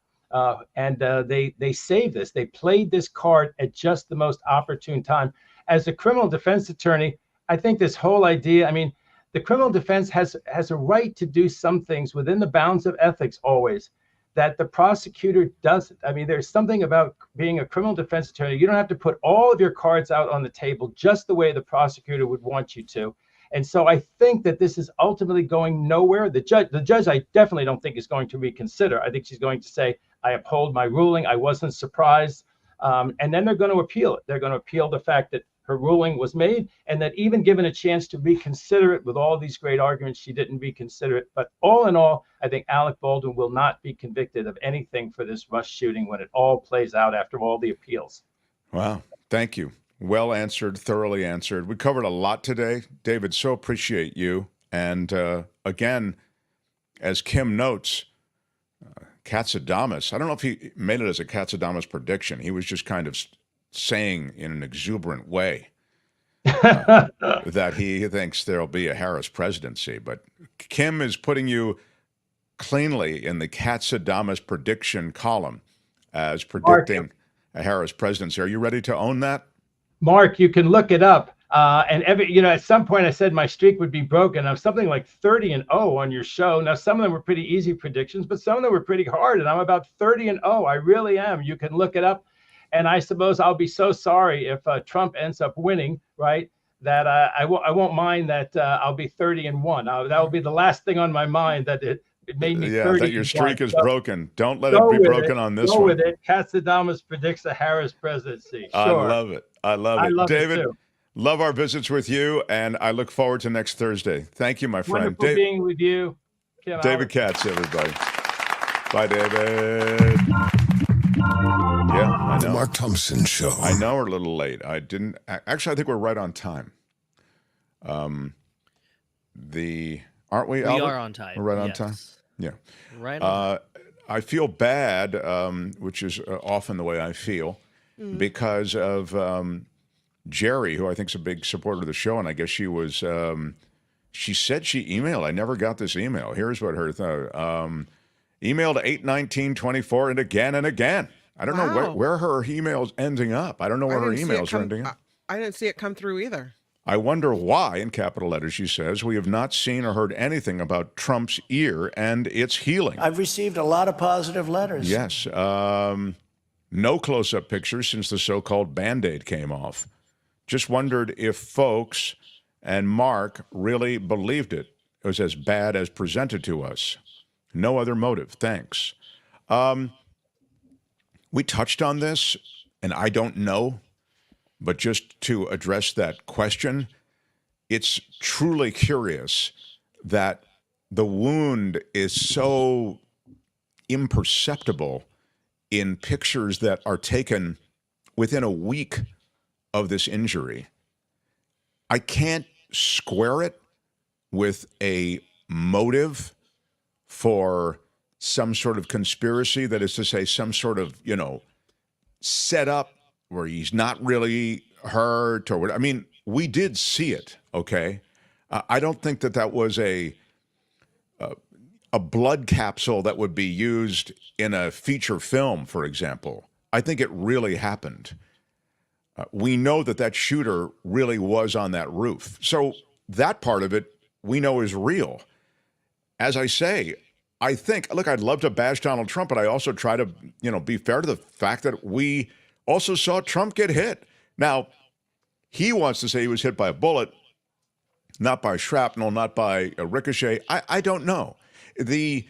R: and they saved this. They played this card at just the most opportune time. As a criminal defense attorney, I think this whole idea, I mean, the criminal defense has a right to do some things within the bounds of ethics always that the prosecutor doesn't. I mean, there's something about being a criminal defense attorney. You don't have to put all of your cards out on the table just the way the prosecutor would want you to. And so I think that this is ultimately going nowhere. The judge, I definitely don't think is going to reconsider. I think she's going to say, I uphold my ruling. I wasn't surprised. And then they're going to appeal it. They're going to appeal the fact that her ruling was made, and that even given a chance to reconsider it with all these great arguments, she didn't reconsider it. But all in all, I think Alec Baldwin will not be convicted of anything for this Rush shooting when it all plays out after all the appeals.
B: Wow. Thank you. Well answered, thoroughly answered. We covered a lot today. David, so appreciate you. And again, as Kim notes, Katsadamas, I don't know if he made it as a Katsadamas prediction. He was just kind of saying in an exuberant way that he thinks there'll be a Harris presidency. But Kim is putting you cleanly in the Katsadamas prediction column as predicting a Harris presidency. Are you ready to own that?
R: Mark, you can look it up. And at some point I said my streak would be broken. I'm something like 30-0 on your show. Now, some of them were pretty easy predictions, but some of them were pretty hard. And I'm about 30-0. I really am. You can look it up. And I suppose I'll be so sorry if Trump ends up winning, right? That I won't mind that I'll be 30-1. That will be the last thing on my mind, that it made me 30.
B: That your streak is broken. Don't let it be broken on this one.
R: Go with it. Katsadamas predicts a Harris presidency. Sure.
B: I love it. I love it. David,
R: it too.
B: Love our visits with you, and I look forward to next Thursday. Thank you, my friend.
R: Wonderful being with you.
B: David Katz, everybody. Bye, David. Yeah, I know.
M: The Mark Thompson Show.
B: I know we're a little late. Actually, I think we're right on time. Aren't we, Albert?
J: We are on time.
B: We're right on time? Yeah.
J: Right on.
B: I feel bad, which is often the way I feel, because of Jerry, who I think is a big supporter of the show, and I guess she was, she said she emailed. I never got this email. Here's what her thought. Email to 81924 and again and again. I don't know where her email's ending up. I don't know where her emails are ending up.
F: I didn't see it come through either.
B: I wonder why, in capital letters, she says, we have not seen or heard anything about Trump's ear and its healing.
S: I've received a lot of positive letters.
B: Yes. No close-up pictures since the so-called Band-Aid came off. Just wondered if folks and Mark really believed it was as bad as presented to us. No other motive. Thanks. We touched on this, and I don't know, but just to address that question, it's truly curious that the wound is so imperceptible in pictures that are taken within a week of this injury. I can't square it with a motive for some sort of conspiracy, that is to say, some sort of, set up where he's not really hurt or what. I mean, we did see it, okay? I don't think that was a blood capsule that would be used in a feature film, for example. I think it really happened. We know that shooter really was on that roof. So that part of it we know is real. As I say, I think, look, I'd love to bash Donald Trump, but I also try to, be fair to the fact that we also saw Trump get hit. Now, he wants to say he was hit by a bullet, not by shrapnel, not by a ricochet. I don't know. The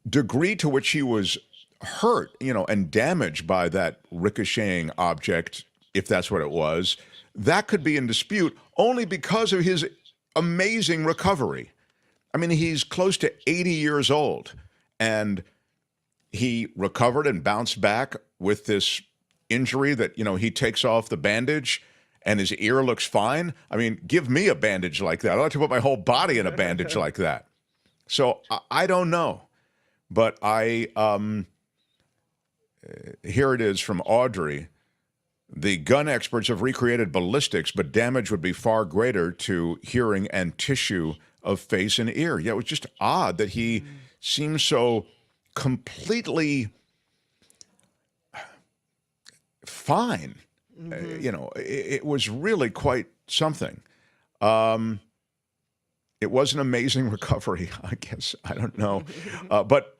B: degree to which he was hurt, and damaged by that ricocheting object, if that's what it was, that could be in dispute only because of his amazing recovery. I mean, he's close to 80 years old, and he recovered and bounced back with this injury that, he takes off the bandage and his ear looks fine. I mean, give me a bandage like that. I'd like to put my whole body in a bandage like that. So I don't know, but here it is from Audrey. The gun experts have recreated ballistics, but damage would be far greater to hearing and tissue of face and ear. Yeah, it was just odd that he seemed so completely fine. It was really quite something. It was an amazing recovery, I guess. I don't know. But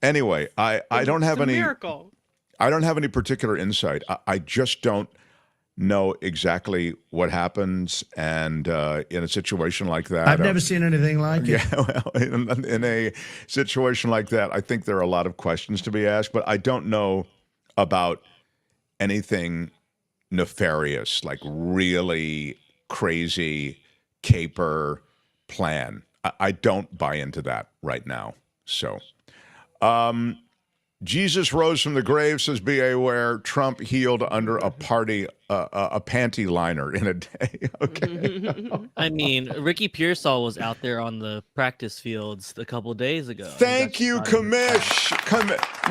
B: anyway, I don't have any
F: miracle.
B: I don't have any particular insight. I just don't know exactly what happens, and in a situation like that,
S: I've never seen anything like it.
B: Yeah, well, in a situation like that, I think there are a lot of questions to be asked, but I don't know about anything nefarious, like really crazy caper plan. I don't buy into that right now. So, Jesus rose from the grave, says B.A. Ware. Trump healed under a panty liner in a day. Okay.
J: I mean, Ricky Pearsall was out there on the practice fields a couple of days ago.
B: Thank you, Commish.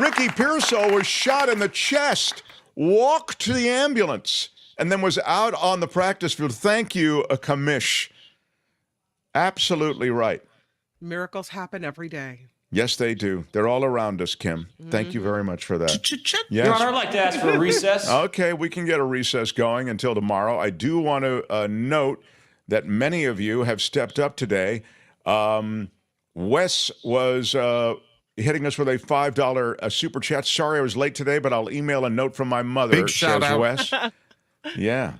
B: Ricky Pearsall was shot in the chest, walked to the ambulance, and then was out on the practice field. Thank you, Commish. Absolutely right.
F: Miracles happen every day.
B: Yes, they do. They're all around us, Kim. Thank you very much for that.
E: Yes. Your Honor, I'd like to ask for a recess.
B: Okay, we can get a recess going until tomorrow. I do want to note that many of you have stepped up today. Wes was hitting us with a $5 super chat. Sorry I was late today, but I'll email a note from my mother.
C: Big shout
B: says
C: out.
B: Wes. Yeah.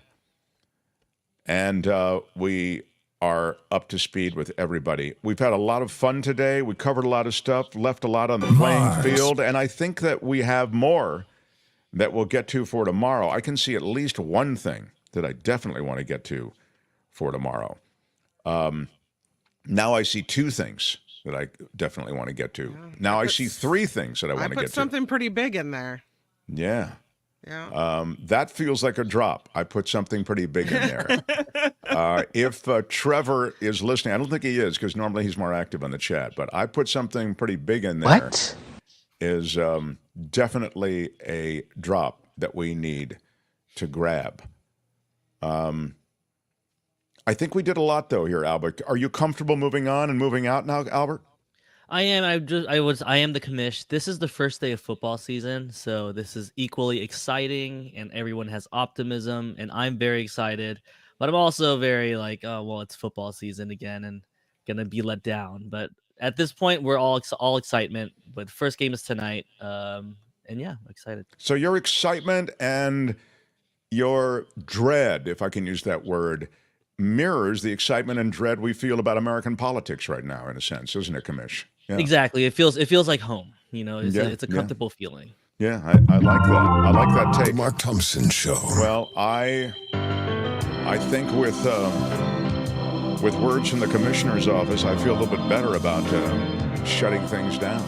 B: And we are up to speed with everybody. We've had a lot of fun today. We covered a lot of stuff, left a lot on the playing field, and I think that we have more that we'll get to for tomorrow. I can see at least one thing that I definitely want to get to for tomorrow. Now I see two things that I definitely want to get to. Now I see three things that I want to get to.
F: I put something pretty big in there.
B: Yeah.
F: Yeah.
B: That feels like a drop. I put something pretty big in there. If Trevor is listening, I don't think he is because normally he's more active on the chat, but I put something pretty big in there.
S: What?
B: Is definitely a drop that we need to grab. I think we did a lot, though, here, Albert. Are you comfortable moving on and moving out now, Albert?
J: I am. I am the commish. This is the first day of football season, so this is equally exciting, and everyone has optimism, and I'm very excited. But I'm also very like, oh well, it's football season again, and gonna be let down. But at this point, we're all excitement. But the first game is tonight, and yeah, I'm excited.
B: So your excitement and your dread, if I can use that word, mirrors the excitement and dread we feel about American politics right now, in a sense, isn't it, Commish? Yeah.
J: Exactly. It feels like home. You know, it's a comfortable feeling.
B: Yeah, I like that. I like that take.
M: The Mark Thompson Show.
B: Well, I think with words from the commissioner's office, I feel a little bit better about shutting things down.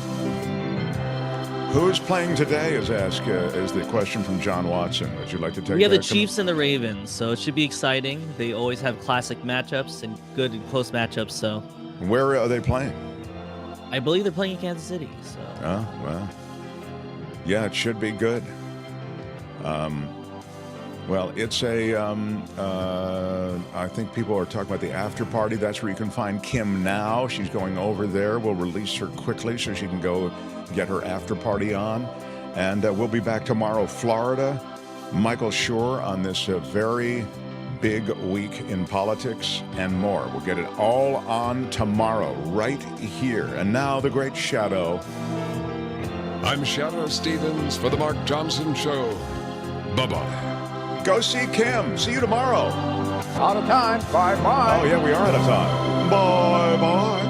B: Who's playing today is the question from John Watson. Would you like to take?
J: We have the Chiefs and the Ravens, so it should be exciting. They always have classic matchups and good and close matchups. So,
B: where are they playing?
J: I believe they're playing in Kansas City. So.
B: Oh well, yeah, it should be good. Well, it's I think people are talking about the after party. That's where you can find Kim now. She's going over there. We'll release her quickly so she can go get her after party on. And we'll be back tomorrow, Florida. Michael Schur on this very big week in politics and more. We'll get it all on tomorrow, right here. And now the great Shadow.
C: I'm Shadow Stevens for the Mark Thompson Show. Bye-bye.
B: Go see Kim. See you tomorrow.
A: Out of time. Bye-bye.
B: Oh, yeah, we are out of time. Bye-bye.